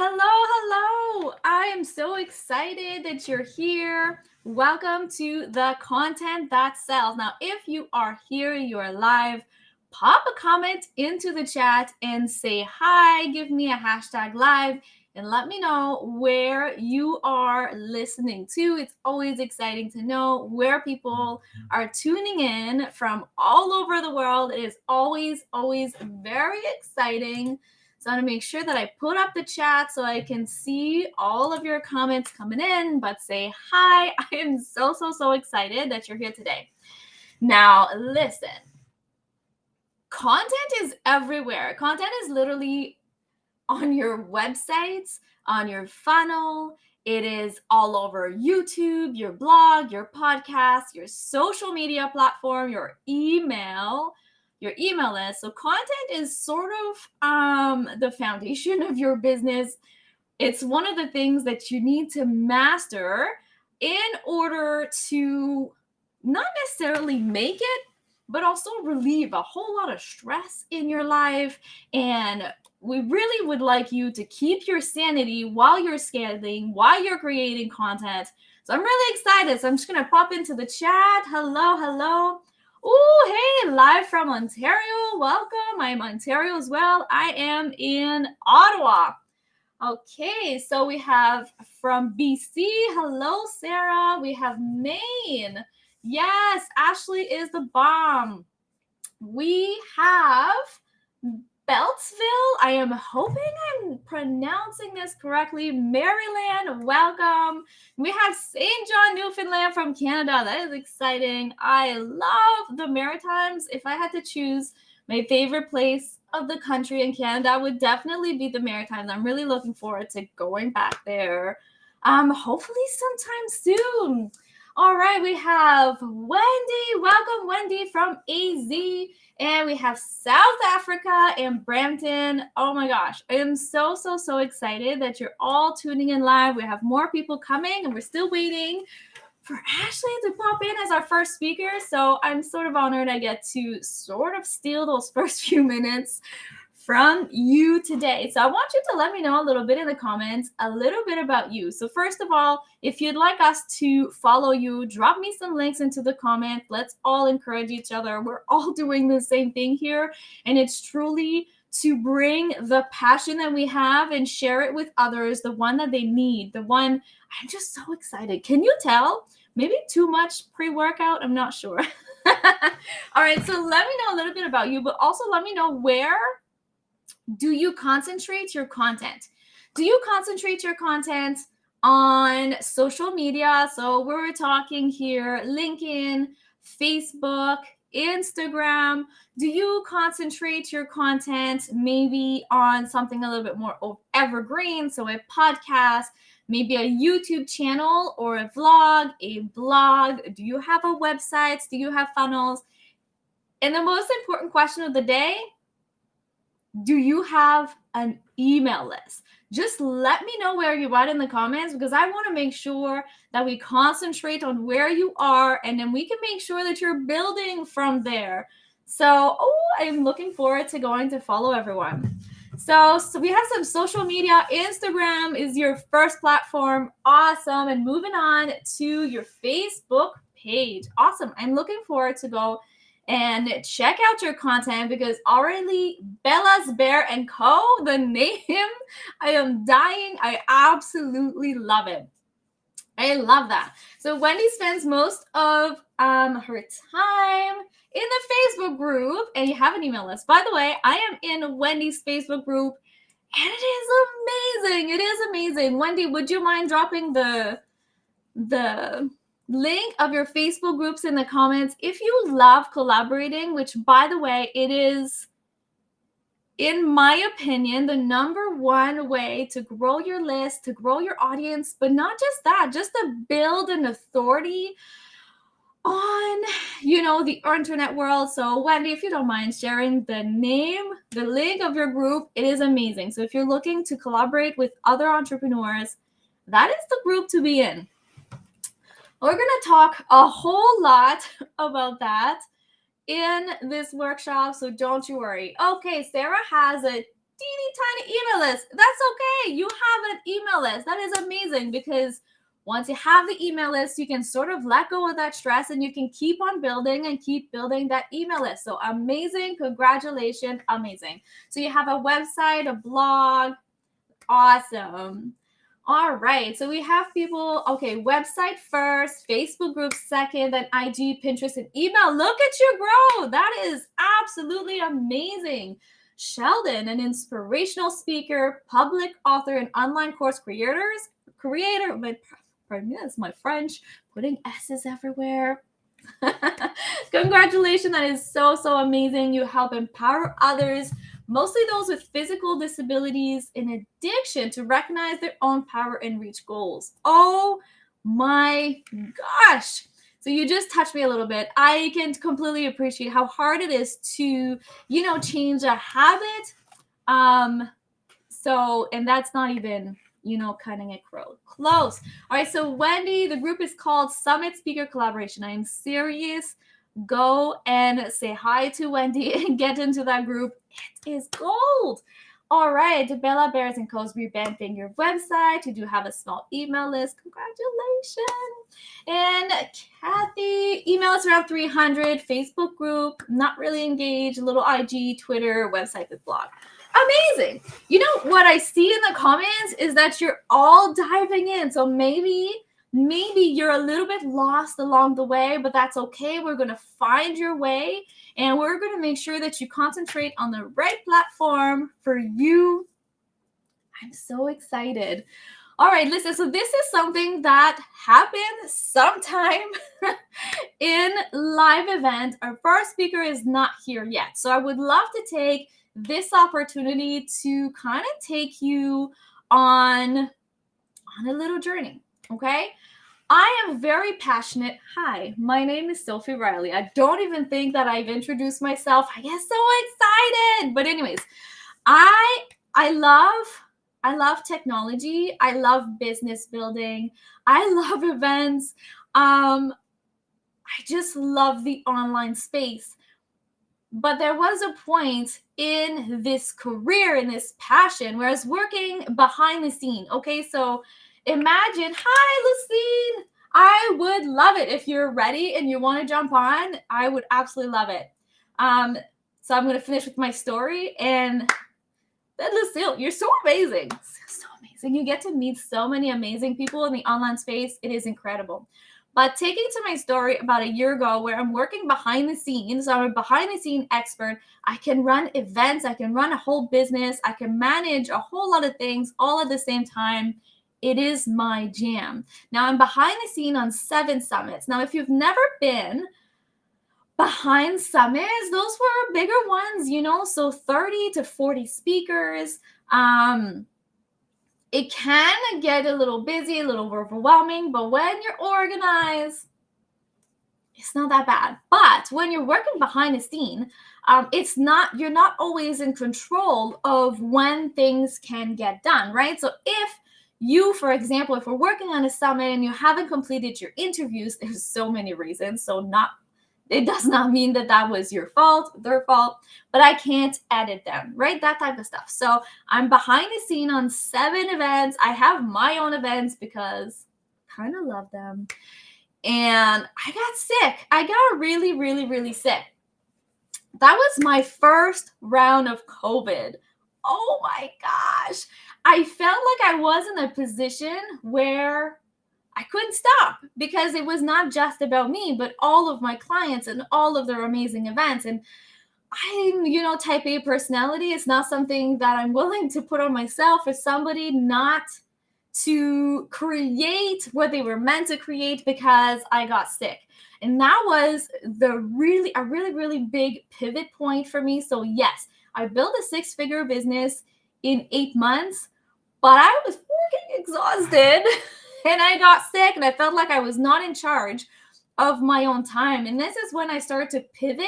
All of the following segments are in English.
hello. I am so excited that you're here. Welcome to the Content That Sells. Now, if you are here, you are live, pop a comment into the chat and say hi, give me a hashtag live, and let me know where you are listening to. It's always exciting to know where people are tuning in from all over the world. It is always very exciting. So I'm going to make sure that I put up the chat so I can see all of your comments coming in, but say hi. I am so excited that you're here today. Now, listen, content is everywhere. Content is literally on your websites, on your funnel. It is all over YouTube, your blog, your podcast, your social media platform, your email list. So content is sort of the foundation of your business. It's one of the things that you need to master in order to not necessarily make it, but also relieve a whole lot of stress in your life. And we really would like you to keep your sanity while you're scaling, while you're creating content. So I'm really excited. So I'm just going to pop into the chat. Hello. Oh, hey, live from Ontario. Welcome. I'm Ontario as well. I am in Ottawa. Okay, so we have from BC. Hello, Sarah. We have Maine. Yes, Ashley is the bomb. We have Beltsville. I am hoping I'm pronouncing this correctly. Maryland, welcome. We have St. John, Newfoundland from Canada. That is exciting. I love the Maritimes. If I had to choose my favorite place of the country in Canada, would definitely be the Maritimes. I'm really looking forward to going back there. Hopefully sometime soon. All right, we have Wendy. Welcome, Wendy from AZ. And we have South Africa and Brunton. Oh my gosh, I am so excited that you're all tuning in live. We have more people coming and we're still waiting for Ashley to pop in as our first speaker. So I'm sort of honored I get to sort of steal those first few minutes from you today. So I want you to let me know a little bit in the comments, a little bit about you. So first of all, if you'd like us to follow you, drop me some links into the comment. Let's all encourage each other. We're all doing the same thing here. And it's truly to bring the passion that we have and share it with others, the one that they need, the one I'm just so excited. Can you tell? Maybe too much pre-workout? I'm not sure. All right, so let me know a little bit about you, but also let me know where do you concentrate your content? Do you concentrate your content on social media? So we're talking here, LinkedIn, Facebook, Instagram. Do you concentrate your content maybe on something a little bit more evergreen? So a podcast, maybe a YouTube channel or a vlog, a blog. Do you have a website? Do you have funnels? And the most important question of the day, do you have an email list? Just let me know where you're at in the comments, because I want to make sure that we concentrate on where you are, and then we can make sure that you're building from there. So, I'm looking forward to going to follow everyone. So we have some social media. Instagram is your first platform. Awesome. And moving on to your Facebook page. Awesome. I'm looking forward to go and check out your content, because already Bella's Bear & Co., the name, I am dying. I absolutely love it. I love that. So Wendy spends most of her time in the Facebook group, and you have an email list. By the way, I am in Wendy's Facebook group, and it is amazing. It is amazing. Wendy, would you mind dropping the link of your Facebook groups in the comments if you love collaborating, which, by the way, it is, in my opinion, the number one way to grow your list, to grow your audience, but not just that, just to build an authority on, the internet world. So Wendy, if you don't mind sharing the link of your group, it is amazing. So if you're looking to collaborate with other entrepreneurs, that is the group to be in. We're going to talk a whole lot about that in this workshop, so don't you worry. Okay, Sarah has a teeny tiny email list. That's okay. You have an email list. That is amazing, because once you have the email list, you can sort of let go of that stress and you can keep on building and keep building that email list. So amazing. Congratulations. Amazing. So you have a website, a blog. Awesome. All right. So we have people, okay, website first, Facebook group second, then IG, Pinterest, and email. Look at you grow. That is absolutely amazing. Sheldon, an inspirational speaker, public author, and online course creator, pardon me, that's my French, putting S's everywhere. Congratulations. That is so, so amazing. You help empower others, mostly those with physical disabilities, in addiction, to recognize their own power and reach goals. Oh my gosh. So you just touched me a little bit. I can completely appreciate how hard it is to, change a habit. And that's not even, cutting it close. All right. So Wendy, the group is called Summit Speaker Collaboration. I am serious. Go and say hi to Wendy and get into that group. It is gold. All right, Bella Bears and Co's revamping your website. You do have a small email list. Congratulations. And Kathy, email us around 300. Facebook group, not really engaged. A little IG, Twitter, website with blog. Amazing. What I see in the comments is that you're all diving in. So maybe you're a little bit lost along the way, but that's okay. We're going to find your way, and we're going to make sure that you concentrate on the right platform for you. I'm so excited. All right, listen, so this is something that happened sometime in live event. Our first speaker is not here yet. So I would love to take this opportunity to kind of take you on a little journey, okay? I am very passionate. Hi, my name is Sophie Riley. I don't even think that I've introduced myself. I get so excited. But anyways, I love technology. I love business building. I love events. I just love the online space. But there was a point in this career, in this passion, where I was working behind the scene. Okay, so imagine, hi, Lucille. I would love it if you're ready and you want to jump on. I would absolutely love it. So I'm going to finish with my story. And then, Lucille, you're so amazing. So amazing. You get to meet so many amazing people in the online space. It is incredible. But taking to my story about a year ago, where I'm working behind the scenes, I'm a behind the scene expert. I can run events. I can run a whole business. I can manage a whole lot of things all at the same time. It is my jam. Now, I'm behind the scene on 7 summits. Now, if you've never been behind summits, those were bigger ones, so 30 to 40 speakers. It can get a little busy, a little overwhelming, but when you're organized, it's not that bad. But when you're working behind the scene, you're not always in control of when things can get done, right? So if you, for example, if we're working on a summit and you haven't completed your interviews, there's so many reasons. So it does not mean that was your fault, their fault, but I can't edit them, right? That type of stuff. So I'm behind the scene on 7 events. I have my own events because I kind of love them. And I got sick. I got really, really, really sick. That was my first round of COVID. Oh my gosh. I felt like I was in a position where I couldn't stop, because it was not just about me, but all of my clients and all of their amazing events. And I'm, type A personality. It's not something that I'm willing to put on myself for somebody not to create what they were meant to create because I got sick. And that was a really, really big pivot point for me. So yes, I built a 6-figure business in 8 months, but I was freaking exhausted. And I got sick and I felt like I was not in charge of my own time. And this is when I started to pivot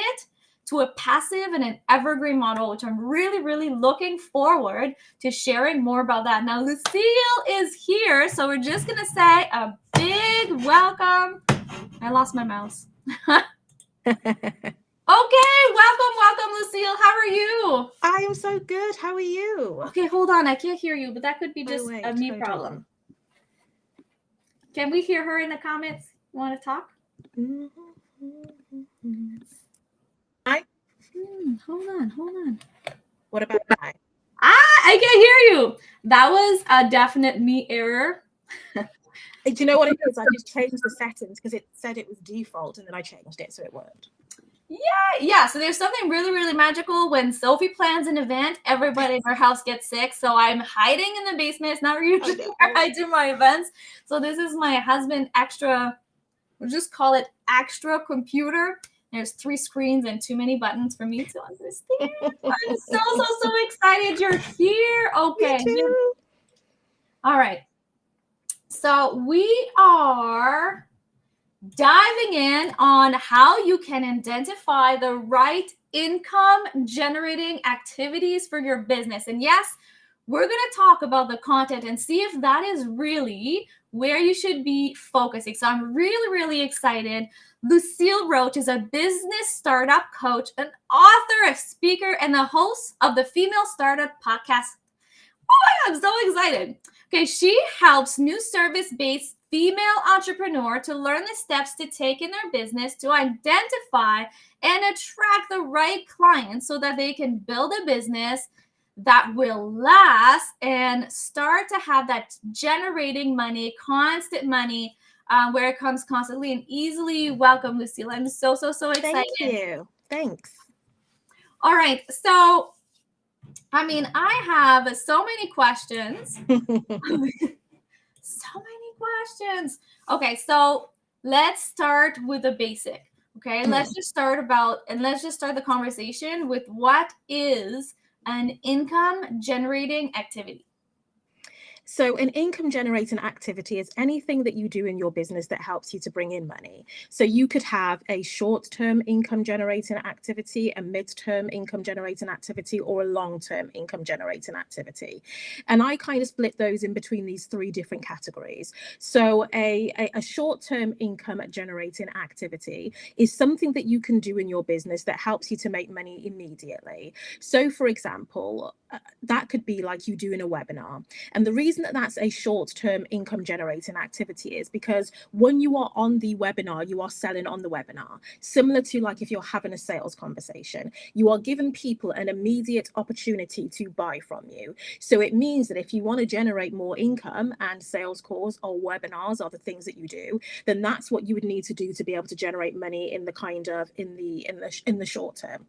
to a passive and an evergreen model, which I'm really, really looking forward to sharing more about that. Now, Lucille is here. So we're just going to say a big welcome. I lost my mouse. Oh Okay, welcome, Lucille. How are you? I am so good. How are you? Okay, hold on. I can't hear you, but that could be just wait, a me hold problem. on. Can we hear her in the comments? You want to talk? Hi. Hold on. What about now? I can't hear you. That was a definite me error. Do you know what it is? I just changed the settings because it said it was default, and then I changed it so it worked. Yeah. So there's something really, really magical when Sophie plans an event. Everybody in her house gets sick, so I'm hiding in the basement. It's not usually where I do my events. So this is my husband extra. We'll just call it extra computer. There's 3 screens and too many buttons for me to understand. I'm so excited you're here. Okay. Me too. All right. So we are diving in on how you can identify the right income generating activities for your business. And yes, we're going to talk about the content and see if that is really where you should be focusing. So I'm really, really excited. Lucille Roach is a business startup coach, an author, a speaker, and the host of the Female Startup Podcast. Oh my God, I'm so excited. Okay, she helps new service-based female entrepreneur to learn the steps to take in their business to identify and attract the right clients so that they can build a business that will last and start to have that generating money, constant money, where it comes constantly and easily. Welcome, Lucille. I'm so excited. Thank you. Thanks. All right. So, I have so many questions. So many questions. Okay, so let's start with the basic. Okay, let's just start the conversation with what is an income generating activity. So an income generating activity is anything that you do in your business that helps you to bring in money. So you could have a short-term income generating activity, a mid-term income generating activity, or a long-term income generating activity. And I kind of split those in between these 3 different categories. So a short-term income generating activity is something that you can do in your business that helps you to make money immediately. So for example, that could be like you doing a webinar. And the reason that that's a short-term income generating activity is because when you are on the webinar, you are selling on the webinar. Similar to like if you're having a sales conversation, you are giving people an immediate opportunity to buy from you. So it means that if you want to generate more income, and sales calls or webinars are the things that you do, then that's what you would need to do to be able to generate money in the short term.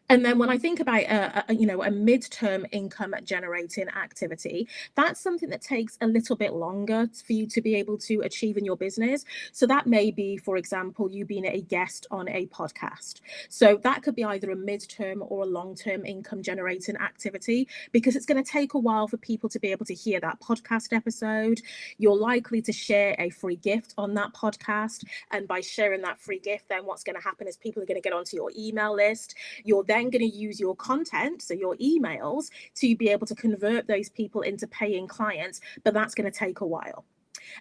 And then when I think about a mid-term income generating activity, that's something that takes a little bit longer for you to be able to achieve in your business. So that may be, for example, you being a guest on a podcast. So that could be either a mid-term or a long-term income generating activity, because it's going to take a while for people to be able to hear that podcast episode. You're likely to share a free gift on that podcast. And by sharing that free gift, then what's going to happen is people are going to get onto your email list. You're then going to use your content, so your emails, to be able to convert those people into paying clients, but that's going to take a while.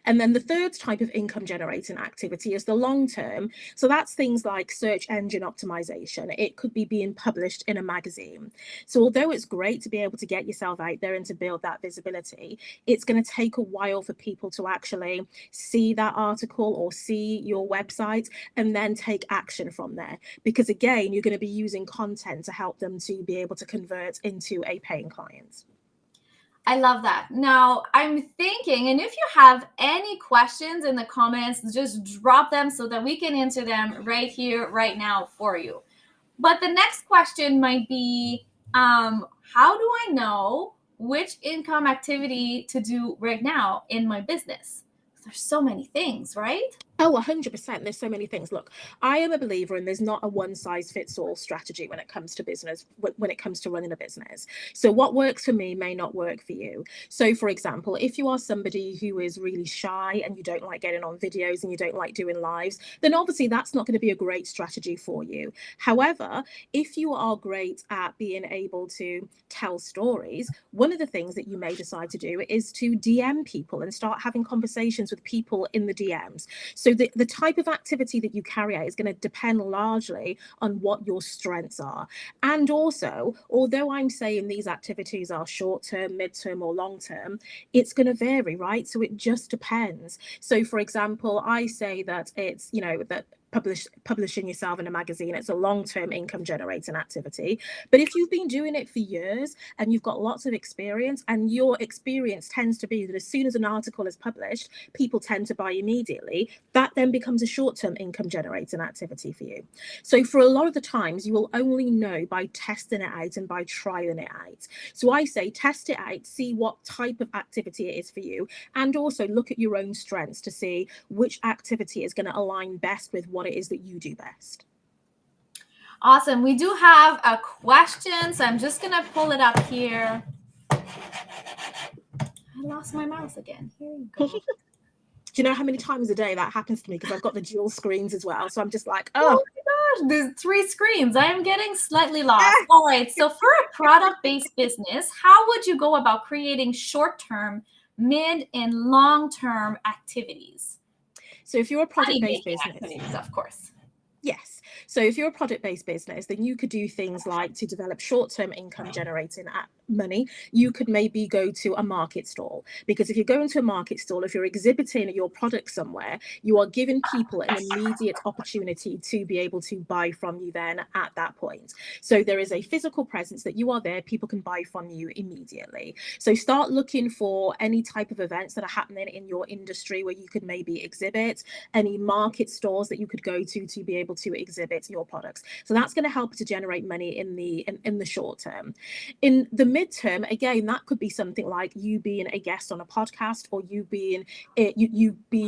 And then the third type of income generating activity is the long term. So that's things like search engine optimization. It could be being published in a magazine. So although it's great to be able to get yourself out there and to build that visibility, it's going to take a while for people to actually see that article or see your website and then take action from there. Because again, you're going to be using content to help them to be able to convert into a paying client. I love that. Now, I'm thinking, and if you have any questions in the comments, just drop them so that we can answer them right here, right now for you. But the next question might be, how do I know which income activity to do right now in my business? There's so many things, right? Oh, 100%. There's so many things. Look, I am a believer in there's not a one size fits all strategy when it comes to business, when it comes to running a business. So what works for me may not work for you. So for example, if you are somebody who is really shy and you don't like getting on videos and you don't like doing lives, then obviously that's not going to be a great strategy for you. However, if you are great at being able to tell stories, one of the things that you may decide to do is to DM people and start having conversations with people in the DMs. So So the type of activity that you carry out is going to depend largely on what your strengths are. And also, although I'm saying these activities are short-term, mid-term, or long-term, it's going to vary, right? So it just depends. So for example, I say that it's, that publishing yourself in a magazine, it's a long-term income generating activity. But if you've been doing it for years and you've got lots of experience, and your experience tends to be that as soon as an article is published, people tend to buy immediately, that then becomes a short-term income generating activity for you. So for a lot of the times, you will only know by testing it out and by trying it out. So I say test it out, see what type of activity it is for you, and also look at your own strengths to see which activity is going to align best with what it is that you do best. Awesome. We do have a question, so I'm just going to pull it up here. I lost my mouse again. Here you go. Do you know how many times a day that happens to me? Because I've got the dual screens as well. So I'm just like, oh my gosh, there's 3 screens. I am getting slightly lost. All right. So for a product-based business, how would you go about creating short-term, mid, and long-term activities? So if you're a product-based business, of course. Yes. So if you're a product-based business, then you could do things like to develop short-term income generating money. You could maybe go to a market stall, because if you're going to a market stall, if you're exhibiting your product somewhere, you are giving people an immediate opportunity to be able to buy from you then at that point. So there is a physical presence that you are there, people can buy from you immediately. So start looking for any type of events that are happening in your industry where you could maybe exhibit, any market stores that you could go to be able to exhibit your products. So that's going to help to generate money in the short term. In the midterm, again, that could be something like you being a guest on a podcast, or you being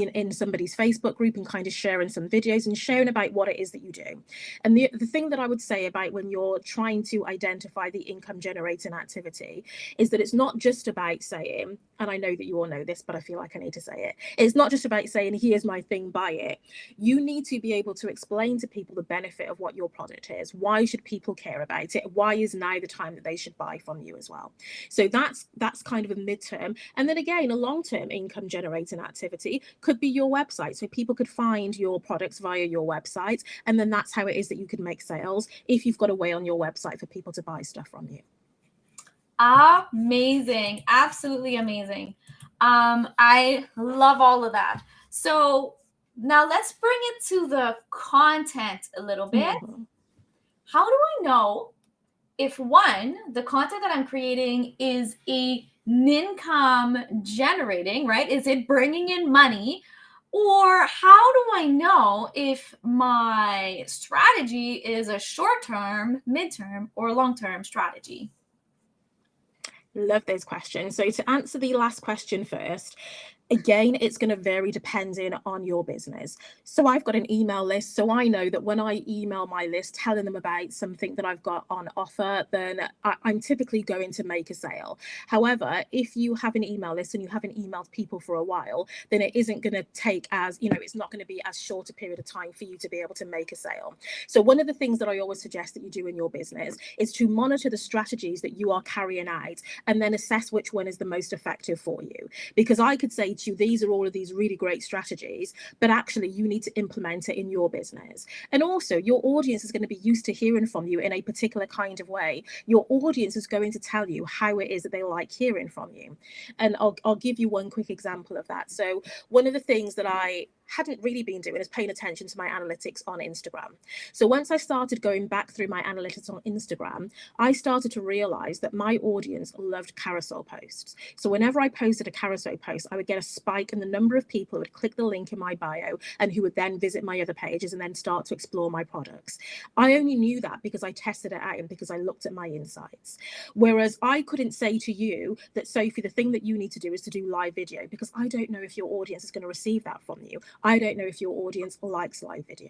in somebody's Facebook group and kind of sharing some videos and sharing about what it is that you do. And the thing that I would say about when you're trying to identify the income generating activity is that it's not just about saying, and I know that you all know this, but I feel like I need to say it. It's not just about saying, here's my thing, buy it. You need to be able to explain to people the benefit of what your product is. Why should people care about it? Why is now the time that they should buy from you as well? So that's kind of a midterm. And then again, a long-term income generating activity could be your website. So people could find your products via your website. And then that's how it is that you could make sales, if you've got a way on your website for people to buy stuff from you. Amazing. Absolutely amazing. I love all of that. So now let's bring it to the content a little bit. Mm-hmm. How do I know if, one, the content that I'm creating is a income generating, right? Is it bringing in money? Or how do I know if my strategy is a short-term, mid-term, or long-term strategy? Love those questions. So to answer the last question first, again, it's going to vary depending on your business. So I've got an email list. So I know that when I email my list telling them about something that I've got on offer, then I'm typically going to make a sale. However, if you have an email list and you haven't emailed people for a while, then it isn't going to take it's not going to be as short a period of time for you to be able to make a sale. So one of the things that I always suggest that you do in your business is to monitor the strategies that you are carrying out and then assess which one is the most effective for you. Because I could say to you, these are all of these really great strategies, but actually you need to implement it in your business. And also your audience is going to be used to hearing from you in a particular kind of way. Your audience is going to tell you how it is that they like hearing from you. And I'll give you one quick example of that. So one of the things that I hadn't really been doing is paying attention to my analytics on Instagram. So once I started going back through my analytics on Instagram, I started to realize that my audience loved carousel posts. So whenever I posted a carousel post, I would get a spike in the number of people who would click the link in my bio and who would then visit my other pages and then start to explore my products. I only knew that because I tested it out and because I looked at my insights. Whereas I couldn't say to you that, Sophie, the thing that you need to do is to do live video, because I don't know if your audience is going to receive that from you. I don't know if your audience likes live video.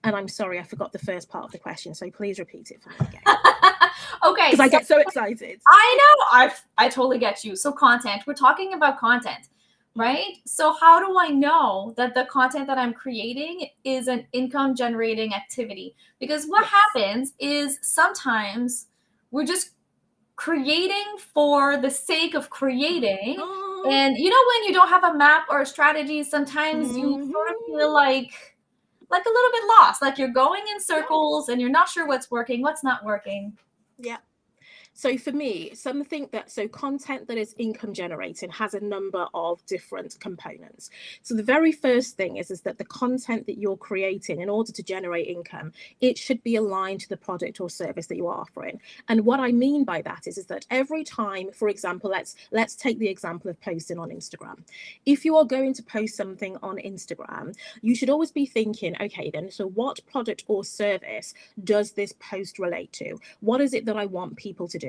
And I'm sorry, I forgot the first part of the question, so please repeat it for me again. Okay. Because I get so excited. I know. I totally get you. So content, we're talking about content, right? So how do I know that the content that I'm creating is an income generating activity? Because what happens is sometimes we're just creating for the sake of creating. And you know, when you don't have a map or a strategy, sometimes you sort of feel like a little bit lost, like you're going in circles and you're not sure what's working, what's not working. Yeah. So for me, content that is income generating has a number of different components. So the very first thing is that the content that you're creating in order to generate income, it should be aligned to the product or service that you are offering. And what I mean by that is that every time, for example, let's take the example of posting on Instagram. If you are going to post something on Instagram, you should always be thinking, okay, then, so what product or service does this post relate to? What is it that I want people to do?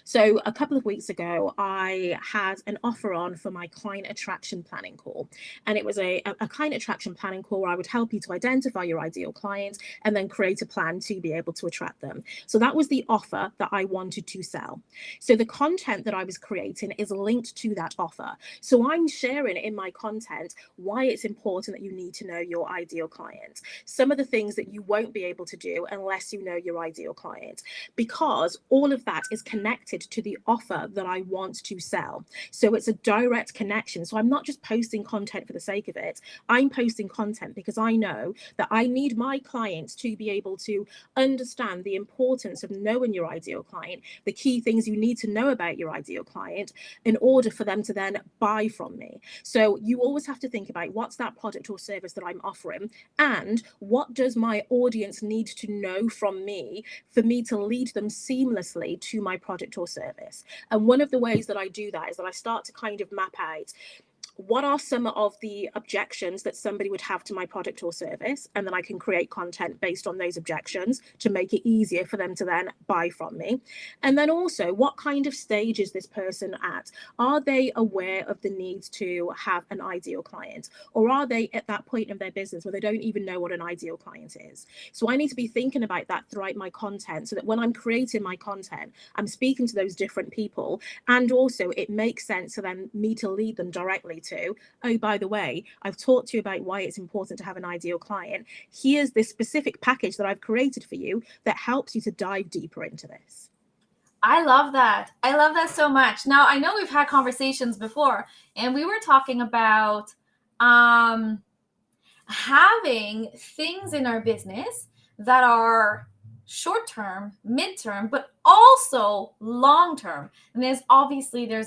So a couple of weeks ago, I had an offer on for my client attraction planning call. And it was a client attraction planning call where I would help you to identify your ideal clients and then create a plan to be able to attract them. So that was the offer that I wanted to sell. So the content that I was creating is linked to that offer. So I'm sharing in my content why it's important that you need to know your ideal client. Some of the things that you won't be able to do unless you know your ideal client, because all of that is connected to the offer that I want to sell. So it's a direct connection. So I'm not just posting content for the sake of it. I'm posting content because I know that I need my clients to be able to understand the importance of knowing your ideal client, the key things you need to know about your ideal client in order for them to then buy from me. So you always have to think about what's that product or service that I'm offering, and what does my audience need to know from me for me to lead them seamlessly to my product or service. And one of the ways that I do that is that I start to kind of map out what are some of the objections that somebody would have to my product or service, and then I can create content based on those objections to make it easier for them to then buy from me. And then also, what kind of stage is this person at? Are they aware of the need to have an ideal client, or are they at that point of their business where they don't even know what an ideal client is? So I need to be thinking about that throughout my content, so that when I'm creating my content, I'm speaking to those different people, and also it makes sense for them, me to lead them directly to, oh, by the way, I've talked to you about why it's important to have an ideal client. Here's this specific package that I've created for you that helps you to dive deeper into this. I love that. I love that so much. Now, I know we've had conversations before, and we were talking about having things in our business that are short-term, mid-term, but also long-term. And there's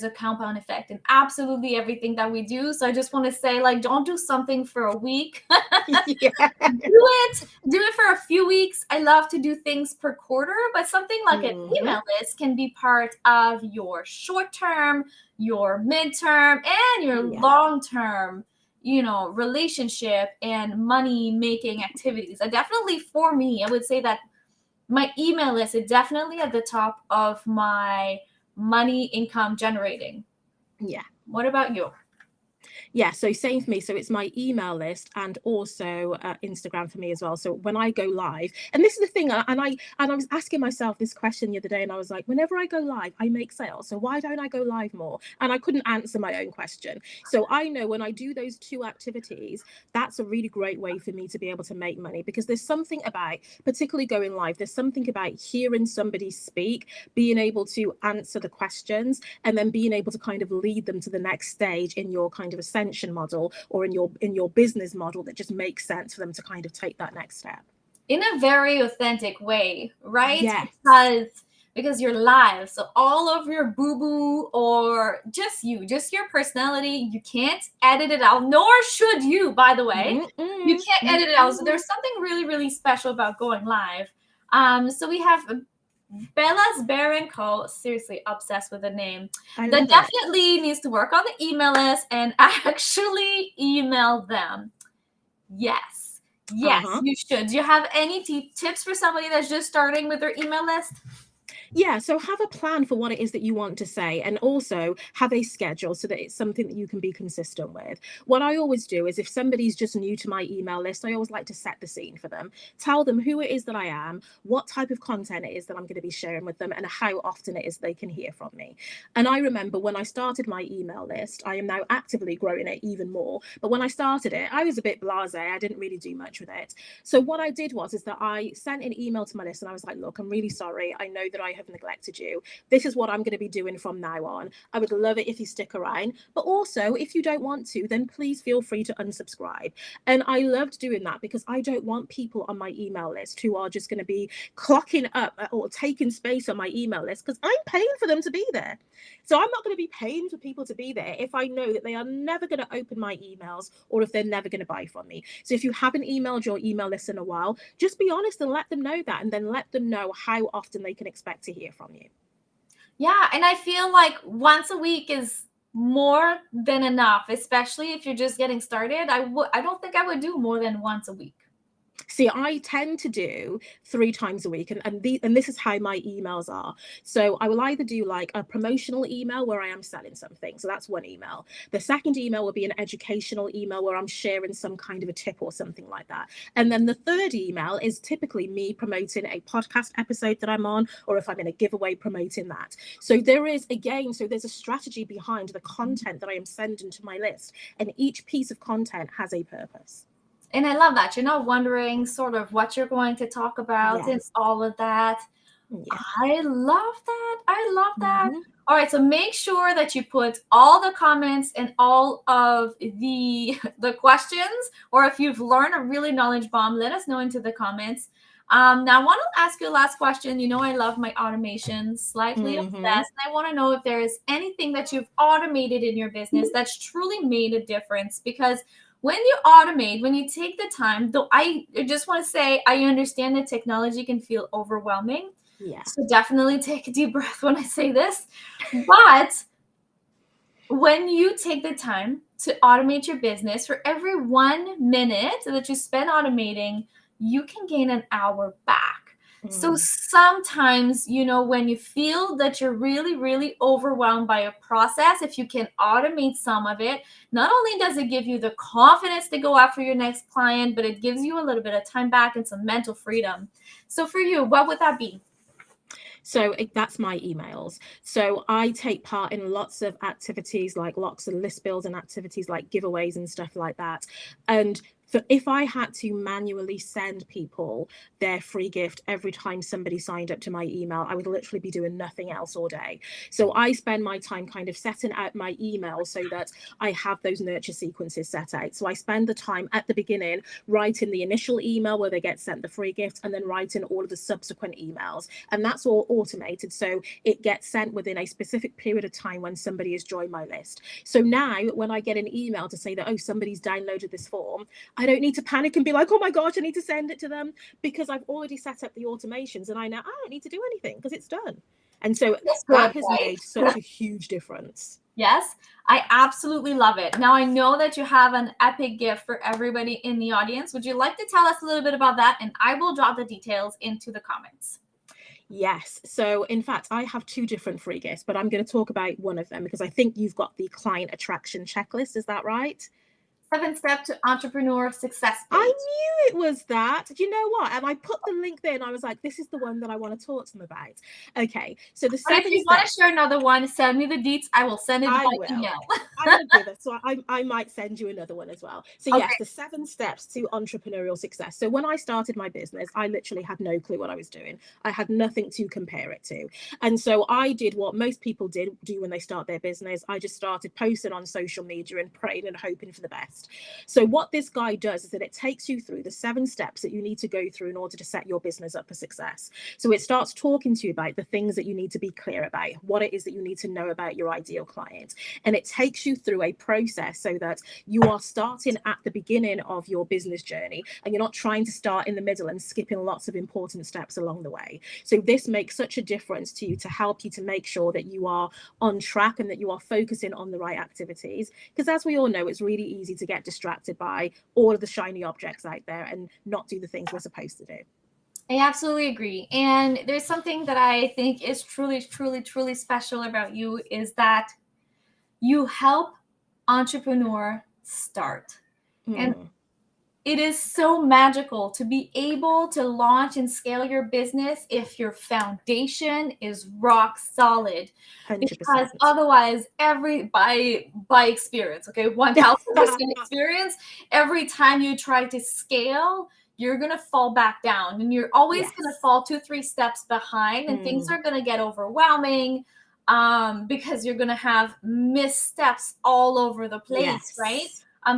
a compound effect in absolutely everything that we do. So I just want to say, like, don't do something for a week. Yeah. Do it for a few weeks. I love to do things per quarter, but something like an email list can be part of your short-term, your mid-term, and your long-term, relationship and money making activities. Definitely for me, I would say that my email list is definitely at the top of my money income generating. Yeah. What about you? Yeah, so same for me. So it's my email list and also Instagram for me as well. So when I go live, and this is the thing, and I was asking myself this question the other day, and I was like, whenever I go live, I make sales. So why don't I go live more? And I couldn't answer my own question. So I know when I do those two activities, that's a really great way for me to be able to make money, because there's something about, particularly going live, there's something about hearing somebody speak, being able to answer the questions, and then being able to kind of lead them to the next stage in your kind of ascension model or in your business model that just makes sense for them to kind of take that next step in a very authentic way, right? Yes. Because you're live, so all of your boo-boo or just your personality, you can't edit it out, nor should you, by the way. You can't edit it out. So there's something really, really special about going live. So we have Bella's Bear & Co. Seriously obsessed with the name. That definitely needs to work on the email list and actually email them. Yes, you should. Do you have any tips for somebody that's just starting with their email list? Yeah, so have a plan for what it is that you want to say, and also have a schedule so that it's something that you can be consistent with. What I always do is, if somebody's just new to my email list, I always like to set the scene for them, tell them who it is that I am, what type of content it is that I'm going to be sharing with them, and how often it is they can hear from me. And I remember when I started my email list, I am now actively growing it even more, but when I started it, I was a bit blasé. I didn't really do much with it. So what I did is that I sent an email to my list, and I was like, look, I'm really sorry. I know that I have have neglected you. This is what I'm going to be doing from now on. I would love it if you stick around, but also if you don't want to, then please feel free to unsubscribe. And I loved doing that because I don't want people on my email list who are just going to be clocking up or taking space on my email list, because I'm paying for them to be there. So I'm not going to be paying for people to be there if I know that they are never going to open my emails or if they're never going to buy from me. So if you haven't emailed your email list in a while, just be honest and let them know that, and then let them know how often they can expect to hear from you. Yeah, and I feel like once a week is more than enough, especially if you're just getting started. I don't think I would do more than once a week. See, I tend to do 3 times a week, and this is how my emails are. So I will either do like a promotional email where I am selling something. So that's one email. The second email will be an educational email where I'm sharing some kind of a tip or something like that. And then the third email is typically me promoting a podcast episode that I'm on, or if I'm in a giveaway, promoting that. So there's a strategy behind the content that I am sending to my list, and each piece of content has a purpose. And I love that. You're not wondering sort of what you're going to talk about and all of that. Yeah. I love that. I love that. Mm-hmm. All right, so make sure that you put all the comments and all of the questions, or if you've learned a really knowledge bomb, let us know into the comments. Now, I want to ask you a last question. You know, I love my automation, slightly obsessed. I want to know if there is anything that you've automated in your business that's truly made a difference, because when you automate, when you take the time, though I just want to say, I understand that technology can feel overwhelming. Yeah. So definitely take a deep breath when I say this. But when you take the time to automate your business, for every 1 minute that you spend automating, you can gain an hour back. So sometimes, you know, when you feel that you're really, really overwhelmed by a process, if you can automate some of it, not only does it give you the confidence to go after your next client, but it gives you a little bit of time back and some mental freedom. So for you, what would that be? So that's my emails. So I take part in lots of activities, like lots of list building activities, like giveaways and stuff like that. And if I had to manually send people their free gift every time somebody signed up to my email, I would literally be doing nothing else all day. So I spend my time kind of setting out my email so that I have those nurture sequences set out. So I spend the time at the beginning writing the initial email where they get sent the free gift, and then writing all of the subsequent emails. And that's all automated. So it gets sent within a specific period of time when somebody has joined my list. So now when I get an email to say that, oh, somebody's downloaded this form, I don't need to panic and be like, oh my gosh, I need to send it to them, because I've already set up the automations and I know I don't need to do anything because it's done. And so that has made such a huge difference. Yes, I absolutely love it. Now, I know that you have an epic gift for everybody in the audience. Would you like to tell us a little bit about that? And I will drop the details into the comments. Yes. So in fact, I have 2 different free gifts, but I'm going to talk about one of them because I think you've got the client attraction checklist. Is that right? 7-step to entrepreneur success page. I knew it was that. Do you know what? And I put the link there and I was like, this is the one that I want to talk to them about. Okay. So the 7 if you want to share another one, send me the deets. I will send it by email. I'm going to do this. So I might send you another one as well. So yes, the 7 steps to entrepreneurial success. So when I started my business, I literally had no clue what I was doing. I had nothing to compare it to. And so I did what most people do when they start their business. I just started posting on social media and praying and hoping for the best. So what this guide does is that it takes you through the 7 steps that you need to go through in order to set your business up for success. So it starts talking to you about the things that you need to be clear about, what it is that you need to know about your ideal client. And it takes you through a process so that you are starting at the beginning of your business journey and you're not trying to start in the middle and skipping lots of important steps along the way. So this makes such a difference to you to help you to make sure that you are on track and that you are focusing on the right activities. Because as we all know, it's really easy to get distracted by all of the shiny objects out there and not do the things we're supposed to do. I absolutely agree. And there's something that I think is truly, truly, truly special about you, is that you help entrepreneur start. And it is so magical to be able to launch and scale your business if your foundation is rock solid. 100%. Because otherwise, by experience, okay, 1000% experience, every time you try to scale, you're going to fall back down, and you're always going to fall 2-3 steps behind, and things are going to get overwhelming because you're going to have missteps all over the place, right?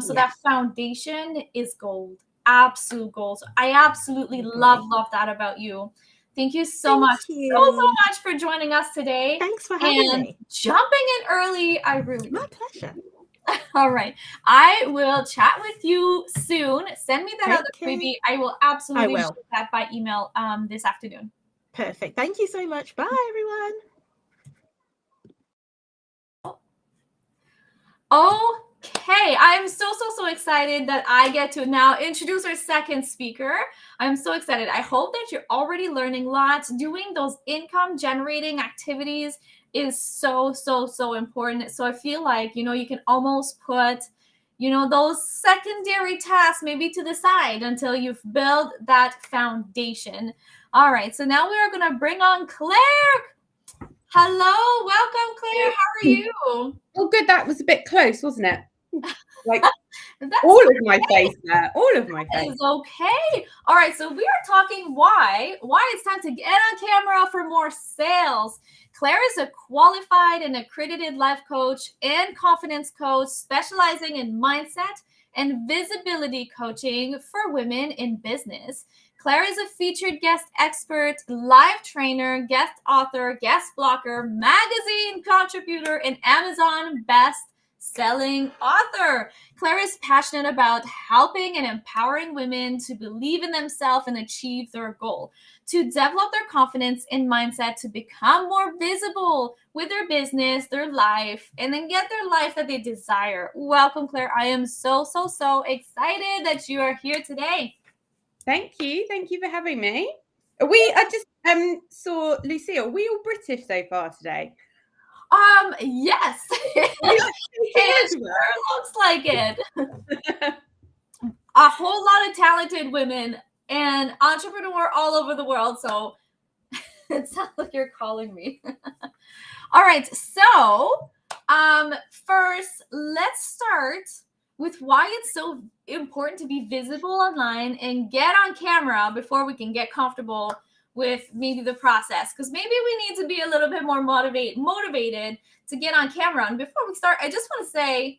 So that foundation is gold, absolute gold. So I absolutely love that about you. Thank you so much for joining us today. Thanks for having me. Jumping in early. I really My pleasure. All right. I will chat with you soon. Send me that other freebie. I will absolutely share that by email this afternoon. Perfect. Thank you so much. Bye, everyone. Okay, I'm so excited that I get to now introduce our second speaker. I'm so excited. I hope that you're already learning lots. Doing those income generating activities is so important. So I feel like, you can almost put, those secondary tasks maybe to the side until you've built that foundation. All right, so now we are going to bring on Claire. Hello, welcome, Claire. How are you? Oh, good. That was a bit close, wasn't it? Like all of my face there. All of my face. It's okay. All right. So we are talking why it's time to get on camera for more sales. Claire is a qualified and accredited life coach and confidence coach specializing in mindset and visibility coaching for women in business. Claire is a featured guest expert, live trainer, guest author, guest blogger, magazine contributor, and Amazon best-selling author. Claire is passionate about helping and empowering women to believe in themselves and achieve their goal, to develop their confidence and mindset to become more visible with their business, their life, and then get their life that they desire. Welcome, Claire. I am so excited that you are here today. Thank you. Thank you for having me. I just saw Lucille. Are we all British so far today? Yes. It sure looks like it. A whole lot of talented women and entrepreneur all over the world. So it sounds like you're calling me. All right. So first, let's start with why it's so important to be visible online and get on camera before we can get comfortable with maybe the process, because maybe we need to be a little bit more motivated to get on camera. And before we start, I just want to say,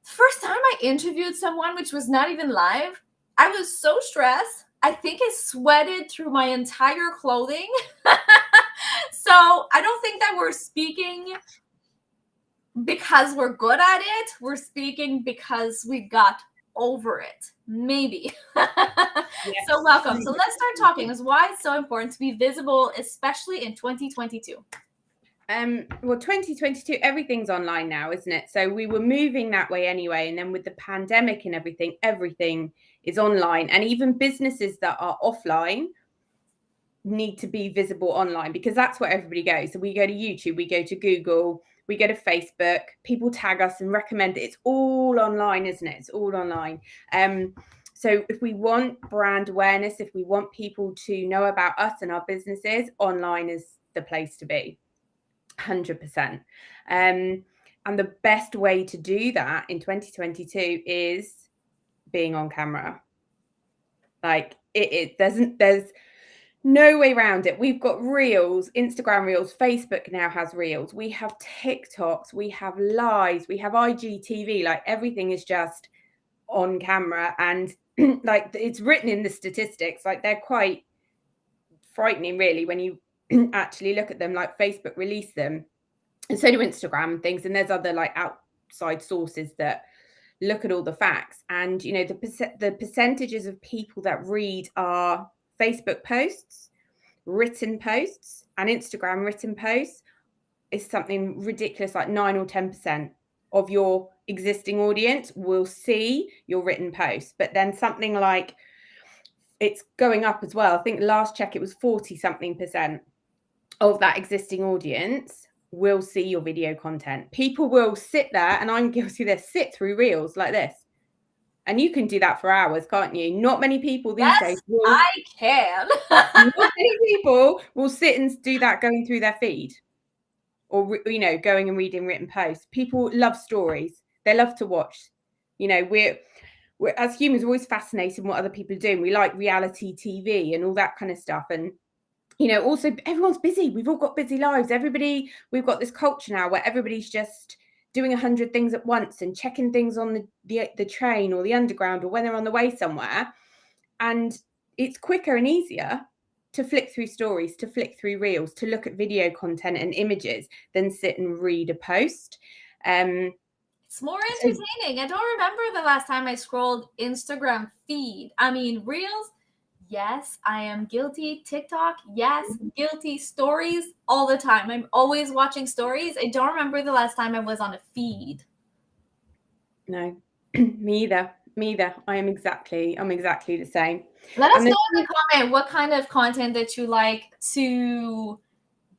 the first time I interviewed someone, which was not even live, I was so stressed. I think I sweated through my entire clothing. So I don't think that we're speaking because we're good at it. We're speaking because we got over it, maybe. Yes. So welcome. So let's start talking. Is why it's so important to be visible, especially in 2022. Well, 2022, everything's online now, isn't it? So we were moving that way anyway. And then with the pandemic and everything is online. And even businesses that are offline need to be visible online, because that's where everybody goes. So we go to YouTube, we go to Google, we go to Facebook, people tag us and recommend it. It's all online, isn't it? It's all online. So if we want brand awareness, if we want people to know about us and our businesses, online is the place to be, 100%. And the best way to do that in 2022 is being on camera. Like there's no way around it. We've got Reels, Instagram Reels, Facebook now has Reels. We have TikToks, we have Lives, we have IGTV. Like everything is just on camera, and like it's written in the statistics. Like they're quite frightening, really, when you actually look at them. Like Facebook release them, and so do Instagram and things. And there's other like outside sources that look at all the facts. And you know the percentages of people that read are Facebook posts, written posts, and Instagram written posts is something ridiculous, like 9 or 10% of your existing audience will see your written posts. But then something like, it's going up as well. I think last check it was 40-something% of that existing audience will see your video content. People will sit there, and I'm guilty of this, sit through Reels like this. And you can do that for hours, can't you? Not many people these days will. I can. Not many people will sit and do that going through their feed, or, you know, going and reading written posts. People love stories. They love to watch. You know, as humans, we're always fascinated in what other people are doing. We like reality TV and all that kind of stuff. And, you know, also everyone's busy. We've all got busy lives. We've got this culture now where everybody's just doing 100 things at once and checking things on the train or the underground or when they're on the way somewhere. And it's quicker and easier to flick through stories, to flick through reels, to look at video content and images than sit and read a post. It's more entertaining. I don't remember the last time I scrolled Instagram feed. I mean, reels, yes, I am guilty. TikTok, yes, guilty. Stories all the time. I'm always watching stories. I don't remember the last time I was on a feed. No, me either. I'm exactly the same. Let us know in the comment what kind of content that you like to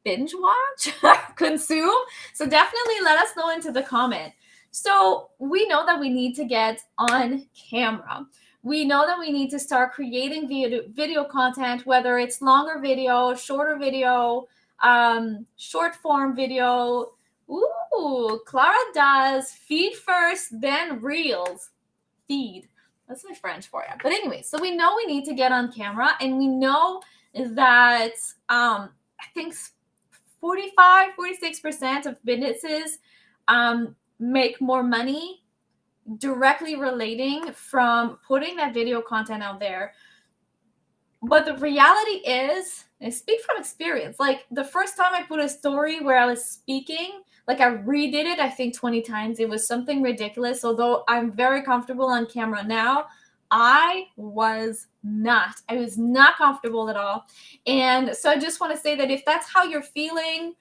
binge watch, consume. So definitely let us know into the comment. So we know that we need to get on camera. We know that we need to start creating video content, whether it's longer video, shorter video, short form video. Ooh, Clara does feed first, then reels. Feed. That's my French for you. But anyway, so we know we need to get on camera, and we know that I think 46% of businesses make more money directly relating from putting that video content out there. But the reality is, I speak from experience, like the first time I put a story where I was speaking, like I redid it, I think 20 times. It was something ridiculous. Although I'm very comfortable on camera now, I was not comfortable at all. And so I just want to say that if that's how you're feeling,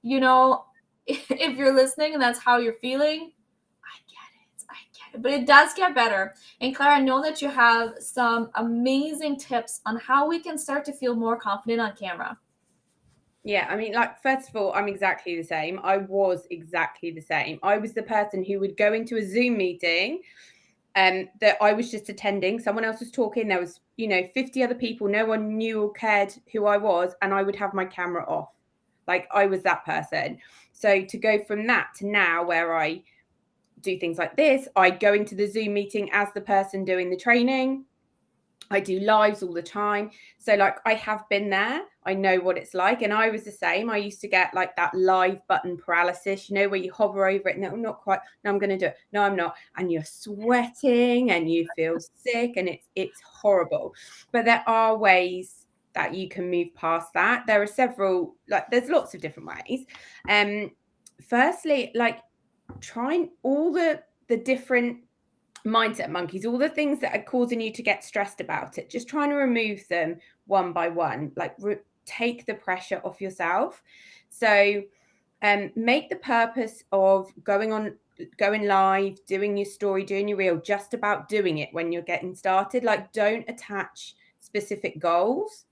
you know, if you're listening and that's how you're feeling, I get it. But it does get better. And Clara, I know that you have some amazing tips on how we can start to feel more confident on camera. Yeah, I mean, like, first of all, I'm exactly the same. I was exactly the same. I was the person who would go into a Zoom meeting that I was just attending. Someone else was talking. There was, 50 other people. No one knew or cared who I was. And I would have my camera off. Like, I was that person. So to go from that to now where I do things like this, I go into the Zoom meeting as the person doing the training. I do lives all the time. So like I have been there. I know what it's like. And I was the same. I used to get like that live button paralysis, where you hover over it. No, not quite. No, I'm going to do it. No, I'm not. And you're sweating and you feel sick and it's horrible. But there are ways that you can move past that. There are several, there's lots of different ways. Firstly, like trying all the different mindset monkeys, all the things that are causing you to get stressed about it, just trying to remove them one by one, like take the pressure off yourself. So make the purpose of going live, doing your story, doing your reel, just about doing it when you're getting started. Like, don't attach specific goals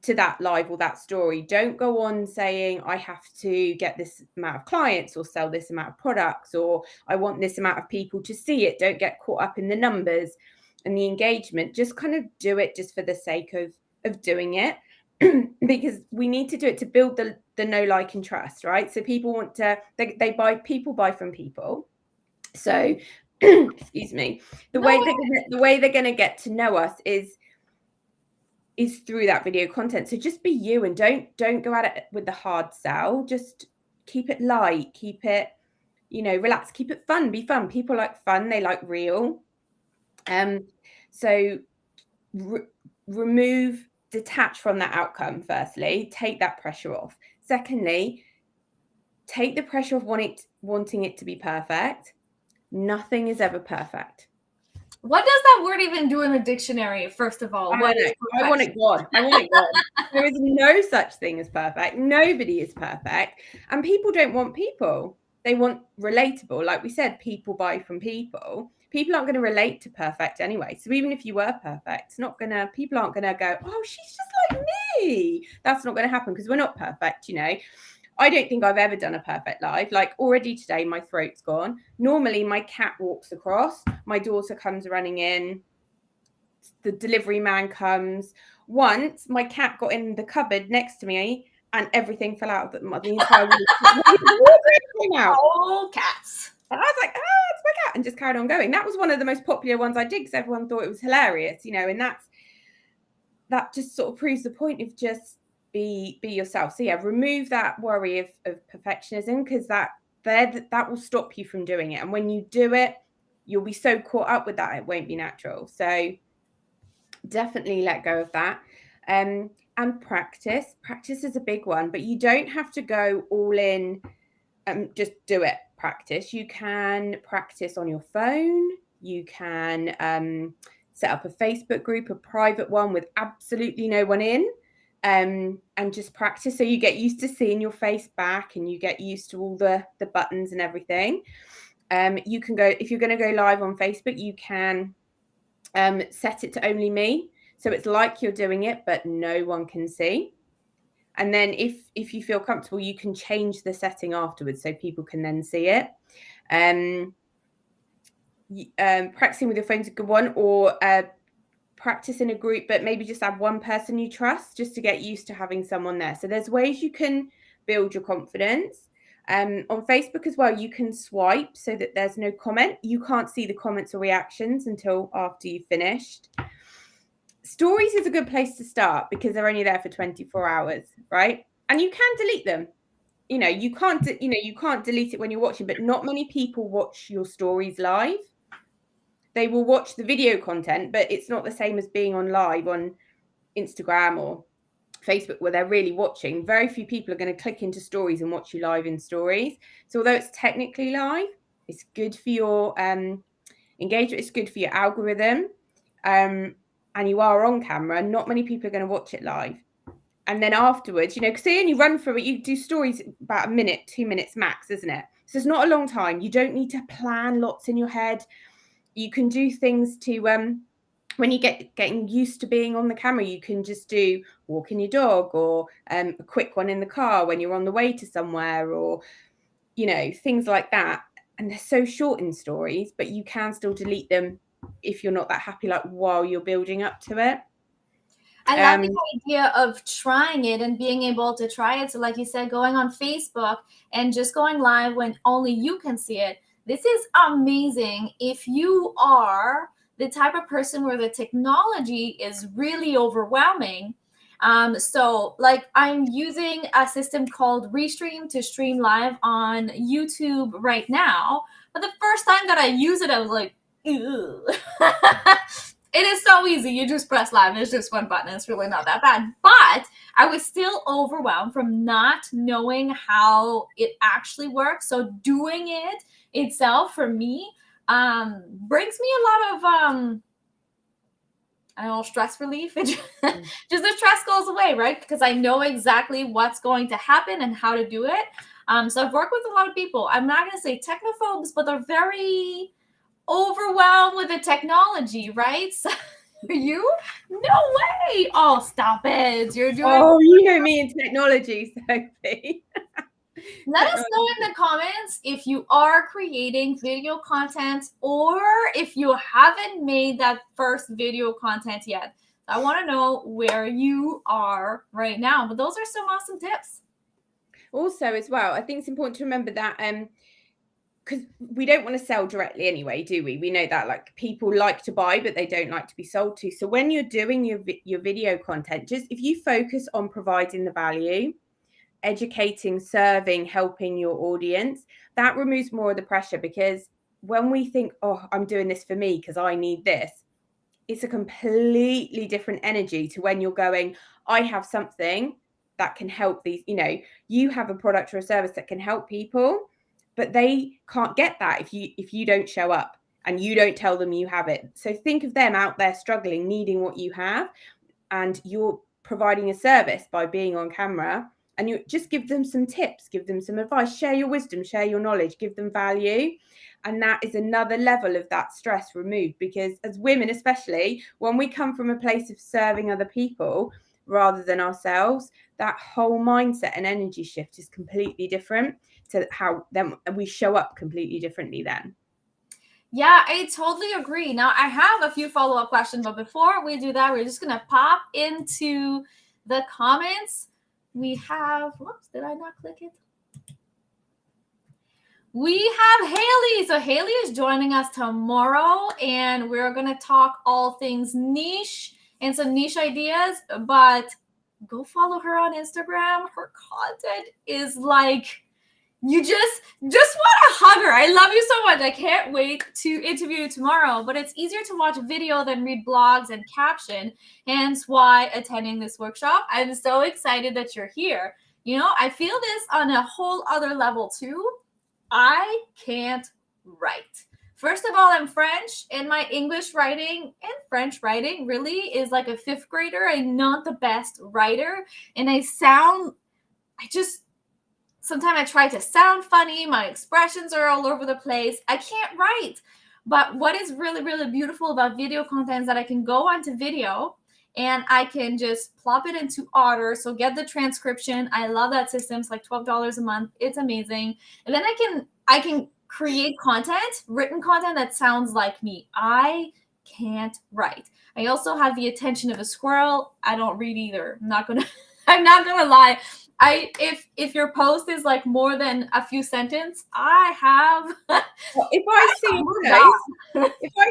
to that live or that story. Don't go on saying I have to get this amount of clients or sell this amount of products or I want this amount of people to see it. Don't get caught up in the numbers and the engagement. Just kind of do it just for the sake of doing it because we need to do it to build the know, like and trust, right? So people want to, people buy from people. So excuse me, the way they're going to get to know us is through that video content. So just be you and don't go at it with the hard sell. Just keep it light, keep it, relax, keep it fun, be fun. People like fun, they like real. So detach from that outcome. Firstly, take that pressure off. Secondly, take the pressure of wanting it to be perfect. Nothing is ever perfect. What does that word even do in the dictionary, first of all? I want it gone. There is no such thing as perfect. Nobody is perfect. And people don't want people. They want relatable. Like we said, people buy from people. People aren't going to relate to perfect anyway. So even if you were perfect, people aren't going to go, oh, she's just like me. That's not going to happen because we're not perfect, I don't think I've ever done a perfect live. Like already today, my throat's gone. Normally, my cat walks across. My daughter comes running in. The delivery man comes. Once, my cat got in the cupboard next to me and everything fell out of the entire wall came out. Oh, cats. And I was like, it's my and just carried on going. That was one of the most popular ones I did because everyone thought it was hilarious, you know, and that just sort of proves the point of just be yourself. So yeah, remove that worry of perfectionism, because that will stop you from doing it. And when you do it, you'll be so caught up with that, it won't be natural. So definitely let go of that. And practice is a big one, but you don't have to go all in. Just do it. Practice. You can practice on your phone. You can set up a Facebook group, a private one with absolutely no one in, and just practice, so you get used to seeing your face back and you get used to all the buttons and everything. You can go, if you're going to go live on Facebook, you can set it to only me, so it's like you're doing it but no one can see. And then if you feel comfortable, you can change the setting afterwards so people can then see it. Practicing with your phone's a good one, or practice in a group, but maybe just have one person you trust, just to get used to having someone there. So there's ways you can build your confidence. On Facebook as well, you can swipe so that there's no comment. You can't see the comments or reactions until after you've finished. Stories is a good place to start because they're only there for 24 hours, right? And you can delete them. You know, you can't delete it when you're watching, but not many people watch your stories live. They will watch the video content, but it's not the same as being on live on Instagram or Facebook where they're really watching. Very few people are going to click into stories and watch you live in stories. So although it's technically live, it's good for your engagement. It's good for your algorithm. And you are on camera. Not many people are going to watch it live. And then afterwards, you know, because they only run through it, you do stories about a minute, 2 minutes max, isn't it? So it's not a long time. You don't need to plan lots in your head. You can do things to when you getting used to being on the camera, you can just do walking your dog, or a quick one in the car when you're on the way to somewhere, or, you know, things like that. And they're so short in stories, but you can still delete them if you're not that happy, like while you're building up to it. I love the idea of trying it and being able to try it. So like you said, going on Facebook and just going live when only you can see it. This is amazing if you are the type of person where the technology is really overwhelming. So like I'm using a system called Restream to stream live on YouTube right now. But the first time that I used it, I was like, ew. It is so easy. You just press live. It's just one button. It's really not that bad. But I was still overwhelmed from not knowing how it actually works. So doing it itself for me brings me a lot of I don't know, stress relief. Just the stress goes away, right? Because I know exactly what's going to happen and how to do it. So I've worked with a lot of people. I'm not going to say technophobes, but they're very overwhelmed with the technology, right? So you? No way. Oh, stop it. You're doing. Oh, you know me in technology, Sophie. Let us know in the comments if you are creating video content or if you haven't made that first video content yet. I want to know where you are right now. But those are some awesome tips. Also, as well, I think it's important to remember that because we don't want to sell directly anyway, do we? We know that, like, people like to buy, but they don't like to be sold to. So when you're doing your video content, just if you focus on providing the value, educating, serving, helping your audience, that removes more of the pressure. Because when we think, oh, I'm doing this for me because I need this, it's a completely different energy to when you're going, I have something that can help these, you know, you have a product or a service that can help people, but they can't get that if you don't show up and you don't tell them you have it. So think of them out there struggling, needing what you have, and you're providing a service by being on camera, and you just give them some tips, give them some advice, share your wisdom, share your knowledge, give them value. And that is another level of that stress removed, because as women, especially when we come from a place of serving other people rather than ourselves, that whole mindset and energy shift is completely different to how then we show up completely differently then. Yeah, I totally agree. Now, I have a few follow-up questions, but before we do that, we're just going to pop into the comments. We have, whoops, did I not click it? we have Haley. So Haley is joining us tomorrow, and we're going to talk all things niche and some niche ideas, but go follow her on Instagram. Her content is like, you just want to hug her. I love you so much. I can't wait to interview you tomorrow, but it's easier to watch video than read blogs and caption, hence why attending this workshop. I'm so excited that you're here. You know, I feel this on a whole other level too. I can't write. First of all, I'm French, and my English writing and French writing really is like a fifth grader. I'm not the best writer, and sometimes I try to sound funny. My expressions are all over the place. I can't write. But what is really, really beautiful about video content is that I can go onto video and I can just plop it into Otter. So get the transcription. I love that system. It's like $12 a month. It's amazing. And then I can create content, written content that sounds like me. I can't write. I also have the attention of a squirrel. I don't read either. I'm not gonna lie. If your post is like more than a few sentences, I have. Well, if I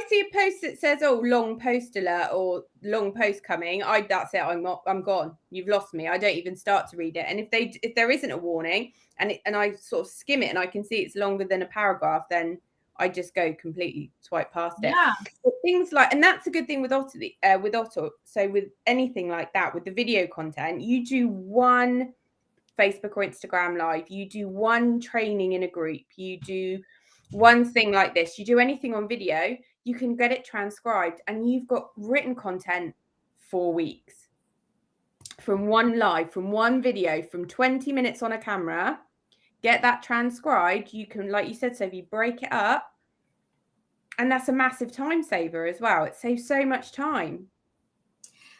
see a post that says, "Oh, long post alert" or "long post coming," that's it. I'm gone. You've lost me. I don't even start to read it. And if there isn't a warning and I sort of skim it and I can see it's longer than a paragraph, then I just go completely swipe past it. Yeah. But things like, and that's a good thing with Otter. So with anything like that, with the video content, you do one Facebook or Instagram live, you do one training in a group, you do one thing like this, you do anything on video, you can get it transcribed and you've got written content for weeks from one live, from one video, from 20 minutes on a camera. Get that transcribed. You can, like you said, Sophie, break it up, and that's a massive time saver as well. It saves so much time.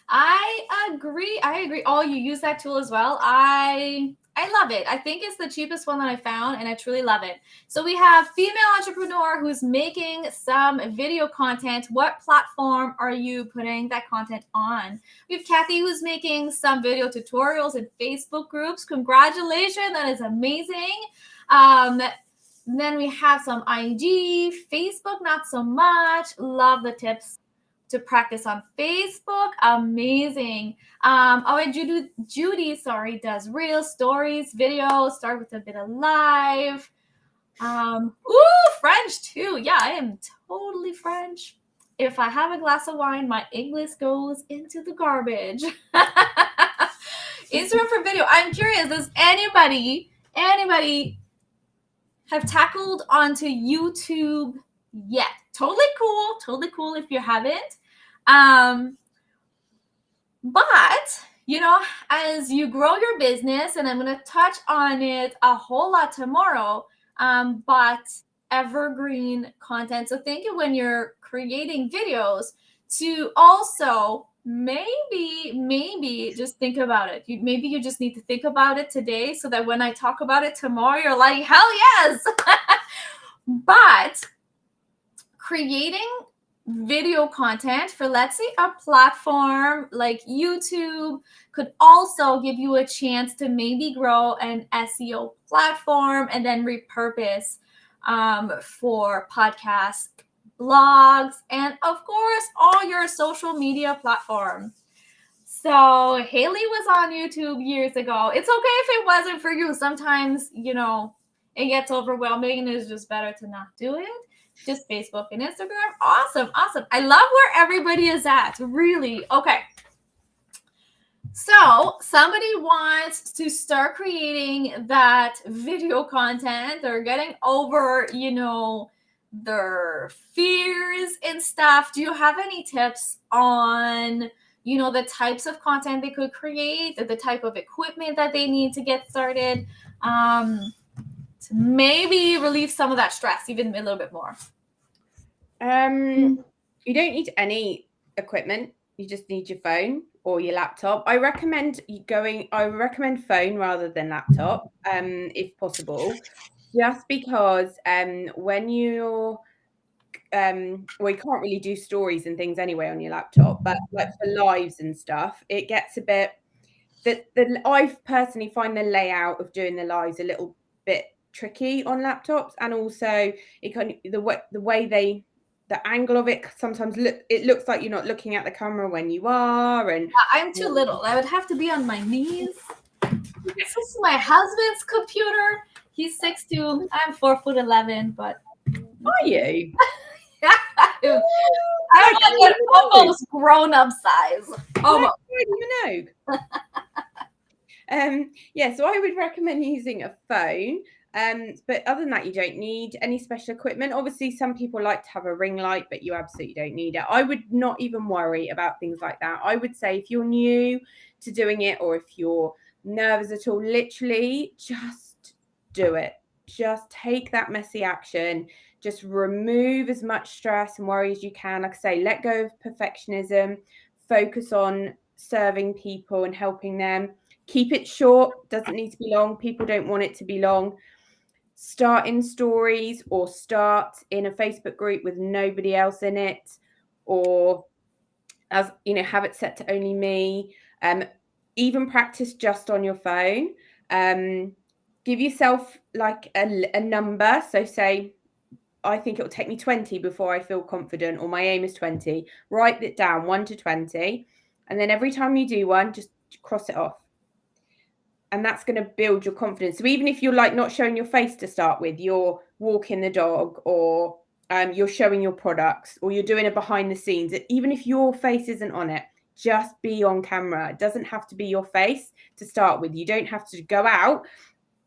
I agree. Oh, you use that tool as well. I love it. I think it's the cheapest one that I found, and I truly love it. So we have female entrepreneur who's making some video content. What platform are you putting that content on? We have Kathy who's making some video tutorials in Facebook groups. Congratulations. That is amazing. Then we have some IG, Facebook, not so much. Love the tips to practice on Facebook. Amazing. Judy, does reels, stories, videos, start with a bit of live. French too. Yeah, I am totally French. If I have a glass of wine, my English goes into the garbage. Instagram for video. I'm curious, does anybody have tackled onto YouTube yet? Totally cool if you haven't. But you know, as you grow your business, and I'm going to touch on it a whole lot tomorrow, but evergreen content. So think of when you're creating videos to also maybe just think about it. Maybe you just need to think about it today so that when I talk about it tomorrow, you're like, hell yes. But creating video content for, let's say, a platform like YouTube could also give you a chance to maybe grow an SEO platform and then repurpose for podcasts, blogs, and of course, all your social media platforms. So Haley was on YouTube years ago. It's okay if it wasn't for you. Sometimes, you know, it gets overwhelming and it's just better to not do it. Just Facebook and Instagram. Awesome. I love where everybody is at. Really. Okay. So somebody wants to start creating that video content. They're getting over, you know, their fears and stuff. Do you have any tips on, you know, the types of content they could create, the type of equipment that they need to get started? To maybe relieve some of that stress even a little bit more? You don't need any equipment. You just need your phone or your laptop. I recommend phone rather than laptop, if possible, just because when you're well, you can't really do stories and things anyway on your laptop, but like for lives and stuff, it gets a bit I personally find the layout of doing the lives a little bit tricky on laptops, and also it can the angle of it sometimes it looks like you're not looking at the camera when you are. And I'm too little. I would have to be on my knees. This is my husband's computer. He's 6'2". I'm 4'11", but are you? I'm like almost grown-up size. Almost. I don't even know. Yeah, so I would recommend using a phone. But other than that, you don't need any special equipment. Obviously, some people like to have a ring light, but you absolutely don't need it. I would not even worry about things like that. I would say if you're new to doing it, or if you're nervous at all, literally just do it. Just take that messy action. Just remove as much stress and worry as you can. Like I say, let go of perfectionism. Focus on serving people and helping them. Keep it short. Doesn't need to be long. People don't want it to be long. Start in stories, or start in a Facebook group with nobody else in it, or as you know, have it set to only me. Even practice just on your phone. Give yourself like a number. So say, I think it'll take me 20 before I feel confident, or my aim is 20. Write it down, 1 to 20. And then every time you do one, just cross it off. And that's going to build your confidence. So even if you're like not showing your face to start with, you're walking the dog, or you're showing your products, or you're doing a behind the scenes, even if your face isn't on it, just be on camera. It doesn't have to be your face to start with. You don't have to go out,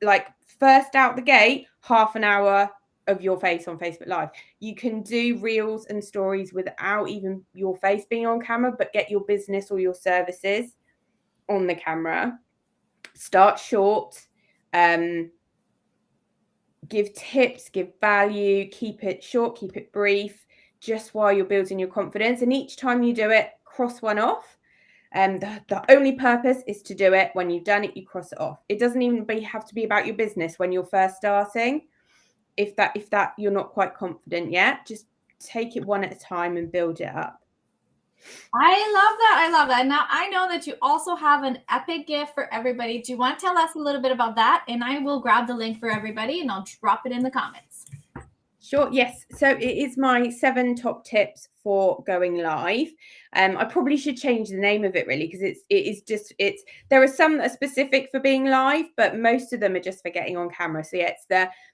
like first out the gate, half an hour of your face on Facebook Live. You can do reels and stories without even your face being on camera, but get your business or your services on the camera. Start short, give tips, give value, keep it short, keep it brief, just while you're building your confidence. And each time you do it, cross one off. The only purpose is to do it. When you've done it, you cross it off. It doesn't even have to be about your business when you're first starting. If that you're not quite confident yet, just take it one at a time and build it up. I love that. Now, I know that you also have an epic gift for everybody. Do you want to tell us a little bit about that? And I will grab the link for everybody and I'll drop it in the comments. Sure. Yes. So it is my 7 top tips for going live. I probably should change the name of it, really, because there are some that are specific for being live, but most of them are just for getting on camera. So yeah, it's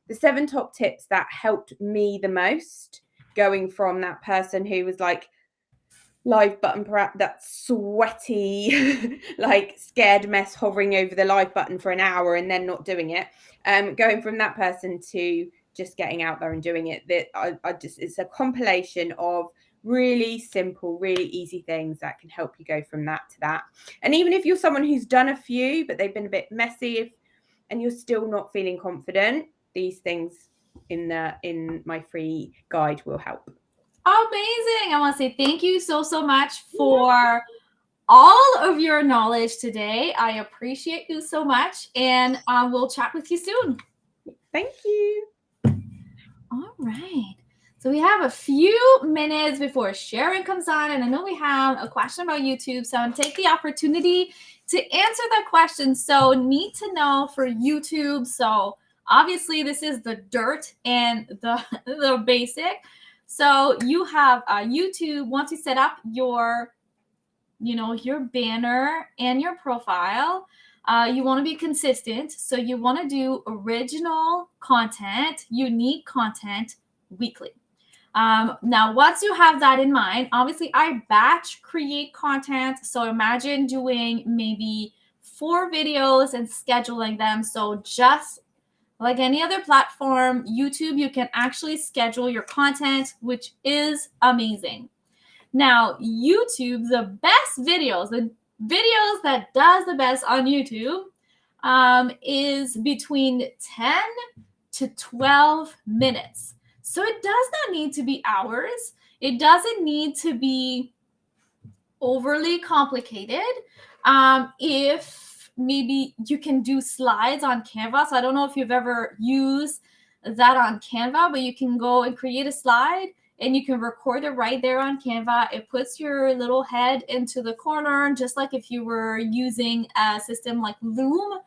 the 7 top tips that helped me the most, going from that person who was like live button, perhaps that sweaty, like scared mess hovering over the live button for an hour and then not doing it. Going from that person to just getting out there and doing it. It's a compilation of really simple, really easy things that can help you go from that to that. And even if you're someone who's done a few, but they've been a bit messy, and you're still not feeling confident, these things in my free guide will help. Amazing. I want to say thank you so much for all of your knowledge today. I appreciate you so much, and we'll chat with you soon. Thank you. All right. So we have a few minutes before Sharon comes on, and I know we have a question about YouTube, so I'm taking the opportunity to answer that question. So need to know for YouTube. So obviously this is the dirt and the basic. So you have YouTube. Once you set up your banner and your profile, you want to be consistent. So you want to do original content, unique content weekly. Now, once you have that in mind, obviously I batch create content. So imagine doing maybe 4 videos and scheduling them. So just like any other platform, YouTube, you can actually schedule your content, which is amazing. Now, YouTube, the best videos, the videos that does the best on YouTube is between 10 to 12 minutes. So it does not need to be hours. It doesn't need to be overly complicated. If maybe you can do slides on Canva. So I don't know if you've ever used that on Canva, but you can go and create a slide and you can record it right there on Canva. It puts your little head into the corner, just like if you were using a system like Loom.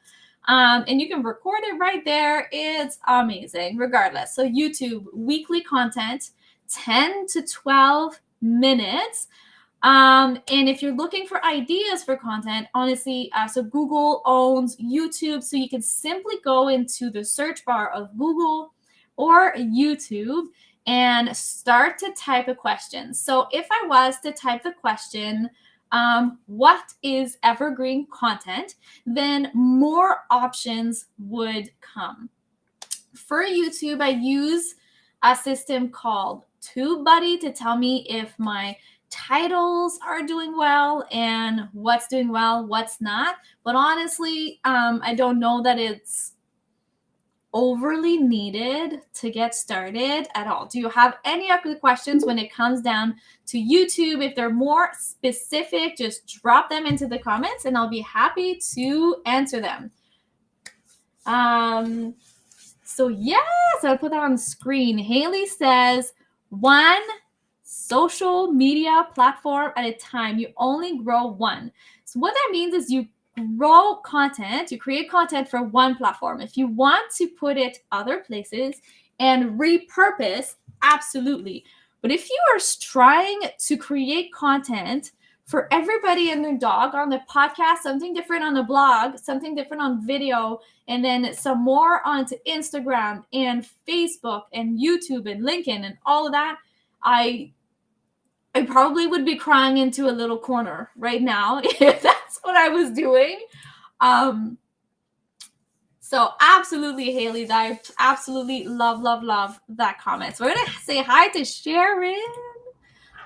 And you can record it right there. It's amazing, regardless. So YouTube, weekly content, 10 to 12 minutes. And if you're looking for ideas for content, honestly, so Google owns YouTube. So you can simply go into the search bar of Google or YouTube and start to type a question. So if I was to type the question, what is evergreen content, then more options would come. For YouTube, I use a system called TubeBuddy to tell me if my titles are doing well and what's doing well, what's not. But honestly, I don't know that it's overly needed to get started at all. Do you have any other questions when it comes down to YouTube? If they're more specific, just drop them into the comments and I'll be happy to answer them. So yes, I'll put that on the screen. Haley says, one social media platform at a time. You only grow one. So what that means is you grow content, you create content for one platform. If you want to put it other places and repurpose, absolutely. But if you are trying to create content for everybody and their dog on the podcast, something different on the blog, something different on video, and then some more onto Instagram and Facebook and YouTube and LinkedIn and all of that, I probably would be crying into a little corner right now if that's what I was doing. So absolutely, Haley, I absolutely love that comment. So we're going to say hi to Sharon.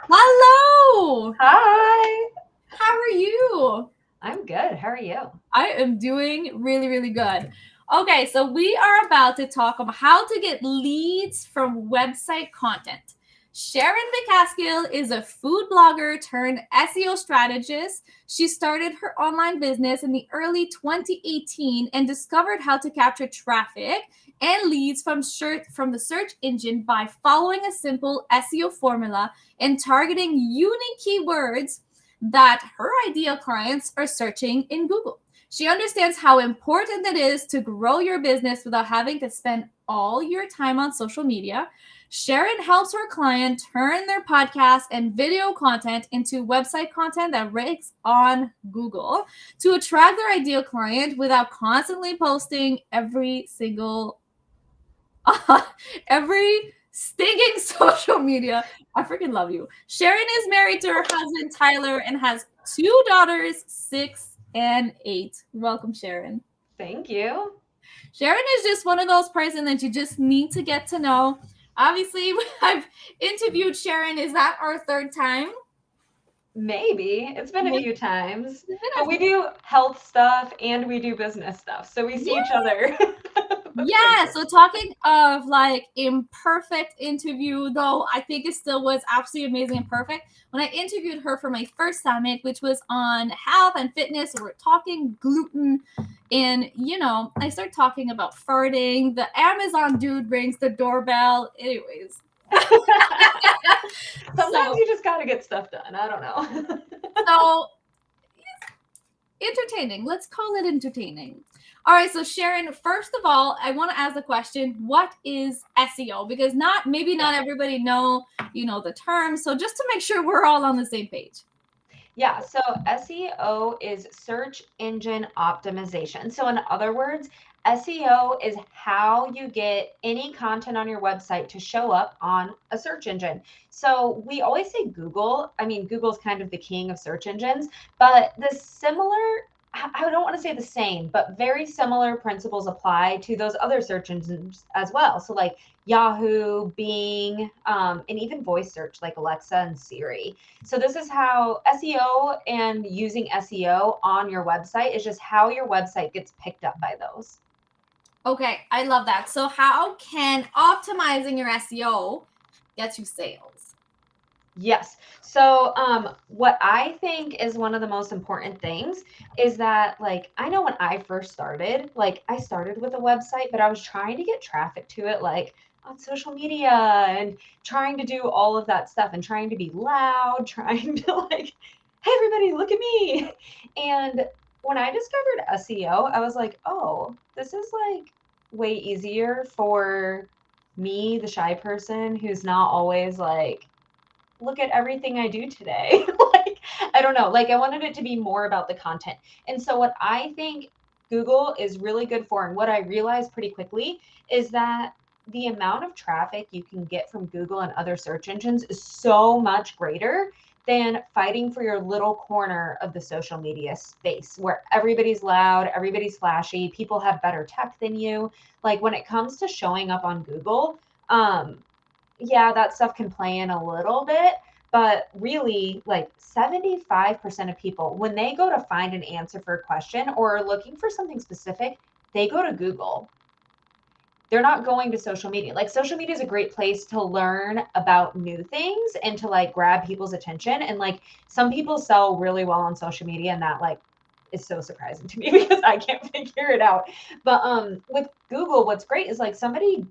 Hello. Hi. How are you? I'm good. How are you? I am doing really good. Okay, so we are about to talk about how to get leads from website content. Sharon McCaskill is a food blogger turned SEO strategist. She started her online business in the early 2018 and discovered how to capture traffic and leads from the search engine by following a simple SEO formula and targeting unique keywords that her ideal clients are searching in Google. She understands how important it is to grow your business without having to spend all your time on social media. Sharon helps her client turn their podcast and video content into website content that ranks on Google to attract their ideal client without constantly posting every stinking social media. I freaking love you. Sharon is married to her husband, Tyler, and has 2 daughters, 6 and 8. Welcome, Sharon. Thank you. Sharon is just one of those person that you just need to get to know. Obviously, I've interviewed Sharon. Is that our 3rd time? Maybe. It's been a few times. But we do health stuff and we do business stuff. So we see each other. Yeah, so talking of like imperfect interview, though, I think it still was absolutely amazing and perfect. When I interviewed her for my first summit, which was on health and fitness, we were talking gluten. And, I started talking about farting. The Amazon dude rings the doorbell. Anyways. Sometimes you just got to get stuff done. I don't know. So, entertaining. Let's call it entertaining. All right, so Sharon, first of all, I want to ask the question, what is SEO? Because maybe not everybody know the term. So just to make sure we're all on the same page. Yeah, so SEO is search engine optimization. So in other words, SEO is how you get any content on your website to show up on a search engine. So we always say Google. I mean, Google's kind of the king of search engines, but I don't want to say the same, but very similar principles apply to those other search engines as well. So like Yahoo, Bing, and even voice search like Alexa and Siri. So this is how SEO and using SEO on your website is just how your website gets picked up by those. Okay, I love that. So how can optimizing your SEO get you sales? Yes. So what I think is one of the most important things is that, like, I know when I first started, I started with a website, but I was trying to get traffic to it, like on social media and trying to do all of that stuff and trying to be loud, trying to hey, everybody, look at me. And when I discovered SEO, I was like, oh, this is like way easier for me, the shy person who's not always like, look at everything I do today. Like, I don't know. Like, I wanted it to be more about the content. And so, what I think Google is really good for, and what I realized pretty quickly, is that the amount of traffic you can get from Google and other search engines is so much greater than fighting for your little corner of the social media space where everybody's loud, everybody's flashy, people have better tech than you. Like, when it comes to showing up on Google, yeah, that stuff can play in a little bit, but really, like 75% of people, when they go to find an answer for a question or are looking for something specific, they go to Google. They're not going to social media. Like, social media is a great place to learn about new things and to like grab people's attention. And like, some people sell really well on social media, and that like is so surprising to me because I can't figure it out. But with Google, what's great is like somebody,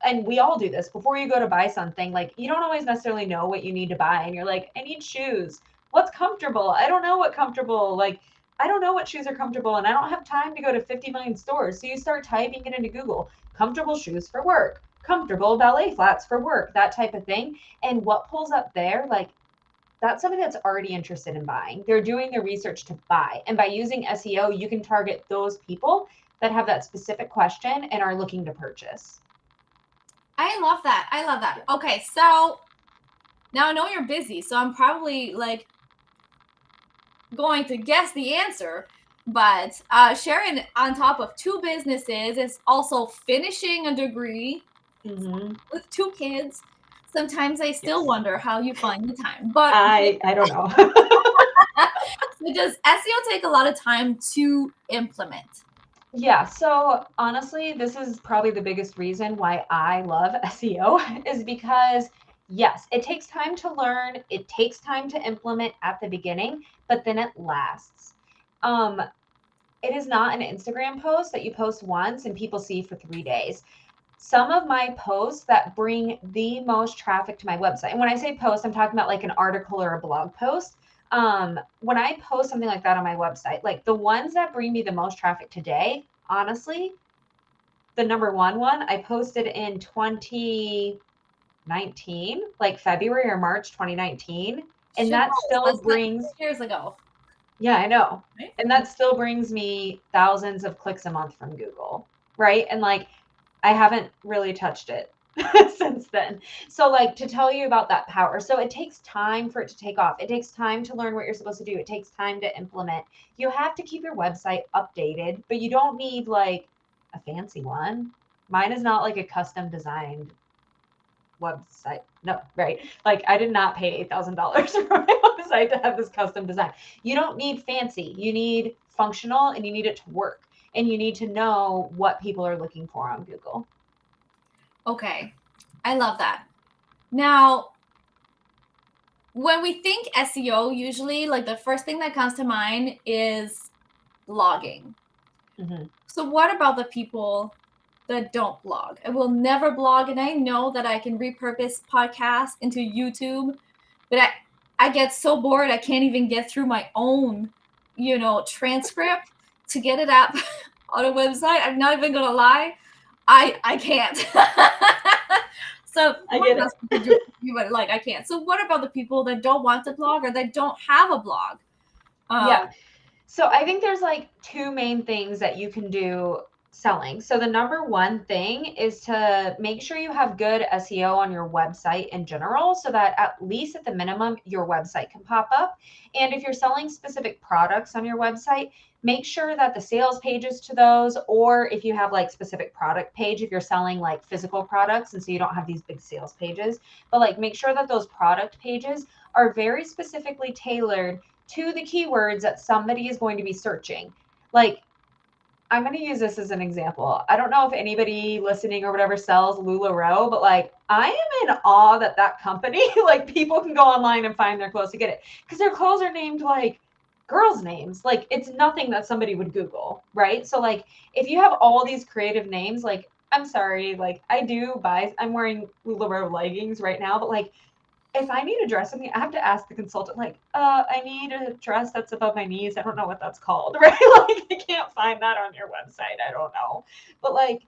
and we all do this, before you go to buy something, like you don't always necessarily know what you need to buy, and you're like, I need shoes. What's comfortable? I don't know what comfortable, like I don't know what shoes are comfortable, and I don't have time to go to 50 million stores. So you start typing it into Google, comfortable shoes for work, comfortable ballet flats for work, that type of thing. And what pulls up there, like, that's somebody that's already interested in buying. They're doing their research to buy. And by using SEO, you can target those people that have that specific question and are looking to purchase. I love that. I love that. Okay, so now I know you're busy, so I'm probably like going to guess the answer. But Sharon, on top of 2 businesses, is also finishing a degree with 2 kids. Sometimes I still wonder how you find the time. But I don't know. so does SEO take a lot of time to implement? Yeah, so honestly, this is probably the biggest reason why I love SEO is because yes, it takes time to learn, it takes time to implement at the beginning, but then it lasts. It is not an Instagram post that you post once and people see for 3 days. Some of my posts that bring the most traffic to my website, and when I say post, I'm talking about like an article or a blog post. When I post something like that on my website, like the ones that bring me the most traffic today, honestly, the number one I posted in 2019, like February or March 2019, and that still brings years ago. Yeah, I know. Right? And that still brings me thousands of clicks a month from Google, right? And like, I haven't really touched it since then. So like, to tell you about that power. So it takes time for it to take off. It takes time to learn what you're supposed to do. It takes time to implement. You have to keep your website updated, but you don't need like a fancy one. Mine is not like a custom designed website. No, right? Like, I did not pay $8,000 for my website to have this custom design. You don't need fancy. You need functional, and you need it to work, and you need to know what people are looking for on Google. Okay, I love that. Now, when we think SEO, usually like the first thing that comes to mind is blogging. So what about the people that don't blog? I will never blog, and I know that I can repurpose podcasts into YouTube, but I get so bored I can't even get through my own, transcript to get it up on a website. I'm not even gonna lie, I can't. So I get it. Like, I can't. So what about the people that don't want to blog or that don't have a blog? Yeah. So I think there's like 2 main things that you can do selling. So the number one thing is to make sure you have good SEO on your website in general, so that at least at the minimum, your website can pop up. And if you're selling specific products on your website, make sure that the sales pages to those, or if you have like specific product page, if you're selling like physical products, and so you don't have these big sales pages, but like make sure that those product pages are very specifically tailored to the keywords that somebody is going to be searching. Like, I'm going to use this as an example. I don't know if anybody listening or whatever sells LuLaRoe, but like, I am in awe that that company, like, people can go online and find their clothes to get it, because their clothes are named like girls' names. Like, it's nothing that somebody would Google, right? So like, if you have all these creative names, like, I'm sorry, like, I'm wearing LuLaRoe leggings right now, but like, if I need a dress, I have to ask the consultant, like, I need a dress that's above my knees. I don't know what that's called, right? Like, I can't find that on your website. I don't know. But like,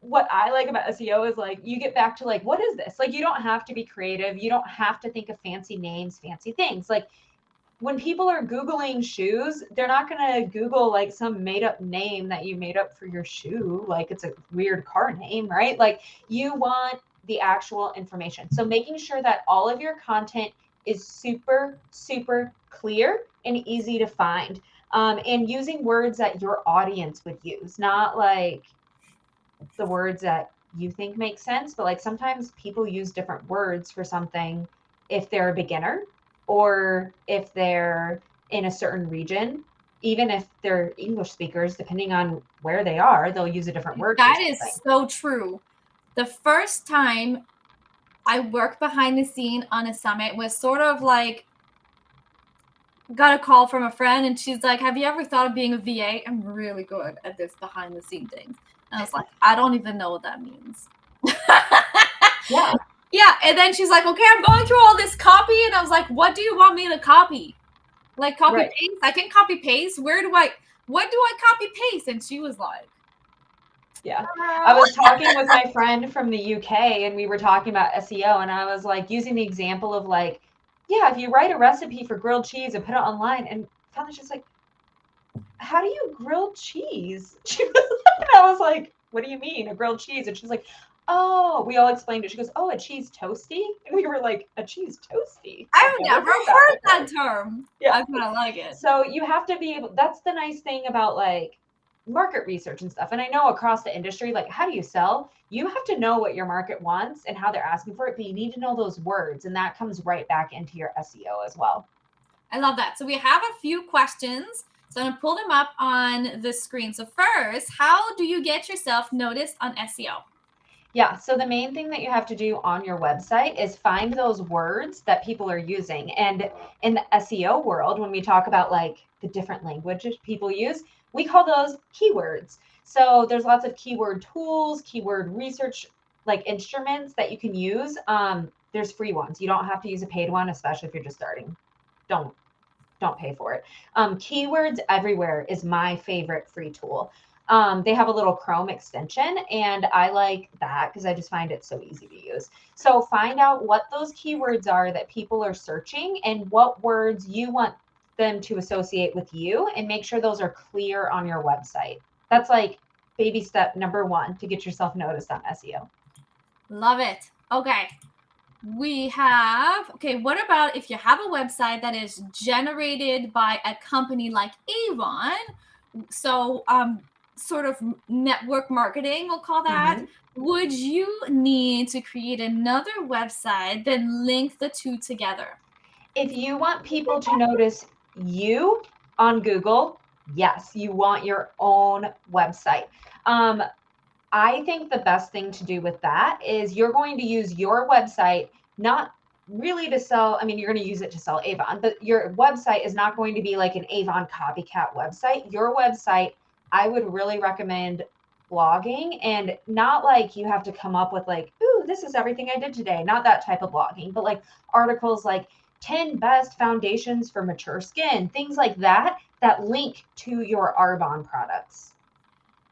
what I like about SEO is like, you get back to like, what is this? Like, you don't have to be creative. You don't have to think of fancy names, fancy things. Like, when people are Googling shoes, they're not going to Google like some made up name that you made up for your shoe. Like, it's a weird car name, right? Like, you want the actual information. So making sure that all of your content is super, super clear and easy to find. And using words that your audience would use, not like the words that you think make sense, but like sometimes people use different words for something if they're a beginner or if they're in a certain region. Even if they're English speakers, depending on where they are, they'll use a different word. That is so true. The first time I worked behind the scene on a summit was sort of like, got a call from a friend and she's like, have you ever thought of being a VA? I'm really good at this behind the scene things. And I was like, I don't even know what that means. Yeah. Yeah. And then she's like, okay, I'm going through all this copy. And I was like, what do you want me to copy? Like copy Right. paste? I can copy paste. What do I copy paste? And she was like, yeah. I was talking with my friend from the UK and we were talking about SEO and I was like using the example of like, yeah, if you write a recipe for grilled cheese and put it online, and finally she's like, how do you grill cheese? And I was like, what do you mean, a grilled cheese? And she's like, oh, we all explained it. She goes, oh, a cheese toasty? And we were like, a cheese toasty? I've never heard that term. Yeah. I kind of like it. So you have to be able, that's the nice thing about like market research and stuff. And I know across the industry, like, how do you sell? You have to know what your market wants and how they're asking for it, but you need to know those words. And that comes right back into your SEO as well. I love that. So we have a few questions. So I'm going to pull them up on the screen. So first, how do you get yourself noticed on SEO? Yeah, so the main thing that you have to do on your website is find those words that people are using. And in the SEO world, when we talk about like the different languages people use, we call those keywords. So there's lots of keyword tools, keyword research, like instruments that you can use. There's free ones. You don't have to use a paid one, especially if you're just starting. Don't pay for it. Keywords Everywhere is my favorite free tool. They have a little Chrome extension and I like that because I just find it so easy to use. So find out what those keywords are that people are searching and what words you want them to associate with you, and make sure those are clear on your website. That's like baby step number 1 to get yourself noticed on SEO. Love it. Okay. What about if you have a website that is generated by a company like Avon? So, sort of network marketing, we'll call that. Mm-hmm. Would you need to create another website, then link the two together? If you want people to notice you on Google, yes, you want your own website. I think the best thing to do with that is you're going to use your website, not really to sell. I mean, you're going to use it to sell Avon, but your website is not going to be like an Avon copycat website. Your website, I would really recommend blogging, and not like you have to come up with like, ooh, this is everything I did today. Not that type of blogging, but like articles like 10 best foundations for mature skin, things like that, that link to your Arbonne products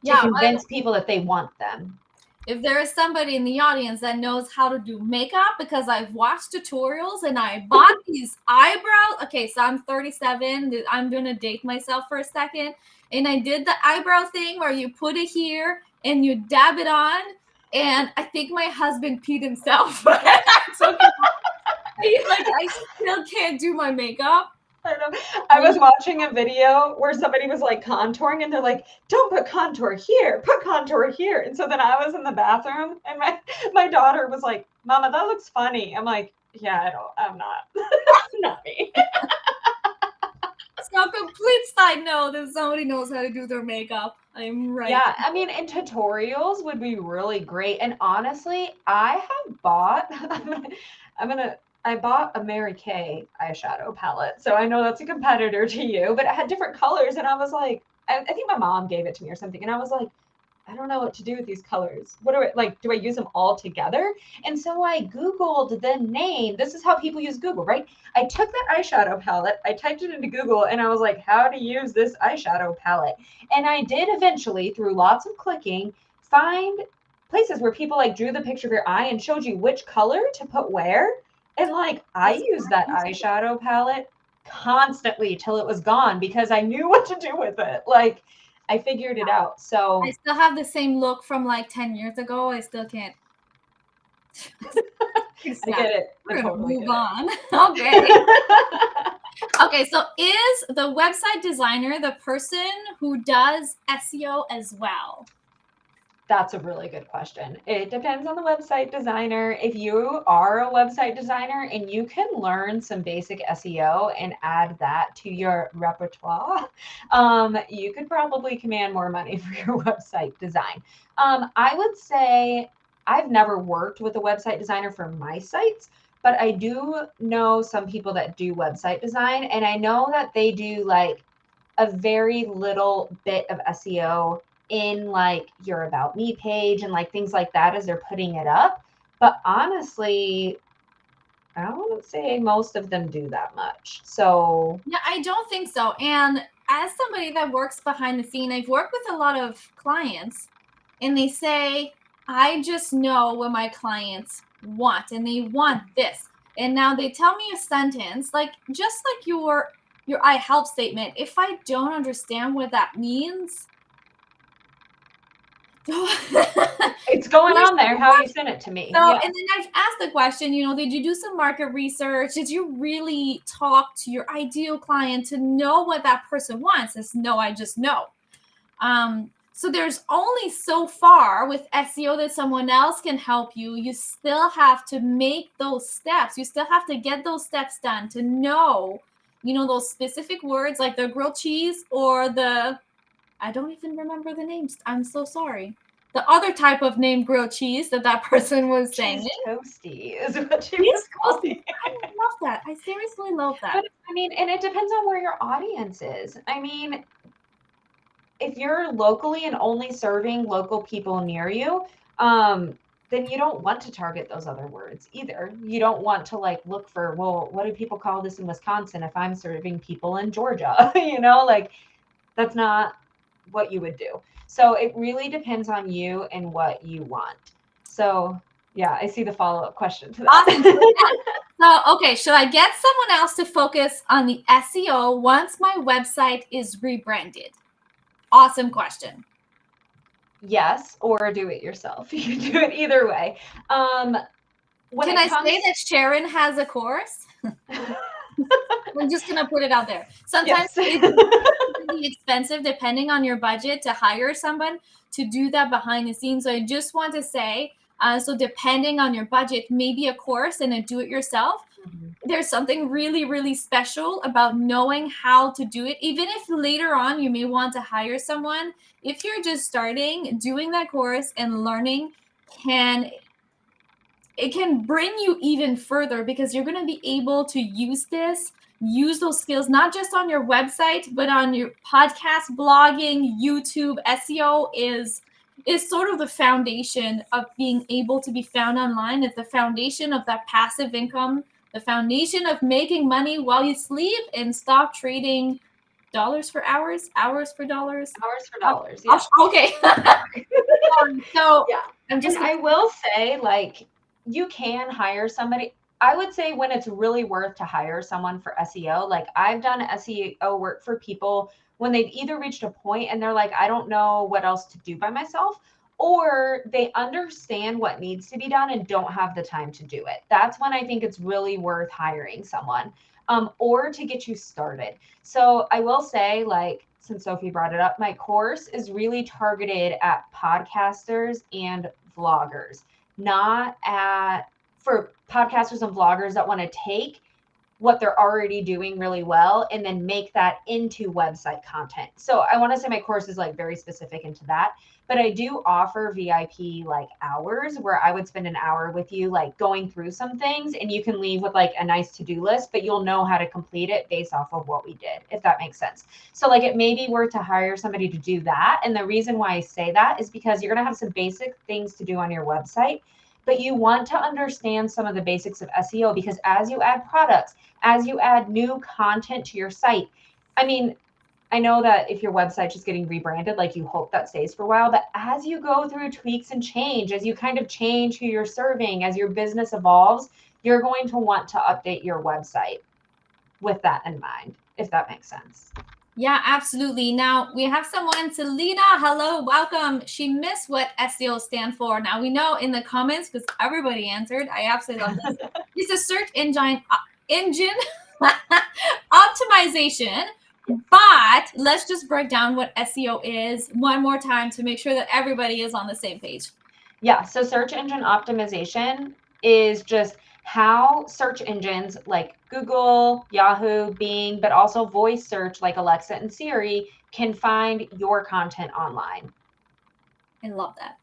to convince people that they want them. If there is somebody in the audience that knows how to do makeup, because I've watched tutorials and I bought these eyebrows. Okay, so I'm 37. I'm going to date myself for a second. And I did the eyebrow thing where you put it here and you dab it on. And I think my husband peed himself. So I still can't do my makeup. I know. I was watching a video where somebody was like contouring and they're like, don't put contour here, put contour here. And so then I was in the bathroom and my daughter was like, Mama, that looks funny. I'm like, yeah, I'm not. Not me. So complete side note, if somebody knows how to do their makeup, I'm right. Yeah, I mean, and tutorials would be really great. And honestly, I have bought, I bought a Mary Kay eyeshadow palette. So I know that's a competitor to you, but it had different colors. And I was like, I think my mom gave it to me or something. And I was like, I don't know what to do with these colors. What do I use them all together? And so I Googled the name. This is how people use Google, right? I took that eyeshadow palette, I typed it into Google, and I was like, how to use this eyeshadow palette. And I did eventually, through lots of clicking, find places where people like drew the picture of your eye and showed you which color to put where. And like, I used that eyeshadow palette constantly till it was gone because I knew what to do with it. Like, I figured it out. So I still have the same look from like 10 years ago. I still can't. I get it. We're I gonna totally move get on. Okay. it. Okay, so is the website designer the person who does SEO as well? That's a really good question. It depends on the website designer. If you are a website designer and you can learn some basic SEO and add that to your repertoire, you could probably command more money for your website design. I would say I've never worked with a website designer for my sites, but I do know some people that do website design, and I know that they do like a very little bit of SEO in like your About Me page and like things like that as they're putting it up. But honestly, I wouldn't say most of them do that much. So Yeah, I don't think so. And as somebody that works behind the scene, I've worked with a lot of clients, and they say, I just know what my clients want, and they want this. And now they tell me a sentence, like just like your I help statement. If I don't understand what that means, it's going on there how you sent it to me. So, Yeah. and then I've asked the question, did you do some market research? Did you really talk to your ideal client to know what that person wants? It's no, I just know. So there's only so far with SEO that someone else can help you. You still have to make those steps. You still have to get those steps done to know, those specific words like the grilled cheese or I don't even remember the names. I'm so sorry. The other type of name grilled cheese that person was saying. Cheese toasty is what she was calling. I love that. I seriously love that. But I mean, and it depends on where your audience is. I mean, if you're locally and only serving local people near you, then you don't want to target those other words either. You don't want to like look for, well, what do people call this in Wisconsin if I'm serving people in Georgia? Like that's not what you would do. So it really depends on you and what you want. So yeah, I see the follow-up question to that. Awesome. So, okay, should I get someone else to focus on the SEO once my website is rebranded? Awesome question. Yes, or do it yourself. You can do it either way. Can I say that Sharon has a course? I'm just going to put it out there. Sometimes it's really expensive depending on your budget to hire someone to do that behind the scenes. So I just want to say, so depending on your budget, maybe a course and a do-it-yourself. Mm-hmm. There's something really, really special about knowing how to do it. Even if later on you may want to hire someone, if you're just starting, doing that course and learning it can bring you even further because you're going to be able to use those skills, not just on your website, but on your podcast, blogging, YouTube. SEO is sort of the foundation of being able to be found online. It's the foundation of that passive income, the foundation of making money while you sleep and stop trading dollars for hours, hours for dollars. Hours for dollars, yeah. Okay. So yeah. I will say, like, you can hire somebody. I would say when it's really worth to hire someone for SEO, like I've done SEO work for people when they've either reached a point and they're like, I don't know what else to do by myself, or they understand what needs to be done and don't have the time to do it. That's when I think it's really worth hiring someone, or to get you started. So I will say, like, since Sophie brought it up, my course is really targeted at podcasters and vloggers, not for podcasters and vloggers that want to take what they're already doing really well and then make that into website content. So I want to say my course is like very specific into that, but I do offer VIP like hours where I would spend an hour with you, like going through some things, and you can leave with like a nice to-do list, but you'll know how to complete it based off of what we did, if that makes sense. So like it may be worth to hire somebody to do that. And the reason why I say that is because you're going to have some basic things to do on your website, but you want to understand some of the basics of SEO, because as you add products, as you add new content to your site, I mean, I know that if your website's just getting rebranded, like you hope that stays for a while, but as you go through tweaks and change, as you kind of change who you're serving, as your business evolves, you're going to want to update your website with that in mind, if that makes sense. Yeah, absolutely. Now we have someone, Selena. Hello, welcome. She missed what SEO stand for. Now we know in the comments because everybody answered. I absolutely love this. It's a search engine optimization. But let's just break down what SEO is one more time to make sure that everybody is on the same page. Yeah, so search engine optimization is just how search engines like Google, Yahoo, Bing, but also voice search like Alexa and Siri can find your content online. I love that.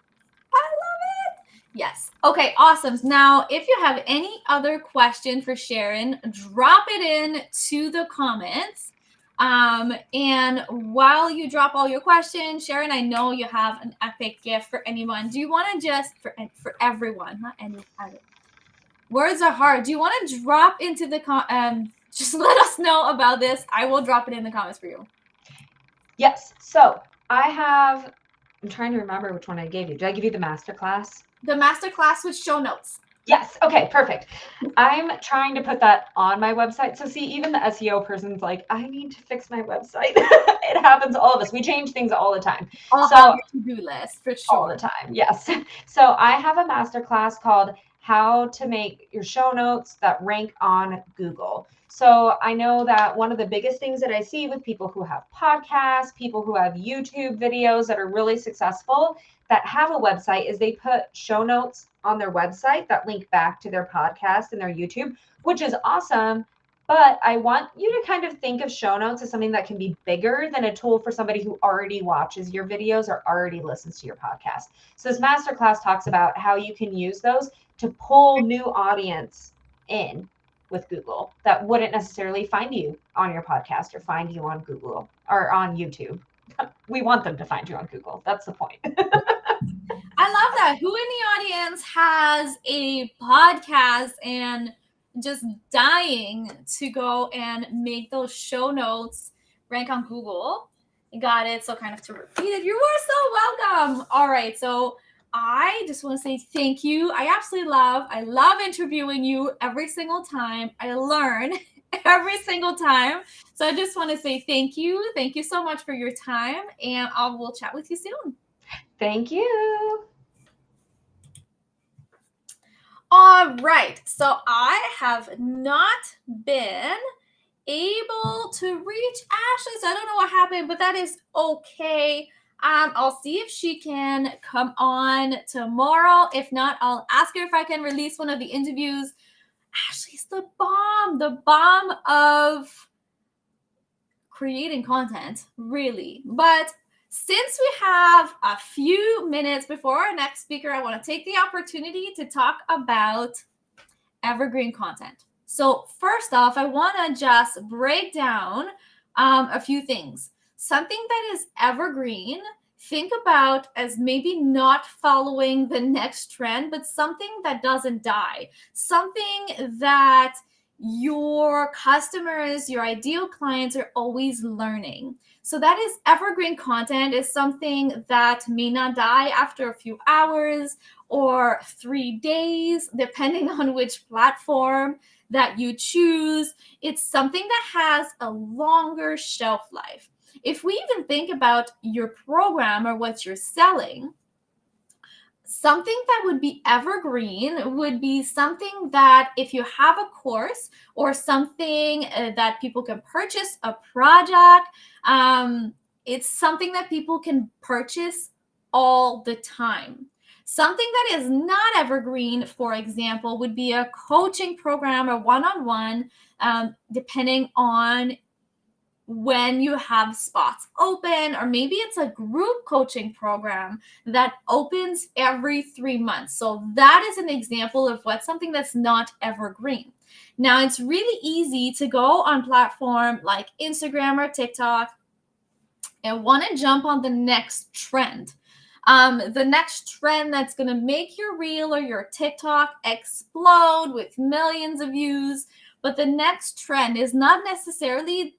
I love it. Yes. Okay, awesome. Now, if you have any other question for Sharon, drop it in to the comments. And while you drop all your questions, Sharon, I know you have an epic gift for anyone. Do you want to just, for everyone, not any other? Words are hard. Do you want to drop into the just let us know about this. I will drop it in the comments for you. Yes. So I'm trying to remember which one I gave you. Did I give you the masterclass? The masterclass with show notes. Yes. Okay, perfect. I'm trying to put that on my website. So see, even the SEO person's like, I need to fix my website. It happens to all of us. We change things all the time. I'll have your to-do list for sure. All the time. Yes. So I have a masterclass called How to Make Your Show Notes That Rank on Google. So I know that one of the biggest things that I see with people who have podcasts, people who have YouTube videos that are really successful, that have a website, is they put show notes on their website that link back to their podcast and their YouTube, which is awesome. But I want you to kind of think of show notes as something that can be bigger than a tool for somebody who already watches your videos or already listens to your podcast. So this masterclass talks about how you can use those to pull new audience in with Google that wouldn't necessarily find you on your podcast or find you on Google or on YouTube. We want them to find you on Google. That's the point. I love that. Who in the audience has a podcast and just dying to go and make those show notes rank on Google? You got it. So kind of to repeat it, you are so welcome. All right. So I just want to say thank you. I love interviewing you every single time. I learn every single time. So I just want to say thank you. Thank you so much for your time. And I will chat with you soon. Thank you. All right. So I have not been able to reach Ashley. So I don't know what happened, but that is okay. I'll see if she can come on tomorrow. If not, I'll ask her if I can release one of the interviews. Ashley's the bomb of creating content, really. But since we have a few minutes before our next speaker, I want to take the opportunity to talk about evergreen content. So first off, I want to just break down a few things. Something that is evergreen, think about as maybe not following the next trend, but something that doesn't die, something that your customers, your ideal clients are always learning. So that is evergreen content, is something that may not die after a few hours or 3 days, depending on which platform that you choose. It's something that has a longer shelf life. If we even think about your program or what you're selling, something that would be evergreen would be something that if you have a course or something that people can purchase, a project, it's something that people can purchase all the time. Something that is not evergreen, for example, would be a coaching program or one-on-one, depending on when you have spots open, or maybe it's a group coaching program that opens every 3 months. So that is an example of what's something that's not evergreen. Now, it's really easy to go on platform like Instagram or TikTok and want to jump on the next trend. The next trend that's going to make your reel or your TikTok explode with millions of views. But the next trend is not necessarily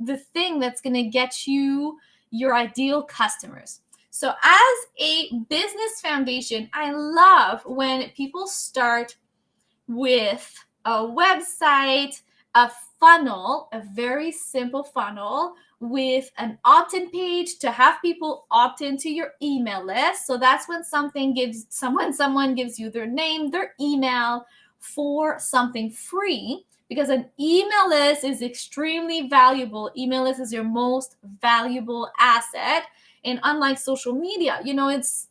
the thing that's going to get you your ideal customers. So as a business foundation, I love when people start with a website, a funnel, a very simple funnel with an opt-in page to have people opt into your email list. So that's when someone gives you their name, their email for something free, because an email list is extremely valuable. Email list is your most valuable asset. And unlike social media, it's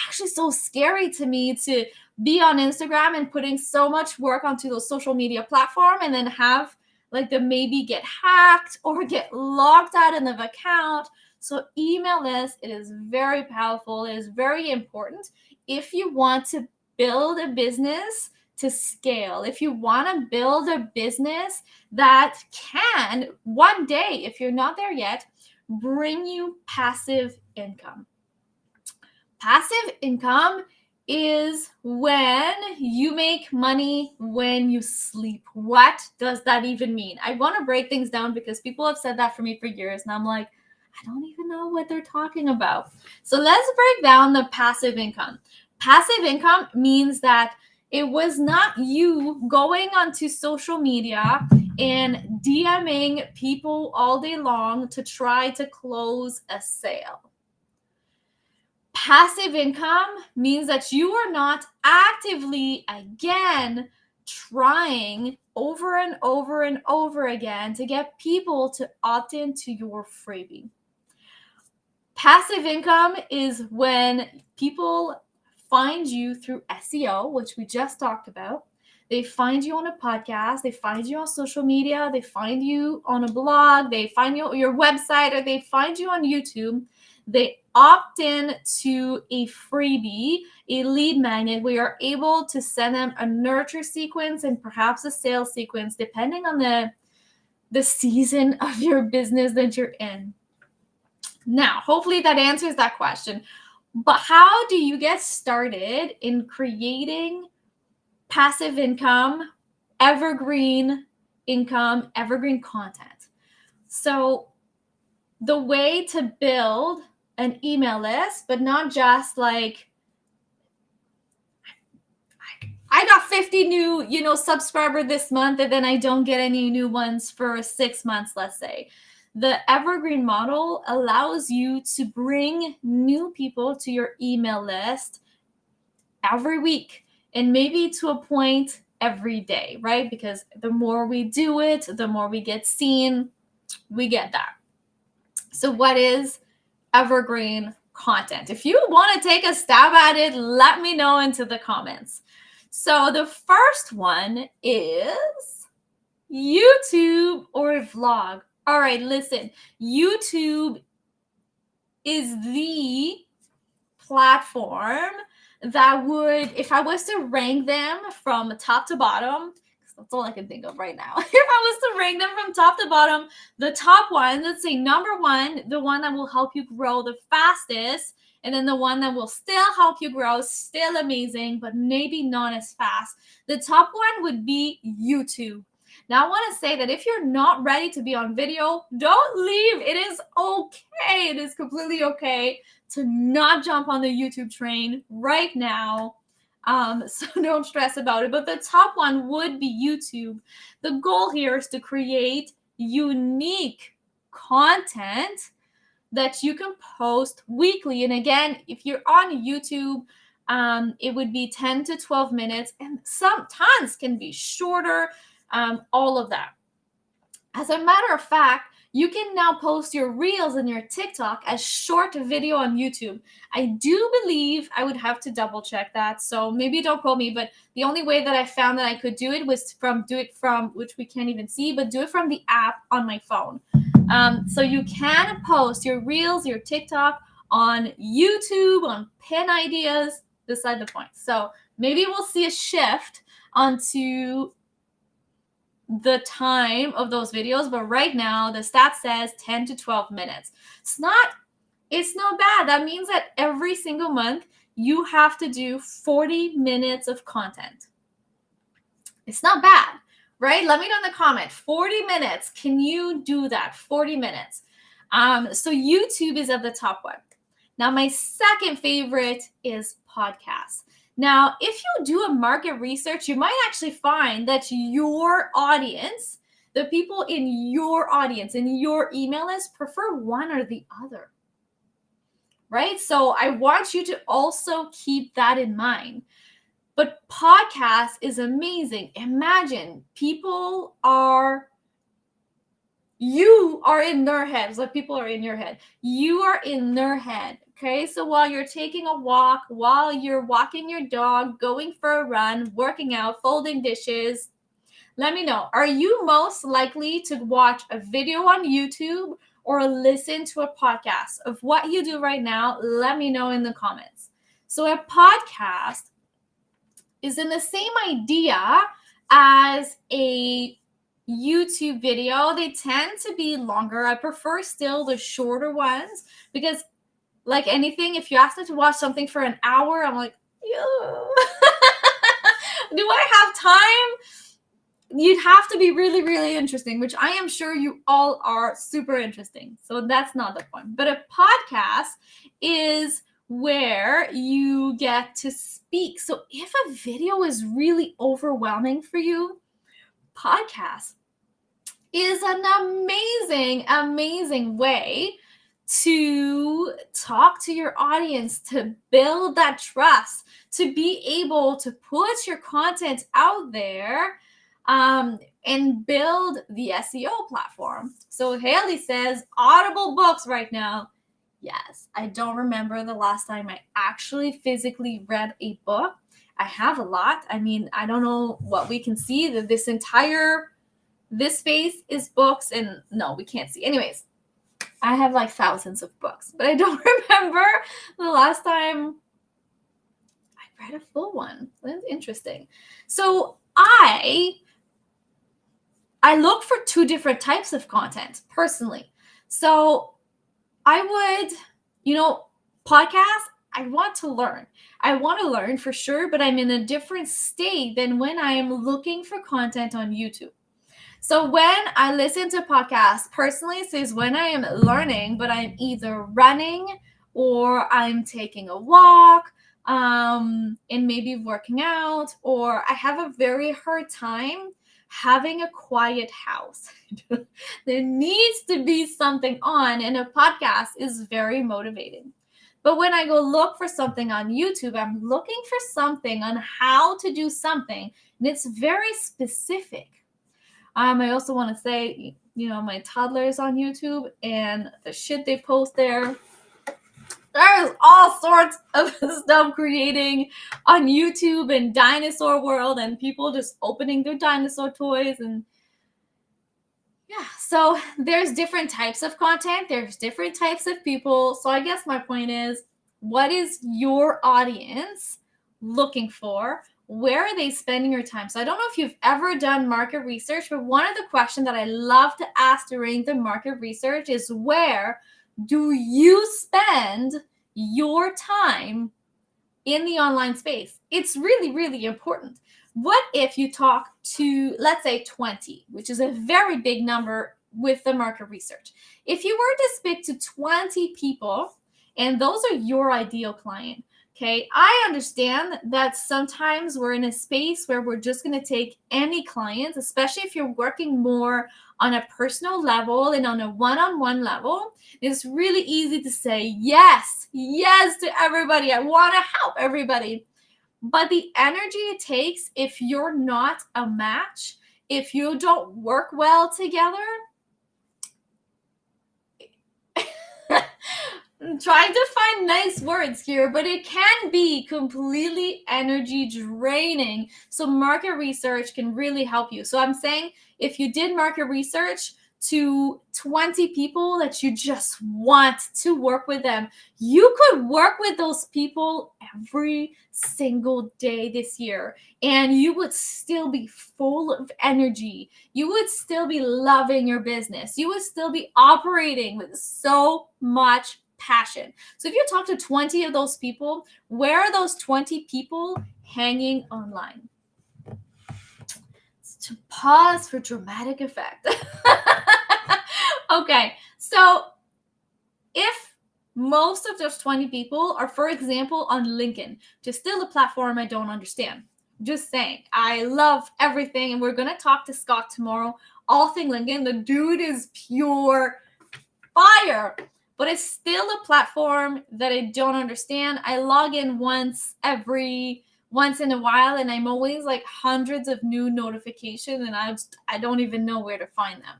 actually so scary to me to be on Instagram and putting so much work onto those social media platform and then have like the maybe get hacked or get logged out of the account. So email list, it is very powerful. It is very important if you want to build a business to scale. If you want to build a business that can one day, if you're not there yet, bring you passive income. Passive income is when you make money when you sleep. What does that even mean? I want to break things down because people have said that for me for years, and I'm like, I don't even know what they're talking about. So let's break down the passive income. Passive income means that it was not you going onto social media and DMing people all day long to try to close a sale. Passive income means that you are not actively, again, trying over and over and over again to get people to opt into your freebie. Passive income is when people find you through SEO, which we just talked about. They find you on a podcast, they find you on social media, they find you on a blog, they find you on your website, or they find you on YouTube. They opt in to a freebie, a lead magnet. We are able to send them a nurture sequence and perhaps a sales sequence, depending on the season of your business that you're in. Now, hopefully that answers that question. But how do you get started in creating passive income, evergreen income, evergreen content? So the way to build an email list, but not just like, I got 50 new, subscriber this month, and then I don't get any new ones for 6 months, let's say. The evergreen model allows you to bring new people to your email list every week, and maybe to a point every day, right? Because the more we do it, the more we get seen, we get that. So what is evergreen content? If you want to take a stab at it, let me know into the comments. So the first one is YouTube or a vlog. All right, listen, YouTube is the platform that would, if I was to rank them from top to bottom, that's all I can think of right now. If I was to rank them from top to bottom, the top one, let's say number one, the one that will help you grow the fastest, and then the one that will still help you grow, still amazing, but maybe not as fast. The top one would be YouTube. Now, I want to say that if you're not ready to be on video, don't leave. It is okay. It is completely okay to not jump on the YouTube train right now. So don't stress about it. But the top one would be YouTube. The goal here is to create unique content that you can post weekly. And again, if you're on YouTube, it would be 10 to 12 minutes, and sometimes can be shorter, all of that. As a matter of fact, You can now post your reels and your TikTok as short video on YouTube. I do believe, I would have to double check that, so maybe don't quote me, but the only way that I found that I could do it was do it from, which we can't even see, but do it from the app on my phone. So you can post your reels, your TikTok on YouTube, on pin ideas, beside the point. So maybe we'll see a shift onto the time of those videos, but right now the stat says 10 to 12 minutes. It's not bad. That means that every single month you have to do 40 minutes of content. It's not bad, right? Let me know in the comment, 40 minutes. Can you do that? 40 minutes. So YouTube is at the top one. Now, my second favorite is podcasts. Now, if you do a market research, you might actually find that your audience, the people in your audience, in your email list, prefer one or the other, right? So I want you to also keep that in mind. But podcast is amazing. Imagine you are in their heads, like people are in your head. You are in their head. Okay, so while you're taking a walk, while you're walking your dog, going for a run, working out, folding dishes, let me know. Are you most likely to watch a video on YouTube or listen to a podcast? Of what you do right now, let me know in the comments. So a podcast is in the same idea as a YouTube video. They tend to be longer. I prefer still the shorter ones because, like anything, if you ask me to watch something for an hour, I'm like, do I have time? You'd have to be really, really interesting, which I am sure you all are super interesting. So that's not the point. But a podcast is where you get to speak. So if a video is really overwhelming for you, podcast is an amazing, amazing way to talk to your audience, to build that trust, to be able to put your content out there and build the SEO platform. So Haley says Audible books right now. Yes, I don't remember the last time I actually physically read a book. I have a lot. I mean, I don't know what we can see. That this space is books, and no, we can't see. Anyways, I have like thousands of books, but I don't remember the last time I read a full one. That's interesting. So I look for two different types of content personally. So I would, podcasts, I want to learn. I want to learn for sure, but I'm in a different state than when I am looking for content on YouTube. So when I listen to podcasts, personally, it says when I am learning, but I'm either running or I'm taking a walk and maybe working out, or I have a very hard time having a quiet house. There needs to be something on, and a podcast is very motivating. But when I go look for something on YouTube, I'm looking for something on how to do something, and it's very specific. I also want to say, my toddler is on YouTube, and the shit they post there's all sorts of stuff creating on YouTube and Dinosaur World, and people just opening their dinosaur toys. And yeah, so there's different types of content. There's different types of people. So I guess my point is, what is your audience looking for? Where are they spending your time? So I don't know if you've ever done market research, but one of the questions that I love to ask during the market research is, where do you spend your time in the online space? It's really, really important. What if you talk to, let's say, 20, which is a very big number with the market research. If you were to speak to 20 people, and those are your ideal client, okay, I understand that sometimes we're in a space where we're just going to take any clients, especially if you're working more on a personal level and on a one-on-one level. It's really easy to say yes to everybody. I want to help everybody. But the energy it takes, if you're not a match, if you don't work well together, I'm trying to find nice words here, but it can be completely energy draining. So market research can really help you. So I'm saying if you did market research to 20 people that you just want to work with them, you could work with those people every single day this year, and you would still be full of energy. You would still be loving your business. You would still be operating with so much passion. So if you talk to 20 of those people, where are those 20 people hanging online? To pause for dramatic effect. Okay, so if most of those 20 people are, for example, on LinkedIn, just still a platform I don't understand. Just saying, I love everything, and we're going to talk to Scott tomorrow, all thing LinkedIn. The dude is pure fire, but it's still a platform that I don't understand. I log in once in a while, and I'm always like hundreds of new notifications, and I don't even know where to find them.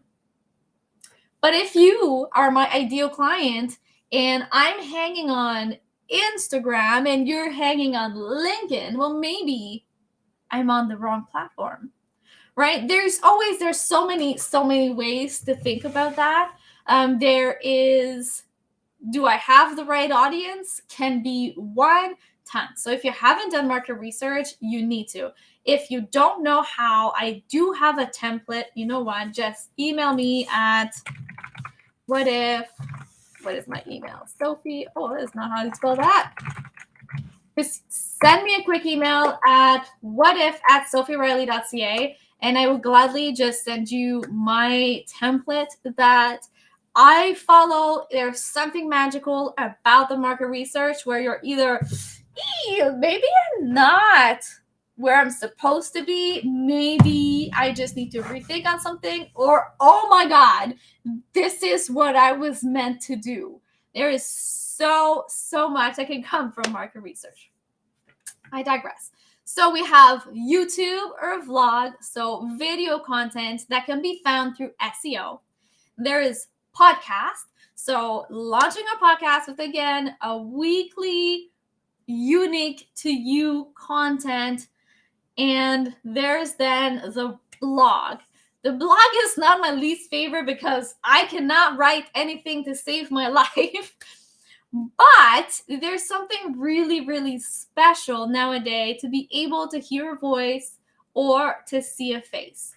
But if you are my ideal client and I'm hanging on Instagram and you're hanging on LinkedIn, well, maybe I'm on the wrong platform, right? There's so many ways to think about that. There is, do I have the right audience? Can be one ton. So if you haven't done market research, you need to. If you don't know how, I do have a template. You know what? Just email me at what is my email? Sophie. Oh, that is not how to spell that. Just send me a quick email at whatif@sophieriley.ca, and I will gladly just send you my template that I follow. There's something magical about the market research where you're either, maybe I'm not where I'm supposed to be. Maybe I just need to rethink on something, or, oh my God, this is what I was meant to do. There is so much that can come from market research. I digress. So we have YouTube or vlog, so video content that can be found through SEO. There is podcast, so launching a podcast with, again, a weekly, unique to you content. And there's then the blog. The blog is not my least favorite because I cannot write anything to save my life. But there's something really, really special nowadays to be able to hear a voice or to see a face.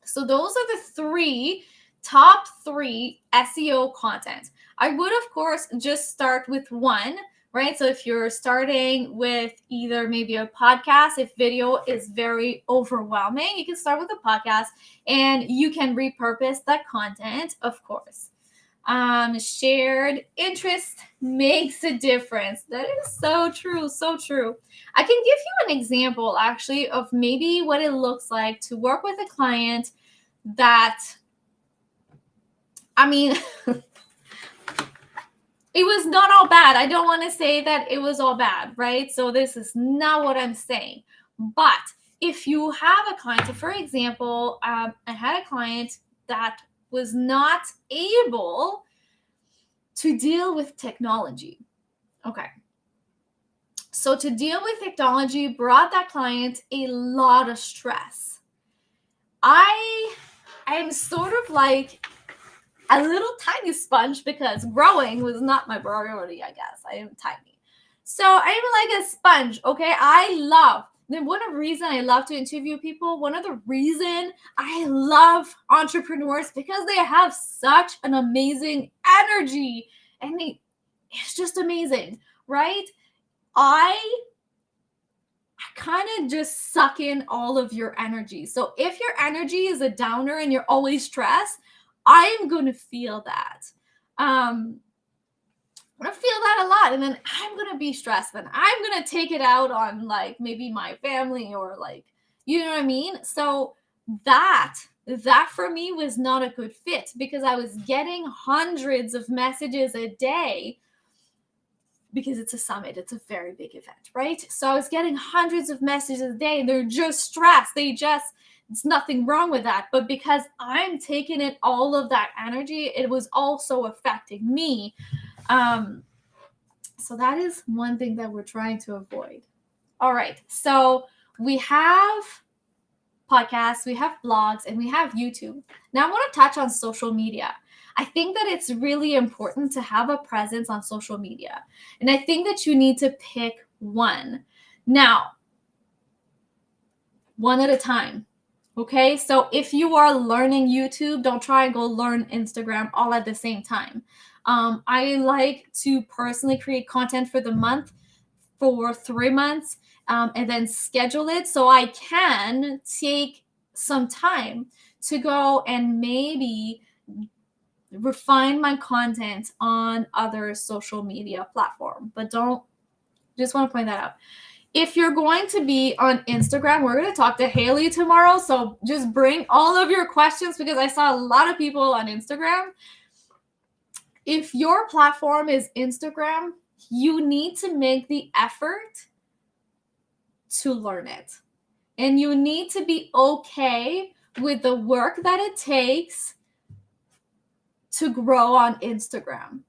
So those are the top three SEO content. I would, of course, just start with one, right? So if you're starting with either maybe a podcast, if video is very overwhelming, you can start with a podcast and you can repurpose that content, of course. Shared interest makes a difference. That is so true, so true. I can give you an example, actually, of maybe what it looks like to work with a client that, it was not all bad. I don't want to say that it was all bad, right? So this is not what I'm saying. But if you have a client, so for example, I had a client that was not able to deal with technology. Okay. So to deal with technology brought that client a lot of stress. I am sort of like a little tiny sponge because growing was not my priority, I guess. I am tiny. So I'm like a sponge, okay? One of the reasons I love to interview people, one of the reasons I love entrepreneurs, because they have such an amazing energy, and it's just amazing, right? I kind of just suck in all of your energy. So if your energy is a downer and you're always stressed, I'm going to feel that. I'm going to feel that a lot. And then I'm going to be stressed. Then I'm going to take it out on like maybe my family or like, you know what I mean? So that for me was not a good fit because I was getting hundreds of messages a day because it's a summit. It's a very big event, right? So I was getting hundreds of messages a day and they're just stressed. It's nothing wrong with that. But because I'm taking in all of that energy, it was also affecting me. So that is one thing that we're trying to avoid. All right. So we have podcasts, we have blogs, and we have YouTube. Now I want to touch on social media. I think that it's really important to have a presence on social media. And I think that you need to pick one. Now, one at a time. Okay, so if you are learning YouTube, don't try and go learn Instagram all at the same time. I like to personally create content for the month, for 3 months, and then schedule it so I can take some time to go and maybe refine my content on other social media platform. But just want to point that out. If you're going to be on Instagram, we're going to talk to Haley tomorrow. So just bring all of your questions because I saw a lot of people on Instagram. If your platform is Instagram, you need to make the effort to learn it. And you need to be okay with the work that it takes to grow on Instagram.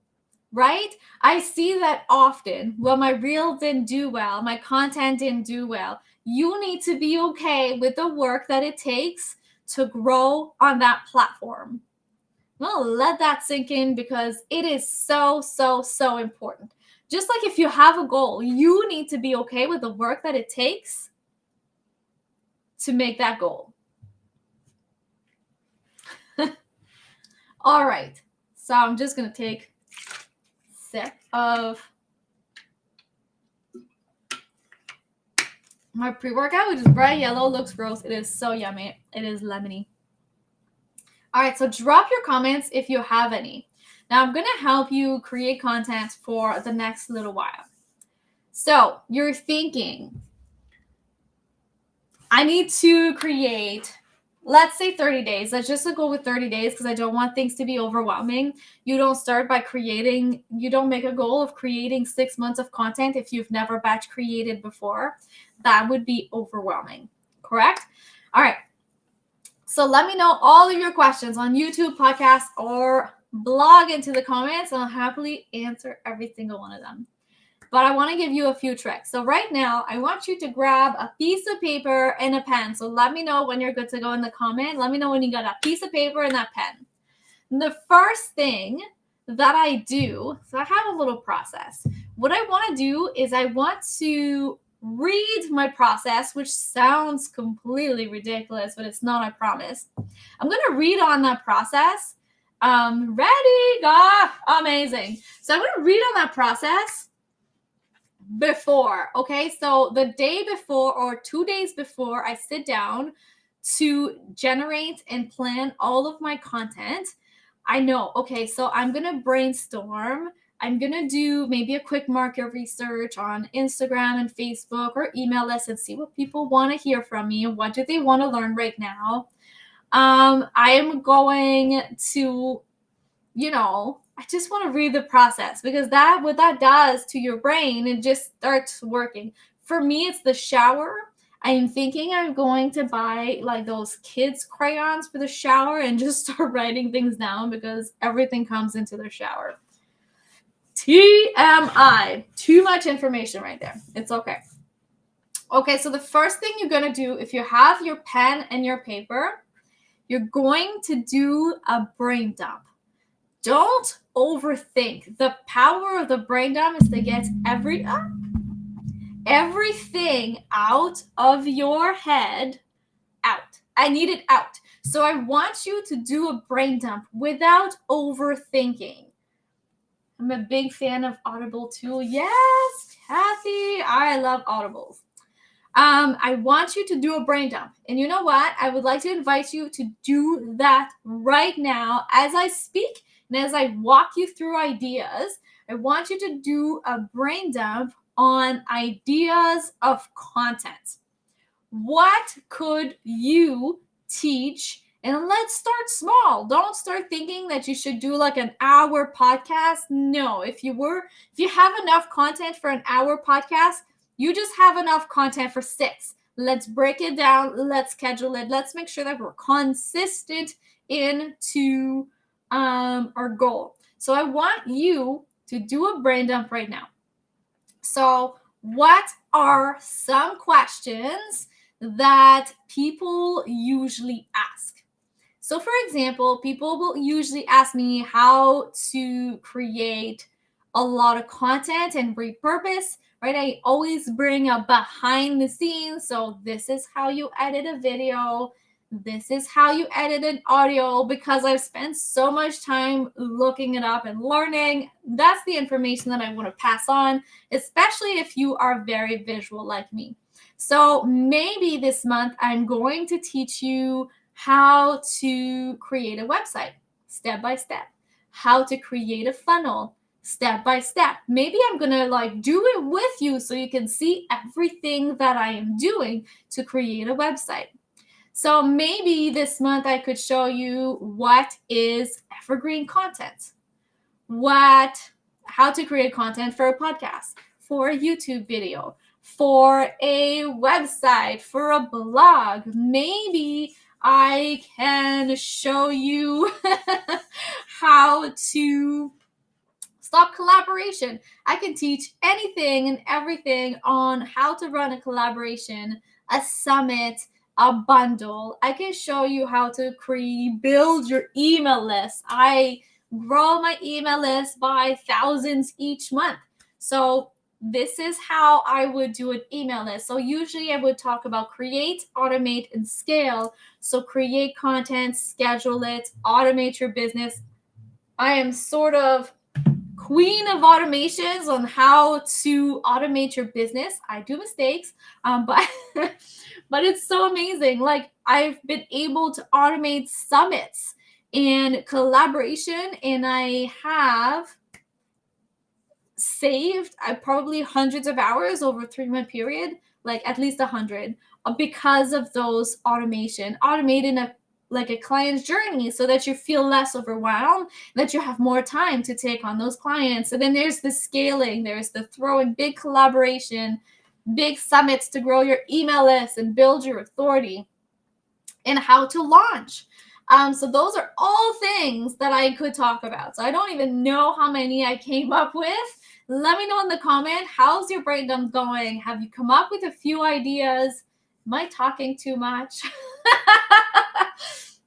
Right? I see that often. Well, my reel didn't do well. My content didn't do well. You need to be okay with the work that it takes to grow on that platform. Well, let that sink in because it is so, so, so important. Just like if you have a goal, you need to be okay with the work that it takes to make that goal. All right. So I'm just going to take sip of my pre-workout, which is bright yellow, looks gross. It is so yummy. It is lemony. All right, so drop your comments if you have any. Now I'm going to help you create content for the next little while. So you're thinking, I need to create, let's say 30 days. Let's just go with 30 days because I don't want things to be overwhelming. You don't start by creating, you don't make a goal of creating 6 months of content if you've never batch created before. That would be overwhelming, correct? All right. So let me know all of your questions on YouTube, podcast, or blog into the comments, and I'll happily answer every single one of them. But I want to give you a few tricks. So right now, I want you to grab a piece of paper and a pen. So let me know when you're good to go in the comment. Let me know when you got a piece of paper and that pen. The first thing that I do, so I have a little process. What I want to do is I want to read my process, which sounds completely ridiculous, but it's not, I promise. I'm going to read on that process. Ready? Amazing. So I'm going to read on that process before, okay? So the day before or 2 days before I sit down to generate and plan all of my content, I know, okay, so I'm going to brainstorm. I'm going to do maybe a quick market research on Instagram and Facebook or email lists and see what people want to hear from me. What do they want to learn right now? I am going to, I just want to read the process because what that does to your brain, it just starts working. For me, it's the shower. I'm thinking I'm going to buy like those kids crayons for the shower and just start writing things down because everything comes into the shower. TMI. Too much information right there. It's okay. Okay, so the first thing you're going to do, if you have your pen and your paper, you're going to do a brain dump. Don't overthink. The power of the brain dump is to get everything out of your head out. I need it out. So I want you to do a brain dump without overthinking. I'm a big fan of Audible too. Yes, Kathy, I love Audibles. I want you to do a brain dump. And you know what? I would like to invite you to do that right now as I speak and as I walk you through ideas. I want you to do a brain dump on ideas of content. What could you teach? And let's start small. Don't start thinking that you should do like an hour podcast. No, if you have enough content for an hour podcast, you just have enough content for 6. Let's break it down. Let's schedule it. Let's make sure that we're consistent into our goal. So I want you to do a brain dump right now. So what are some questions that people usually ask? So for example, people will usually ask me how to create a lot of content and repurpose, right? I always bring a behind the scenes. So this is how you edit a video. This is how you edit an audio, because I've spent so much time looking it up and learning. That's the information that I want to pass on, especially if you are very visual like me. So maybe this month I'm going to teach you how to create a website step by step, how to create a funnel step by step. Maybe I'm going to do it with you so you can see everything that I am doing to create a website. So maybe this month I could show you what is evergreen content, how to create content for a podcast, for a YouTube video, for a website, for a blog. Maybe I can show you how to stop collaboration. I can teach anything and everything on how to run a collaboration, a summit, a bundle. I can show you how to build your email list. I grow my email list by thousands each month. So this is how I would do an email list. So usually I would talk about create, automate, and scale. So create content, schedule it, automate your business. I am sort of queen of automations on how to automate your business. I do mistakes, but but it's so amazing. I've been able to automate summits and collaboration, and I have saved probably hundreds of hours over a 3-month period, at least 100, because of those automating a client's journey, so that you feel less overwhelmed, that you have more time to take on those clients. And then there's the scaling, there's the throwing big collaboration, big summits to grow your email list and build your authority, and how to launch. So those are all things that I could talk about. So I don't even know how many I came up with. Let me know in the comment, how's your brain dump going? Have you come up with a few ideas? Am I talking too much?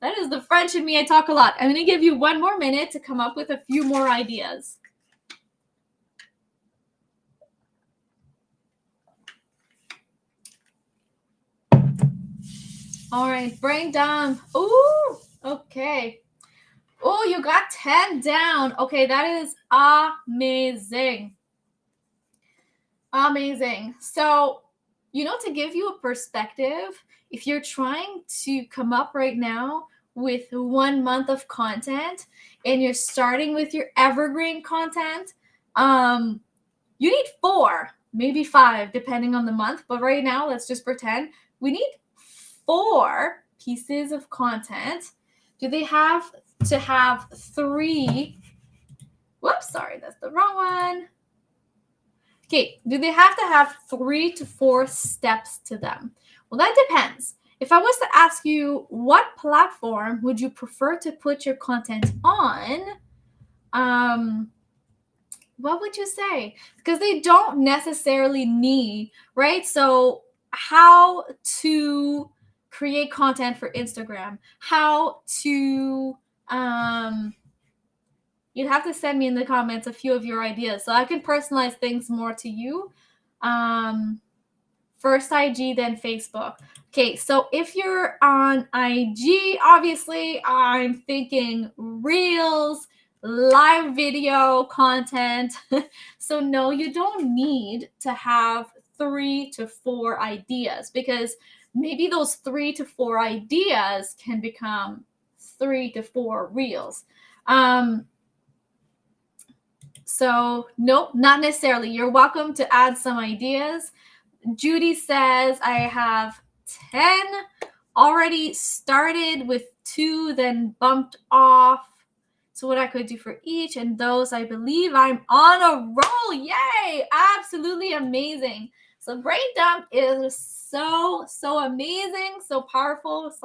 That is the French in me. I talk a lot. I'm going to give you 1 more minute to come up with a few more ideas. All right, brain dump. Ooh, okay. Oh, you got 10 down. Okay, that is amazing. Amazing. So, to give you a perspective, if you're trying to come up right now with 1 month of content and you're starting with your evergreen content, you need 4, maybe 5, depending on the month. But right now, let's just pretend we need 4 pieces of content. Do they have to have 3? Whoops, sorry, that's the wrong one. Okay, do they have to have 3 to 4 steps to them? Well, that depends. If I was to ask you, what platform would you prefer to put your content on? What would you say? Because they don't necessarily need, right? So how to create content for Instagram, how to, you'd have to send me in the comments a few of your ideas so I can personalize things more to you. First IG, then Facebook. Okay, so if you're on IG, obviously I'm thinking Reels, live video content. So no, you don't need to have 3 to 4 ideas, because maybe those 3 to 4 ideas can become 3 to 4 Reels. So nope, not necessarily. You're welcome to add some ideas. Judy says, I have 10 already started with 2, then bumped off. So what I could do for each, and those, I believe I'm on a roll. Yay! Absolutely amazing. So brain dump is so amazing, so powerful. It's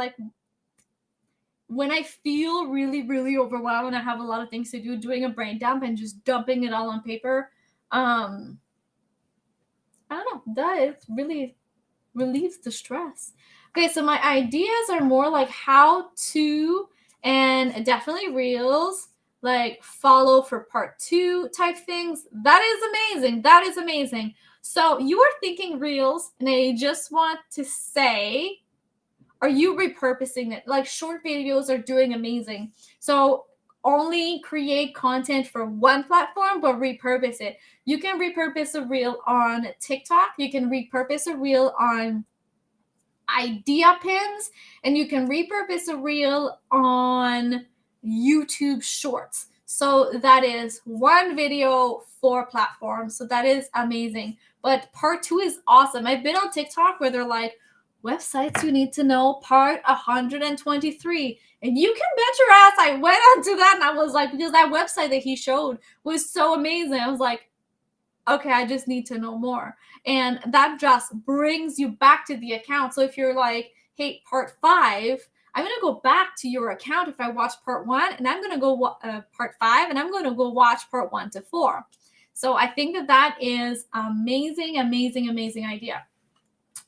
when I feel really, really overwhelmed and I have a lot of things to do, doing a brain dump and just dumping it all on paper, I don't know, that really relieves the stress. Okay, so my ideas are more like how to, and definitely reels, like follow for part 2 type things. That is amazing. That is amazing. So you are thinking reels, and I just want to say, are you repurposing it? Like short videos are doing amazing. So only create content for one platform, but repurpose it. You can repurpose a reel on TikTok. You can repurpose a reel on idea pins, and you can repurpose a reel on YouTube shorts. So that is one video, 4 platforms. So that is amazing. But part 2 is awesome. I've been on TikTok where they're like, websites you need to know, part 123. And you can bet your ass I went onto that and I was like, because that website that he showed was so amazing. I was like, okay, I just need to know more. And that just brings you back to the account. So if you're like, hey, part 5, I'm going to go back to your account if I watch part 1, and I'm going to go part 5, and I'm going to go watch part 1 to 4. So I think that that is amazing, amazing, amazing idea.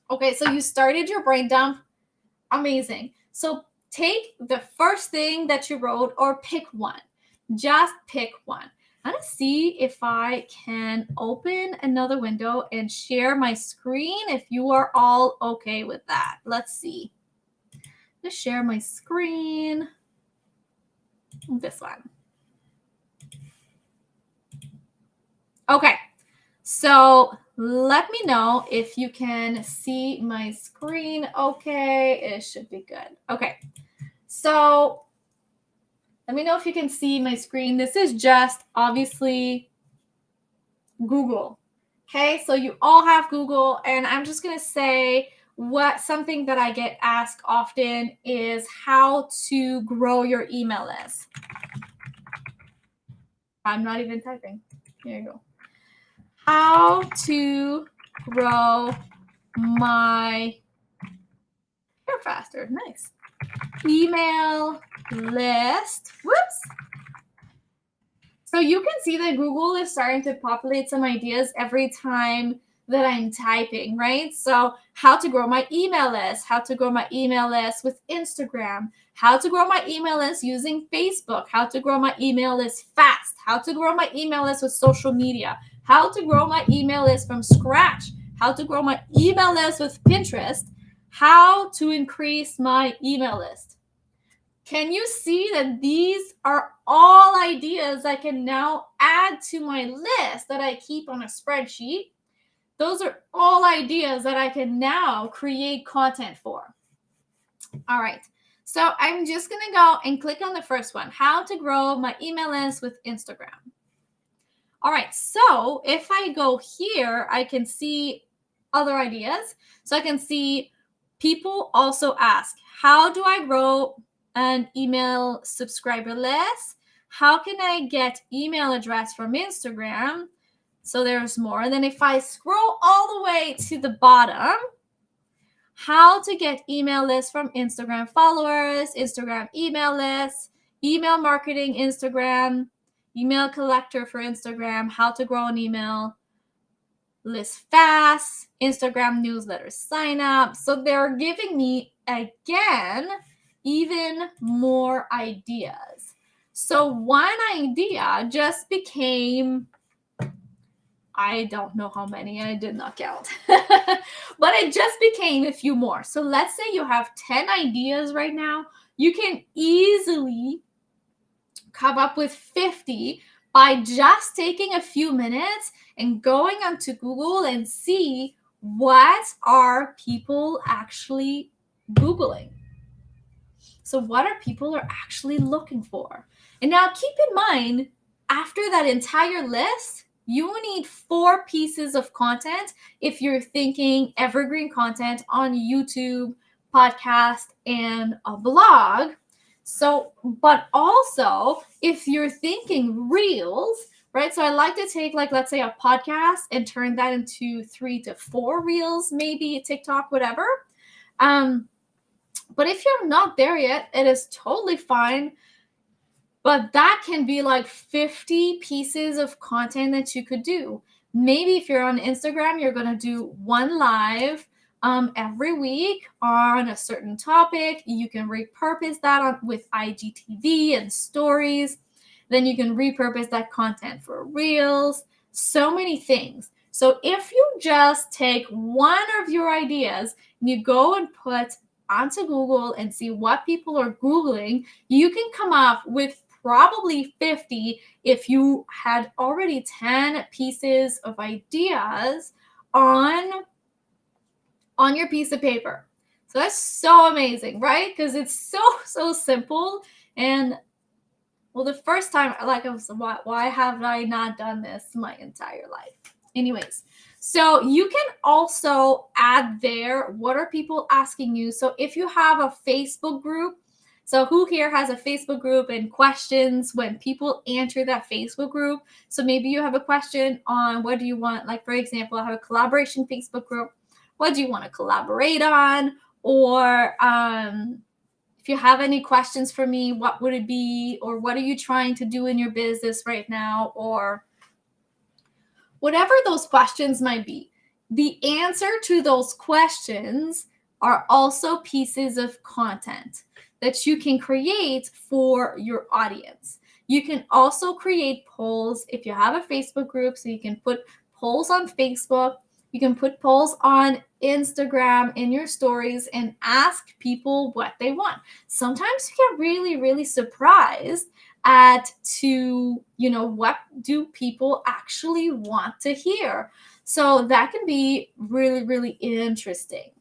Okay, so you started your brain dump. Amazing. So take the first thing that you wrote or pick one. Just pick one. I'm going to see if I can open another window and share my screen if you are all okay with that. Let's see. Just share my screen. This one. Okay. So let me know if you can see my screen. Okay, it should be good. Okay. So let me know if you can see my screen. This is just obviously Google. Okay, so you all have Google, and I'm just going to say something that I get asked often is how to grow your email list. I'm not even typing. Here you go. How to grow my faster. Nice. Email list. Whoops. So you can see that Google is starting to populate some ideas every time that I'm typing, right? So how to grow my email list, how to grow my email list with Instagram, how to grow my email list using Facebook, how to grow my email list fast, how to grow my email list with social media, how to grow my email list from scratch, how to grow my email list with Pinterest, how to increase my email list. Can you see that these are all ideas I can now add to my list that I keep on a spreadsheet? Those are all ideas that I can now create content for. All right. So I'm just going to go and click on the first one, how to grow my email list with Instagram. All right. So if I go here, I can see other ideas. So I can see people also ask, how do I grow an email subscriber list? How can I get email address from Instagram? So there's more. And then if I scroll all the way to the bottom, how to get email lists from Instagram followers, Instagram email lists, email marketing Instagram, email collector for Instagram, how to grow an email list fast, Instagram newsletter sign up. So they're giving me, again, even more ideas. So one idea just became, I don't know how many, I did not count, but it just became a few more. So let's say you have 10 ideas right now. You can easily come up with 50 by just taking a few minutes and going onto Google and see what are people actually Googling. So what are people are actually looking for? And now keep in mind, after that entire list, you need 4 pieces of content if you're thinking evergreen content on YouTube, podcast, and a blog. So, but also if you're thinking reels, right? So I like to take, like, let's say a podcast and turn that into 3 to 4 reels, maybe TikTok, whatever. But if you're not there yet, it is totally fine. But that can be like 50 pieces of content that you could do. Maybe if you're on Instagram, you're going to do one live every week on a certain topic. You can repurpose that with IGTV and stories. Then you can repurpose that content for reels. So many things. So if you just take one of your ideas and you go and put onto Google and see what people are Googling, you can come up with probably 50 if you had already 10 pieces of ideas on your piece of paper. So that's so amazing, right? Because it's so simple. And well, the first time, like I was, why have I not done this my entire life? Anyways, so you can also add there, what are people asking you? So if you have a Facebook group, so who here has a Facebook group and questions when people enter that Facebook group? So maybe you have a question on what do you want? Like, for example, I have a collaboration Facebook group. What do you want to collaborate on? Or if you have any questions for me, what would it be? Or what are you trying to do in your business right now? Or whatever those questions might be. The answer to those questions are also pieces of content that you can create for your audience. You can also create polls if you have a Facebook group, so you can put polls on Facebook. You can put polls on Instagram in your stories and ask people what they want. Sometimes you get really, really surprised what do people actually want to hear. So that can be really, really interesting.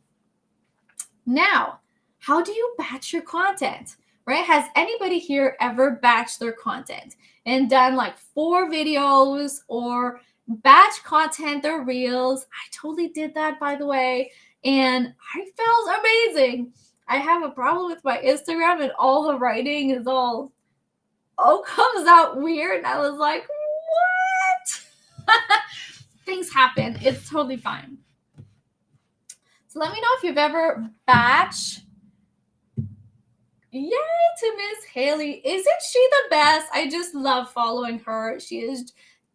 Now, how do you batch your content, right? Has anybody here ever batched their content and done like 4 videos or batch content, their reels? I totally did that, by the way, and I felt amazing. I have a problem with my Instagram and all the writing is all comes out weird. And I was like, what? Things happen. It's totally fine. So let me know if you've ever batched. Yay to Miss Haley. Isn't she the best? I just love following her.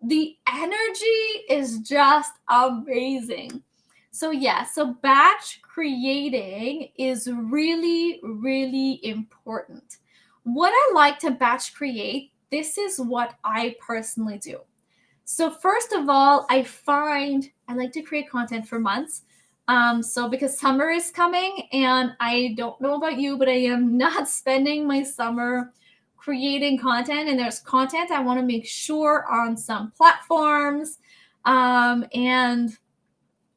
The energy is just amazing. So so batch creating is really, really important. What I like to batch create, this is what I personally do. So first of all, I like to create content for months. So because summer is coming, and I don't know about you, but I am not spending my summer creating content, and there's content I want to make sure on some platforms. And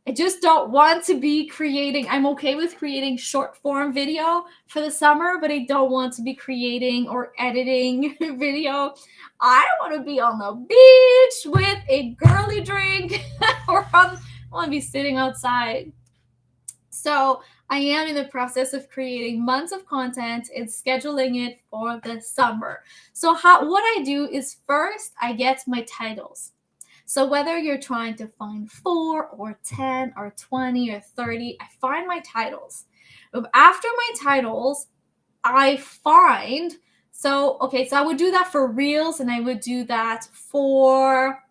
I just don't want to be creating. I'm okay with creating short form video for the summer, but I don't want to be creating or editing video. I want to be on the beach with a girly drink or I want to be sitting outside. So I am in the process of creating months of content and scheduling it for the summer. So what I do is first I get my titles. So whether you're trying to find 4 or 10 or 20 or 30, I find my titles. After my titles, I find, so I would do that for Reels and I would do that for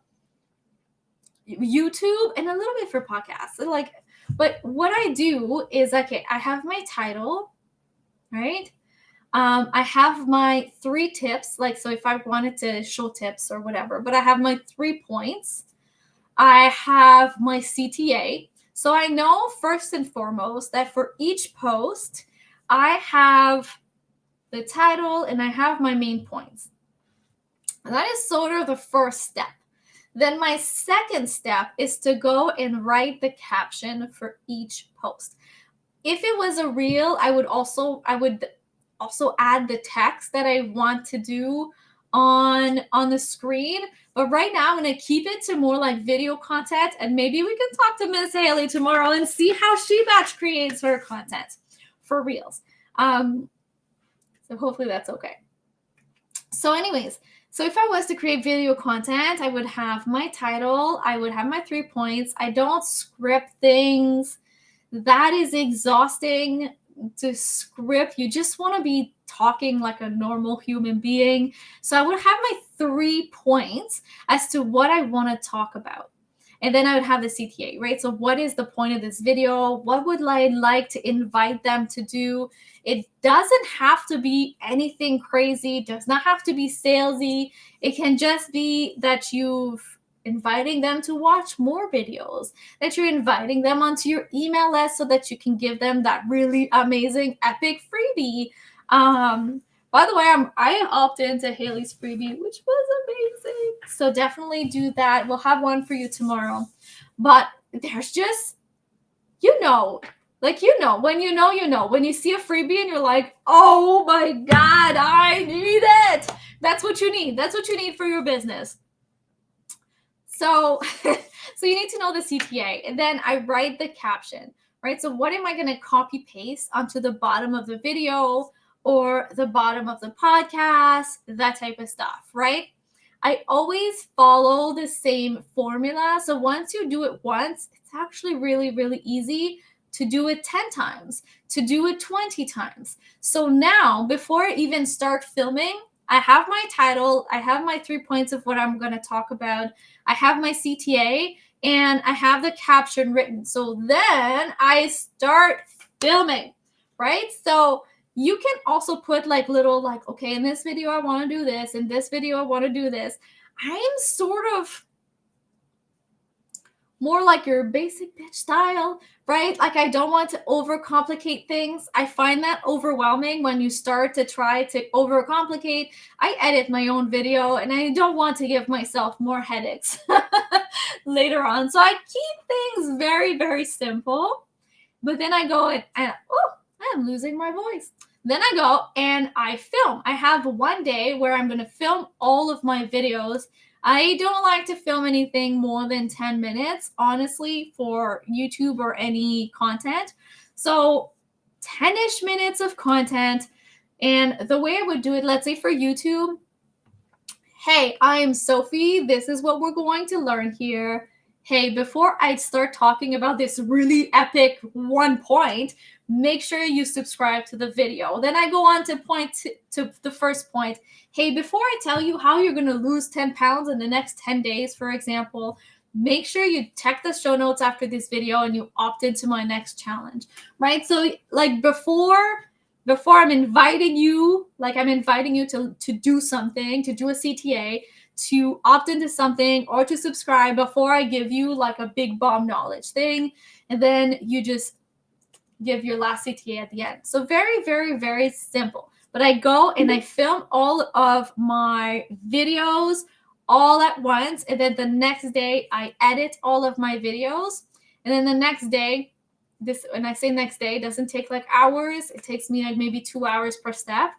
YouTube and a little bit for podcasts. But what I do is, I have my title, right? I have my 3 tips, so if I wanted to show tips or whatever, but I have my 3 points. I have my CTA. So I know first and foremost that for each post, I have the title and I have my main points. And that is sort of the first step. Then my second step is to go and write the caption for each post. If it was a reel, I would also add the text that I want to do on the screen. But right now, I'm going to keep it to more like video content. And maybe we can talk to Miss Haley tomorrow and see how she batch creates her content for reels. So hopefully that's okay. So anyways, so if I was to create video content, I would have my title. I would have my 3 points. I don't script things. That is exhausting. script. You just want to be talking like a normal human being. So I would have my 3 points as to what I want to talk about. And then I would have the CTA, right? So what is the point of this video? What would I like to invite them to do? It doesn't have to be anything crazy. It does not have to be salesy. It can just be that you've inviting them to watch more videos, that you're inviting them onto your email list so that you can give them that really amazing epic freebie. By the way, I opted into Haley's freebie, which was amazing. So definitely do that. We'll have one for you tomorrow. But there's just, when you see a freebie and you're like, oh my God, I need it. That's what you need. That's what you need for your business. So you need to know the CTA, and then I write the caption, right? So what am I going to copy paste onto the bottom of the video or the bottom of the podcast, that type of stuff, right? I always follow the same formula. So once you do it once, it's actually really, really easy to do it 10 times, to do it 20 times. So now, before I even start filming, I have my title, I have my 3 points of what I'm going to talk about, I have my CTA, and I have the caption written. So then I start filming, right? So you can also put like little, okay, in this video, I want to do this. In this video, I want to do this. I'm sort of more like your basic bitch style, right? Like, I don't want to overcomplicate things. I find that overwhelming when you start to try to overcomplicate. I edit my own video and I don't want to give myself more headaches later on. So I keep things very, very simple. But then I go and oh, I am losing my voice. Then I go and I film. I have one day where I'm going to film all of my videos. I don't like to film anything more than 10 minutes, honestly, for YouTube or any content. So 10-ish minutes of content. And the way I would do it, let's say for YouTube, hey, I'm Sophie. This is what we're going to learn here. Hey, before I start talking about this really epic 1 point, make sure you subscribe to the video. Then I go on to to the first point. Hey, before I tell you how you're going to lose 10 pounds in the next 10 days, for example, make sure you check the show notes after this video and you opt into my next challenge, right? So like before I'm inviting you, to do something, to do a CTA, to opt into something or to subscribe before I give you like a big bomb knowledge thing. And then you just give your last CTA at the end. So very, very, very simple. But I go and I film all of my videos all at once. And then the next day I edit all of my videos. And then the next day, when I say next day, it doesn't take like hours. It takes me like maybe 2 hours per step.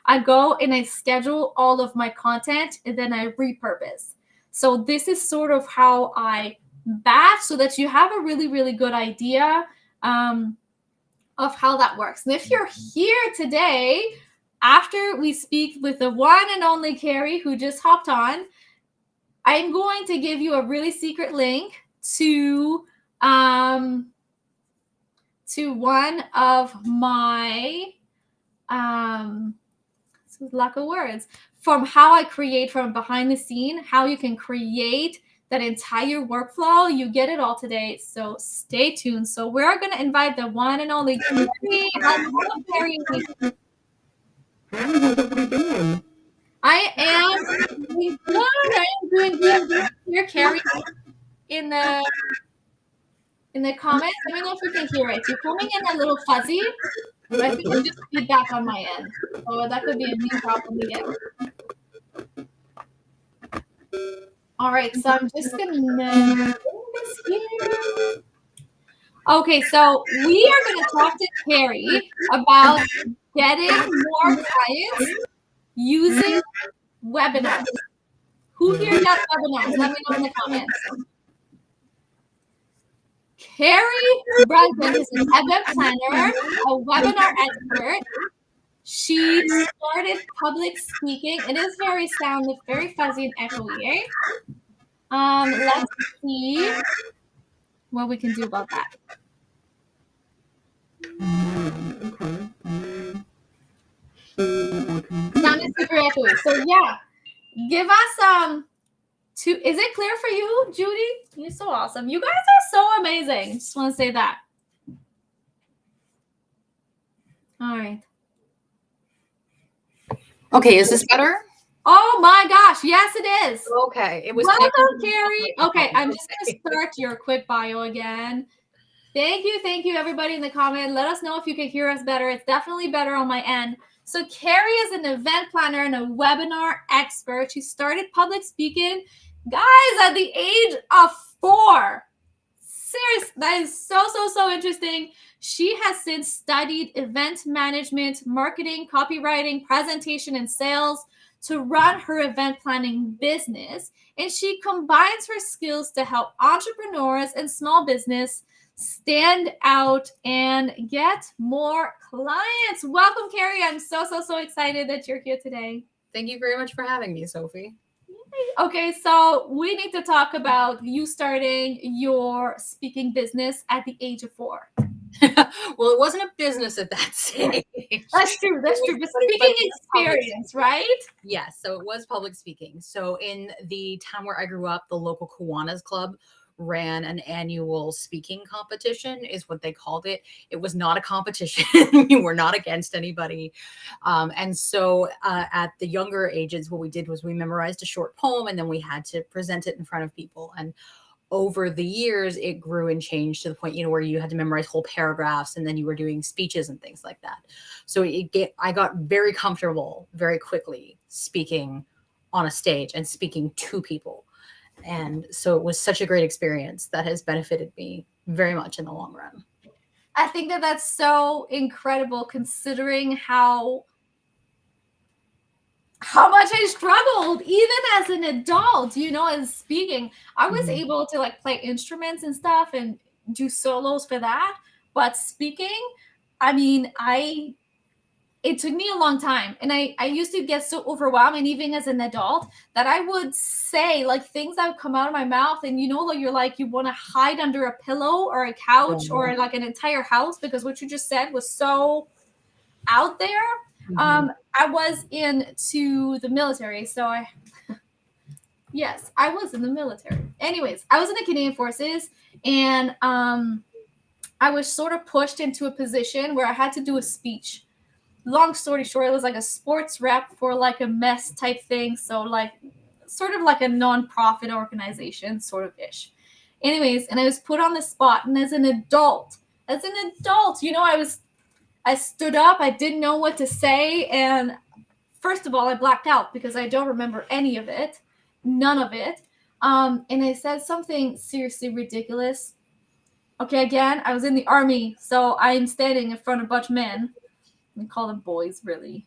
I go and I schedule all of my content and then I repurpose. So this is sort of how I batch so that you have a really, really good idea of how that works. And if you're here today, after we speak with the one and only Cari, who just hopped on, I'm going to give you a really secret link to one of my lack of words, from how I create from behind the scene, how you can create that entire workflow. You get it all today, so stay tuned. So we're going to invite the one and only Cari. Cari. I am doing good. I am doing good. Here, Cari, in the comments. Let me know if you can hear it. You're coming in a little fuzzy, but I think it's just feedback on my end. So that could be a new problem again. All right, so I'm just going to do this here. Okay, so we are going to talk to Cari about getting more clients using webinars. Who here does webinars? Let me know in the comments. Cari Brunton is an event planner, a webinar expert. She started public speaking. It is very sound, it's very fuzzy and echoey. Let's see what we can do about that. Sounded super echoey. So yeah, give us is it clear for you, Judy? You're so awesome. You guys are so amazing. Just want to say that. All right. Okay, is this better? Oh my gosh, yes it is. Okay, it was. Welcome, Cari. Okay, I'm just gonna start your quick bio again. Thank you, everybody in the comment. Let us know if you can hear us better. It's definitely better on my end. So Cari is an event planner and a webinar expert. She started public speaking, guys, at the age of 4. Seriously, that is so interesting. She has since studied event management, marketing, copywriting, presentation, and sales to run her event planning business. And she combines her skills to help entrepreneurs and small business stand out and get more clients. Welcome, Cari. I'm so excited that you're here today. Thank you very much for having me, Sophie. Okay, so we need to talk about you starting your speaking business at the age of 4. Well, it wasn't a business at that stage. That's true. But speaking experience, right? Yes, so it was public speaking. So in the town where I grew up, the local Kiwanis Club ran an annual speaking competition, is what they called it. It was not a competition. We were not against anybody. And so at the younger ages, what we did was we memorized a short poem and then we had to present it in front of people. And over the years, it grew and changed to the point, where you had to memorize whole paragraphs and then you were doing speeches and things like that. So I got very comfortable very quickly speaking on a stage and speaking to people. And so it was such a great experience that has benefited me very much in the long run. I think that that's so incredible considering how much I struggled even as an adult, in speaking. I was able to play instruments and stuff and do solos for that. But speaking, it took me a long time. And I used to get so overwhelmed, and even as an adult, that I would say things that would come out of my mouth. And you want to hide under a pillow or a couch or an entire house because what you just said was so out there. I was into the military. So yes, I was in the military. Anyways, I was in the Canadian Forces, and I was sort of pushed into a position where I had to do a speech. Long story short, it was like a sports rep for a mess type thing. So sort of like a non-profit organization, sort of ish. Anyways, and I was put on the spot. And as an adult, I stood up. I didn't know what to say. And first of all, I blacked out because I don't remember any of it. None of it. And I said something seriously ridiculous. Okay, again, I was in the army. So I'm standing in front of a bunch of men. We call them boys, really.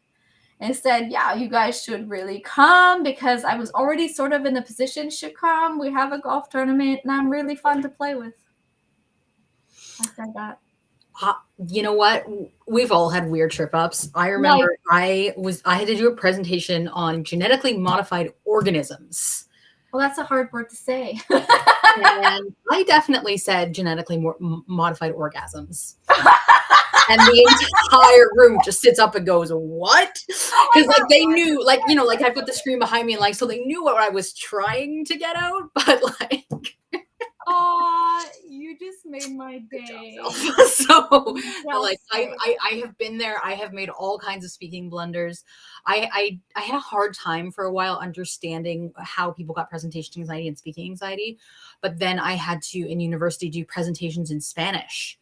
And said, yeah, you guys should really come because I was already sort of in a position should come. We have a golf tournament and I'm really fun to play with. I said that. You know what? We've all had weird trip ups. I remember I had to do a presentation on genetically modified organisms. Well, that's a hard word to say. And I definitely said genetically modified orgasms. And the entire room just sits up and goes, what? Because they knew, I put the screen behind me and so they knew what I was trying to get out, but oh, you just made my day. So I have been there. I have made all kinds of speaking blunders. I had a hard time for a while understanding how people got presentation anxiety and speaking anxiety. But then I had to, in university, do presentations in Spanish.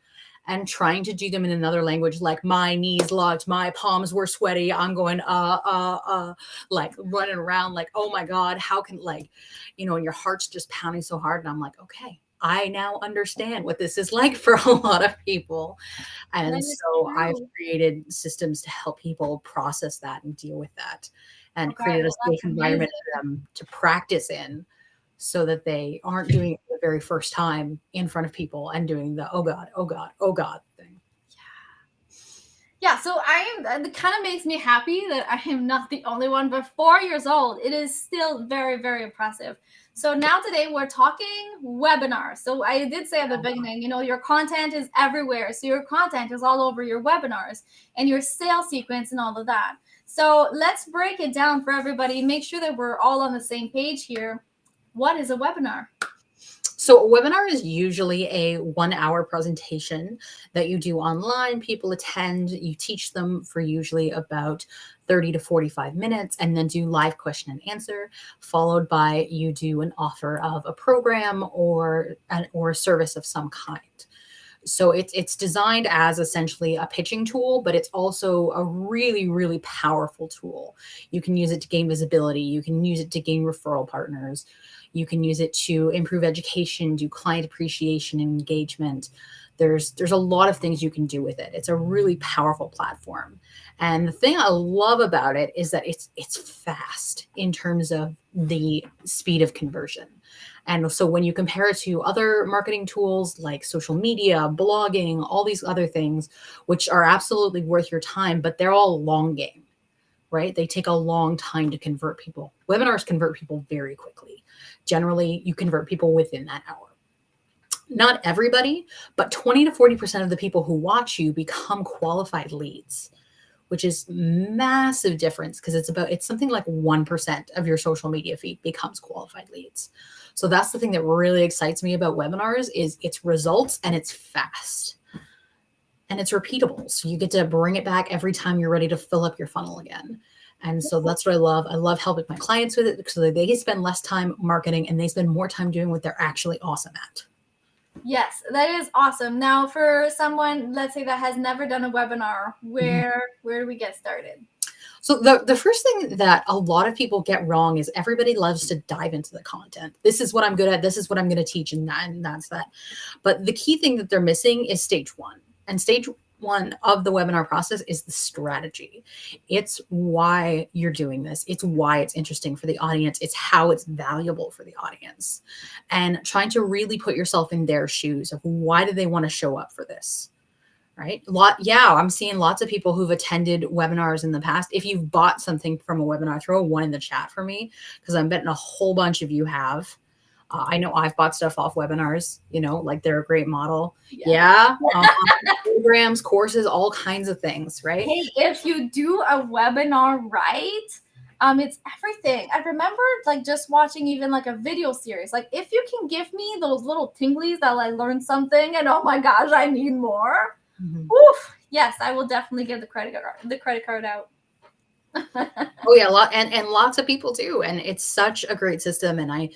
And trying to do them in another language, my knees locked, my palms were sweaty. I'm going, running around, oh my God, how can, and your heart's just pounding so hard. And I'm like, okay, I now understand what this is like for a lot of people. And so I've created systems to help people process that and deal with that and create a safe environment for them to practice in, so that they aren't doing it the very first time in front of people and doing the oh God thing. Yeah, so it kind of makes me happy that I am not the only one, but 4 years old, it is still very, very impressive. So now today we're talking webinars. So I did say at the beginning, your content is everywhere. So your content is all over your webinars and your sales sequence and all of that. So let's break it down for everybody. Make sure that we're all on the same page here. What is a webinar? So a webinar is usually a 1-hour presentation that you do online. People attend, you teach them for usually about 30 to 45 minutes, and then do live question and answer, followed by you do an offer of a program or a service of some kind. So it's designed as essentially a pitching tool, but it's also a really, really powerful tool. You can use it to gain visibility. You can use it to gain referral partners. You can use it to improve education, do client appreciation and engagement. There's a lot of things you can do with it. It's a really powerful platform. And the thing I love about it is that it's fast in terms of the speed of conversion. And so when you compare it to other marketing tools like social media, blogging, all these other things, which are absolutely worth your time, but they're all long game, right? They take a long time to convert people. Webinars convert people very quickly. Generally, you convert people within that hour. Not everybody, but 20 to 40% of the people who watch you become qualified leads, which is massive difference because it's something like 1% of your social media feed becomes qualified leads. So that's the thing that really excites me about webinars is its results, and it's fast and it's repeatable. So you get to bring it back every time you're ready to fill up your funnel again. And so that's what I love. I love helping my clients with it because they spend less time marketing and they spend more time doing what they're actually awesome at. Yes, that is awesome. Now, for someone, let's say, that has never done a webinar, where do we get started? So the first thing that a lot of people get wrong is everybody loves to dive into the content. This is what I'm good at. This is what I'm going to teach, and that's that. But the key thing that they're missing is stage one. And stage one of the webinar process is the strategy. It's why you're doing this. It's why it's interesting for the audience. It's how it's valuable for the audience. And trying to really put yourself in their shoes of why do they want to show up for this? Right? I'm seeing lots of people who've attended webinars in the past. If you've bought something from a webinar, throw a 1 in the chat for me, because I'm betting a whole bunch of you have. I know I've bought stuff off webinars, like they're a great model. Yeah. Programs, courses, all kinds of things, right? Hey, if you do a webinar right, it's everything. I remember just watching even a video series. If you can give me those little tinglies that I learned something and oh my gosh, I need more. Oof, yes, I will definitely get the credit card out. Oh yeah, and lots of people do, and it's such a great system. And I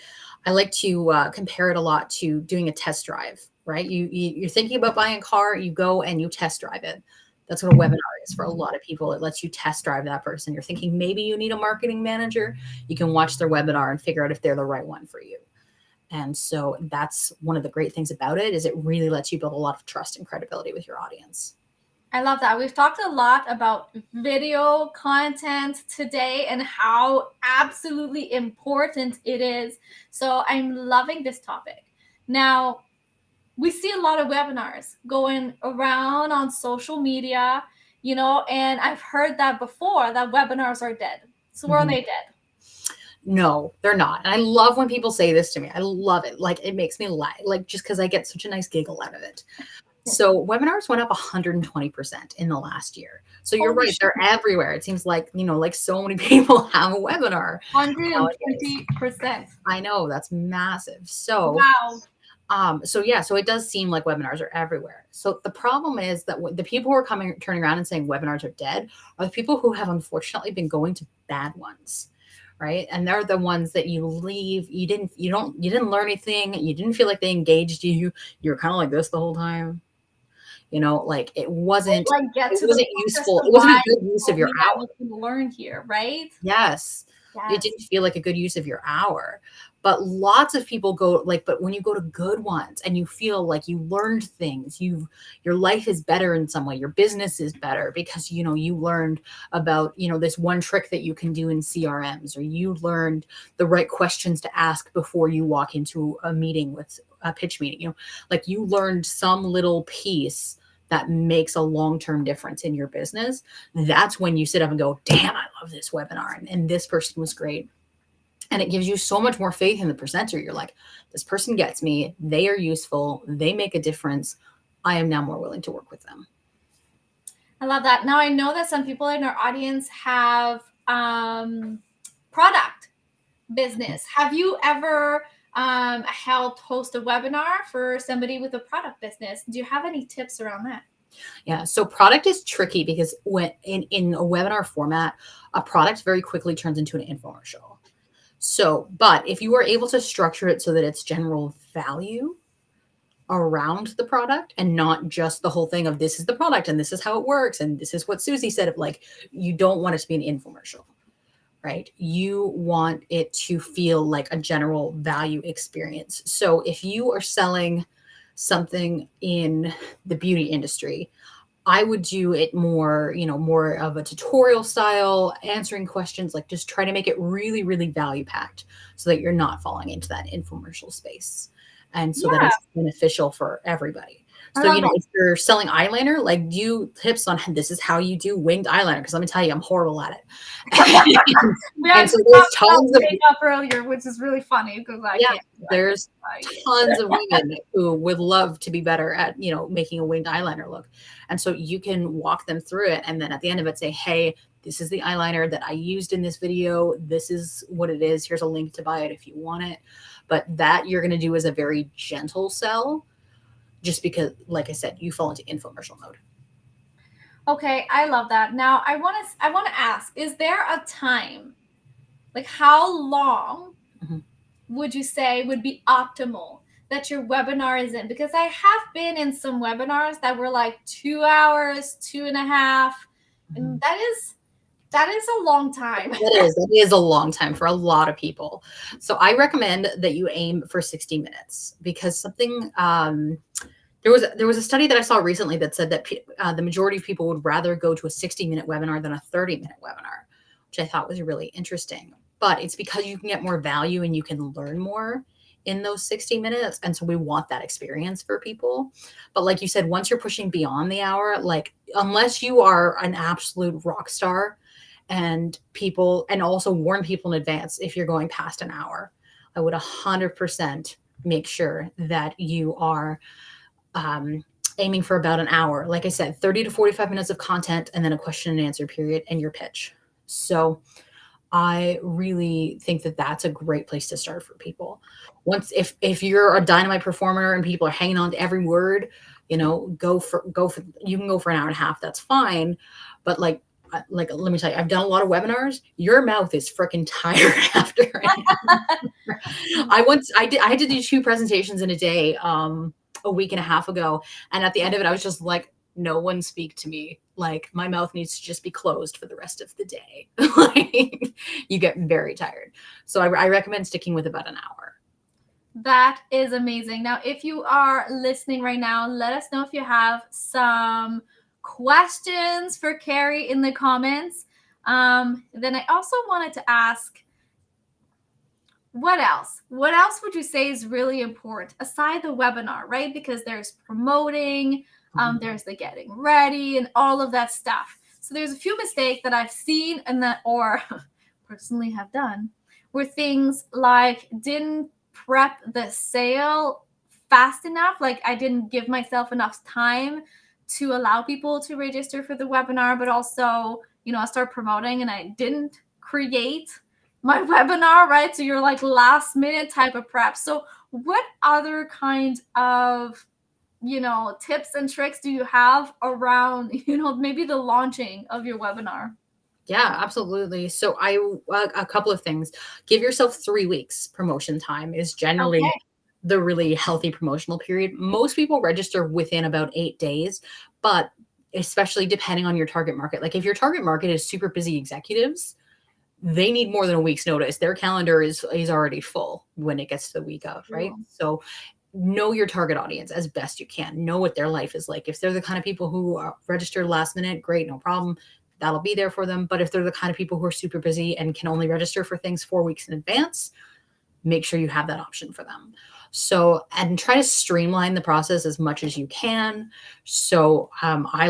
like to compare it a lot to doing a test drive. Right? You're thinking about buying a car, you go and you test drive it. That's what a webinar is for a lot of people. It lets you test drive that person. You're thinking maybe you need a marketing manager. You can watch their webinar and figure out if they're the right one for you. And so that's one of the great things about it is it really lets you build a lot of trust and credibility with your audience. I love that. We've talked a lot about video content today and how absolutely important it is. So I'm loving this topic. Now, we see a lot of webinars going around on social media, and I've heard that before, that webinars are dead. So are they dead? No, they're not. And I love when people say this to me. I love it. It makes me laugh, just because I get such a nice giggle out of it. So webinars went up 120% in the last year. So you're right. They're everywhere. It seems like, so many people have a webinar. 120%. I know, that's massive. So, wow. So it does seem like webinars are everywhere. So the problem is that the people who are turning around and saying webinars are dead are the people who have unfortunately been going to bad ones. Right. And they're the ones that you leave. You didn't learn anything. You didn't feel like they engaged you. You were kind of like this the whole time. It wasn't useful. It wasn't a good use of your hour. Learn here, right? Yes. It didn't feel like a good use of your hour. But lots of people go but when you go to good ones and you feel like you learned things, your life is better in some way, your business is better because, you learned about, this one trick that you can do in CRMs, or you learned the right questions to ask before you walk into a meeting with a pitch meeting, you learned some little piece that makes a long-term difference in your business, that's when you sit up and go, damn, I love this webinar. And this person was great. And it gives you so much more faith in the presenter. You're like, this person gets me. They are useful. They make a difference. I am now more willing to work with them. I love that. Now I know that some people in our audience have product business. Have you ever helped host a webinar for somebody with a product business? Do you have any tips around that? Yeah, so product is tricky because when in a webinar format, a product very quickly turns into an infomercial. So, but if you are able to structure it so that it's general value around the product and not just the whole thing of this is the product and this is how it works and this is what Susie said, of like, you don't want it to be an infomercial, right? You want it to feel like a general value experience. So if you are selling something in the beauty industry, I would do it more, more of a tutorial style, answering questions, like just try to make it really, really value packed so that you're not falling into that infomercial space. And so that it's beneficial for everybody. So, if you're selling eyeliner, like do tips on this is how you do winged eyeliner. Because let me tell you, I'm horrible at it. We had so there's tons of up earlier, which is really funny because there's tons of women who would love to be better at, making a winged eyeliner look. And so you can walk them through it. And then at the end of it, say, hey, this is the eyeliner that I used in this video. This is what it is. Here's a link to buy it if you want it. But that you're going to do as a very gentle sell. Just because, like I said, you fall into infomercial mode. Okay, I love that. Now, I want to ask, is there a time, like how long would you say would be optimal that your webinar is in? Because I have been in some webinars that were like 2 hours, 2.5, and that is a long time. That is a long time for a lot of people. So I recommend that you aim for 60 minutes because something, there was a study that I saw recently that said that the majority of people would rather go to a 60-minute webinar than a 30-minute webinar, which I thought was really interesting. But it's because you can get more value and you can learn more in those 60 minutes. And so we want that experience for people. But like you said, once you're pushing beyond the hour, like unless you are an absolute rock star, and also warn people in advance if you're going past an hour, I would 100% make sure that you are aiming for about an hour. Like I said, 30 to 45 minutes of content and then a question and answer period and your pitch. So I really think that that's a great place to start for people. If you're a dynamite performer and people are hanging on to every word, you can go for an hour and a half. That's fine. But like, let me tell you, I've done a lot of webinars. Your mouth is freaking tired after it. I had to do 2 presentations in a day, a week and a half ago. And at the end of it, I was just like, no one speak to me. Like my mouth needs to just be closed for the rest of the day. Like you get very tired. So I recommend sticking with about an hour. That is amazing. Now, if you are listening right now, let us know if you have some questions for Cari in the comments. Then I also wanted to ask, what else would you say is really important aside the webinar, right? Because there's promoting, there's the getting ready and all of that stuff. So there's a few mistakes that I've seen or personally have done where things like didn't prep the sale fast enough. Like I didn't give myself enough time to allow people to register for the webinar, but also, I started promoting and I didn't create my webinar, right? So you're like last minute type of prep. So what other kind of, tips and tricks do you have around, maybe the launching of your webinar? Yeah, absolutely. So a couple of things. Give yourself 3 weeks promotion time is generally the really healthy promotional period. Most people register within about 8 days, but especially depending on your target market. Like if your target market is super busy executives, they need more than a week's notice. Their calendar is already full when it gets to the week of, right? So know your target audience as best you can. Know what their life is like. If they're the kind of people who register last minute, great, no problem. That'll be there for them. But if they're the kind of people who are super busy and can only register for things 4 weeks in advance, make sure you have that option for them. So, and try to streamline the process as much as you can. So I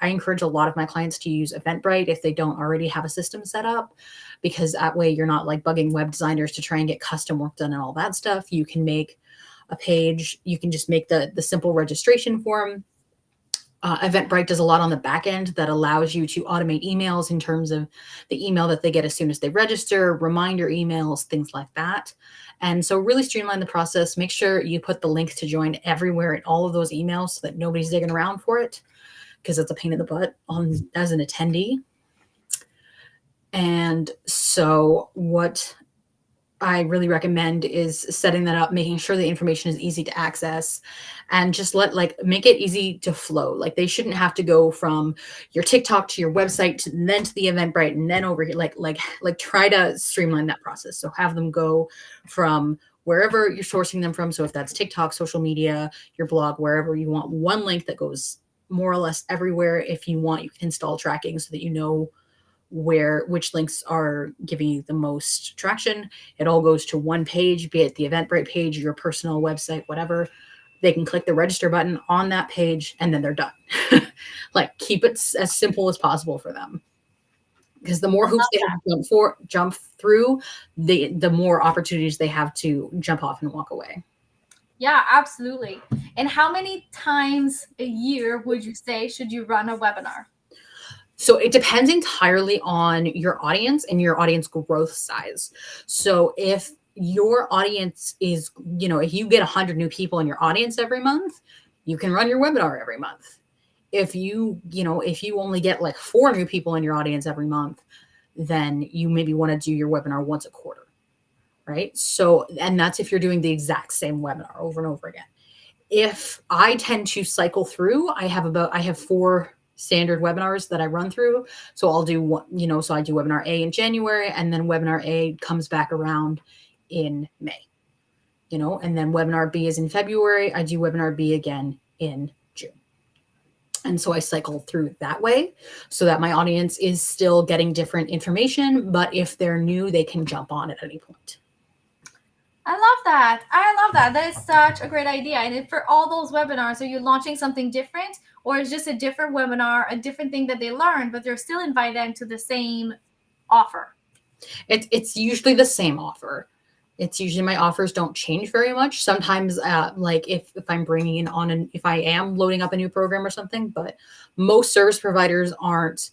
encourage a lot of my clients to use Eventbrite if they don't already have a system set up, because that way you're not like bugging web designers to try and get custom work done and all that stuff. You can make a page, you can just make the simple registration form. Eventbrite does a lot on the back end that allows you to automate emails in terms of the email that they get as soon as they register, reminder emails, things like that. And so really streamline the process. Make sure you put the link to join everywhere in all of those emails so that nobody's digging around for it, because it's a pain in the butt as an attendee. And so what I really recommend is setting that up, making sure the information is easy to access, and just make it easy to flow. Like they shouldn't have to go from your TikTok to your website then to the Eventbrite and then over here. Like try to streamline that process. So have them go from wherever you're sourcing them from. So if that's TikTok, social media, your blog, wherever, you want one link that goes more or less everywhere. If you want, you can install tracking so that you know which links are giving you the most traction. It all goes to one page, be it the Eventbrite page, your personal website, whatever. They can click the register button on that page and then they're done. Like keep it as simple as possible for them, because the more hoops they have to jump through, the more opportunities they have to jump off and walk away. Yeah, absolutely. And how many times a year would you say should you run a webinar? So it depends entirely on your audience and your audience growth size. So if your audience is, if you get 100 new people in your audience every month, you can run your webinar every month. If you only get like 4 new people in your audience every month, then you maybe want to do your webinar once a quarter, right? So, and that's if you're doing the exact same webinar over and over again. If I tend to cycle through, I have 4 standard webinars that I run through. So I'll do one, so I do webinar A in January, and then webinar A comes back around in May, and then webinar B is in February. I do webinar B again in June. And so I cycle through that way so that my audience is still getting different information, but if they're new, they can jump on at any point. I love that. That is such a great idea. And for all those webinars, are you launching something different, or is just a different webinar, a different thing that they learn, but they're still invited to the same offer? It's usually the same offer. It's usually, my offers don't change very much. Sometimes like if I'm bringing in if I am loading up a new program or something, but most service providers aren't,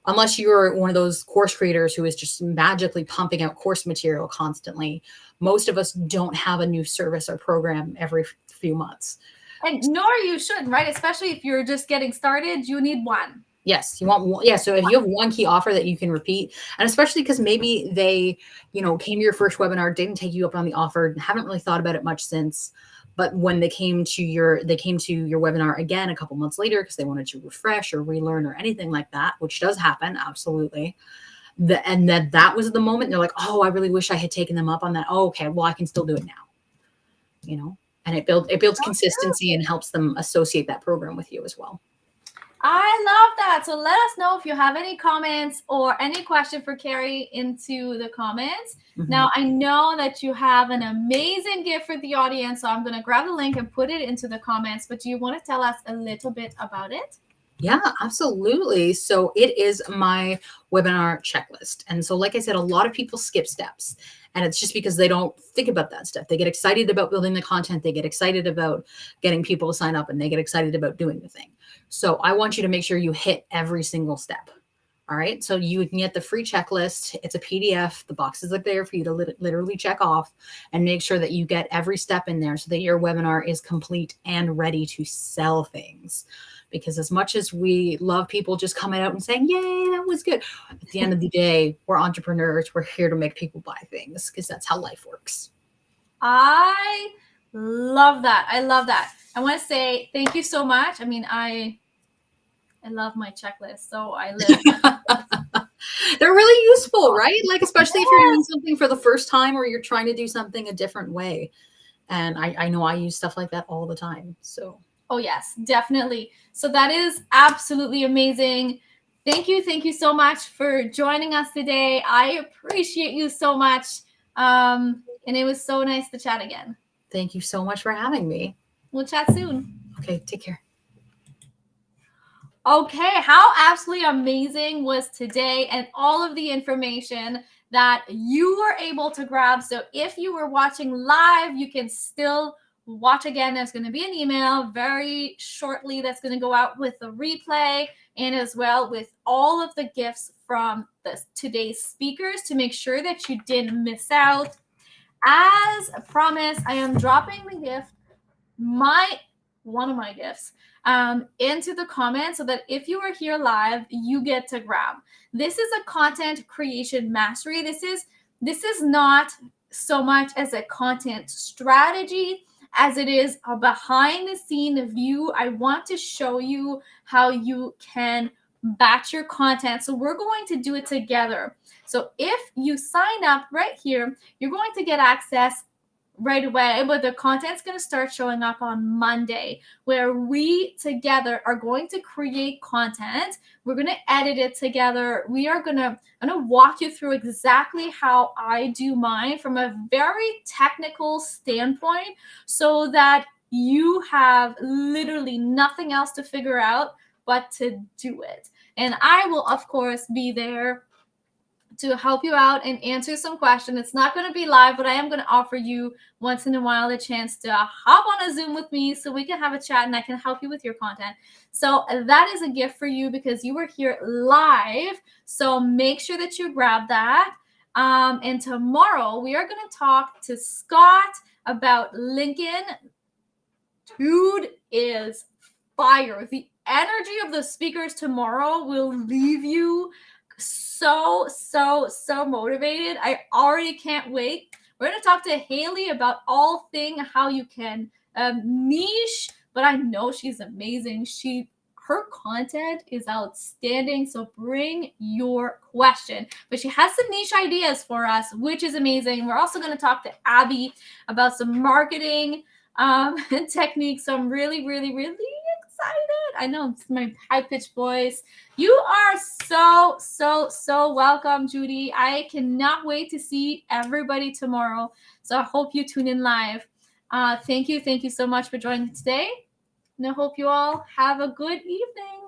unless you're one of those course creators who is just magically pumping out course material constantly. Most of us don't have a new service or program every few months. And nor you should, right? Especially if you're just getting started, you need one. Yes, you want one. Yeah. So if you have one key offer that you can repeat, and especially because maybe they, came to your first webinar, didn't take you up on the offer, haven't really thought about it much since. But when they came to your webinar again a couple months later because they wanted to refresh or relearn or anything like that, which does happen, absolutely. That was the moment they're like, oh, I really wish I had taken them up on that. Oh, okay, well, I can still do it now. And it builds consistency and helps them associate that program with you as well. I love that. So let us know if you have any comments or any question for Cari into the comments. Mm-hmm. Now, I know that you have an amazing gift for the audience, so I'm going to grab the link and put it into the comments. But do you want to tell us a little bit about it? Yeah, absolutely. So it is my webinar checklist. And so, like I said, a lot of people skip steps. And it's just because they don't think about that stuff. They get excited about building the content. They get excited about getting people to sign up, and they get excited about doing the thing. So I want you to make sure you hit every single step. All right. So you can get the free checklist. It's a PDF. The boxes are there for you to literally check off and make sure that you get every step in there so that your webinar is complete and ready to sell things. Because as much as we love people just coming out and saying, yay, that was good, at the end of the day, we're entrepreneurs. We're here to make people buy things because that's how life works. I love that. I want to say thank you so much. I mean, I love my checklist, so I live. They're really useful, right? Like, especially if you're doing something for the first time or you're trying to do something a different way. And I know I use stuff like that all the time. So. Oh, yes, definitely. So that is absolutely amazing. Thank you so much for joining us today. I appreciate you so much. And it was so nice to chat again. Thank you so much for having me. We'll chat soon. Okay, take care. Okay, how absolutely amazing was today and all of the information that you were able to grab. So if you were watching live, you can still watch again. There's going to be an email very shortly that's going to go out with the replay and as well with all of the gifts from today's speakers to make sure that you didn't miss out. As promised, I am dropping the gift, one of my gifts, into the comments so that if you are here live, you get to grab. This is a content creation mastery. This is not so much as a content strategy as it is a behind the scene view. I want to show you how you can batch your content. So we're going to do it together. So if you sign up right here, you're going to get access right away, but the content's going to start showing up on Monday, where we together are going to create content. We're going to edit it together. I'm going to walk you through exactly how I do mine from a very technical standpoint so that you have literally nothing else to figure out but to do it. And I will, of course, be there to help you out and answer some questions. It's not going to be live, but I am going to offer you once in a while a chance to hop on a Zoom with me so we can have a chat and I can help you with your content. So that is a gift for you because you were here live. So make sure that you grab that. And tomorrow we are going to talk to Scott about Lincoln. Dude is fire. The energy of the speakers tomorrow will leave you so motivated. I already can't wait. We're going to talk to Haley about all thing how you can niche, but I know she's amazing. Her content is outstanding, so bring your question. But she has some niche ideas for us, which is amazing. We're also going to talk to Abby about some marketing techniques. So I'm really excited. I know it's my high-pitched voice. You are so welcome, Judy. I cannot wait to see everybody tomorrow. So I hope you tune in live. Thank you so much for joining today. And I hope you all have a good evening.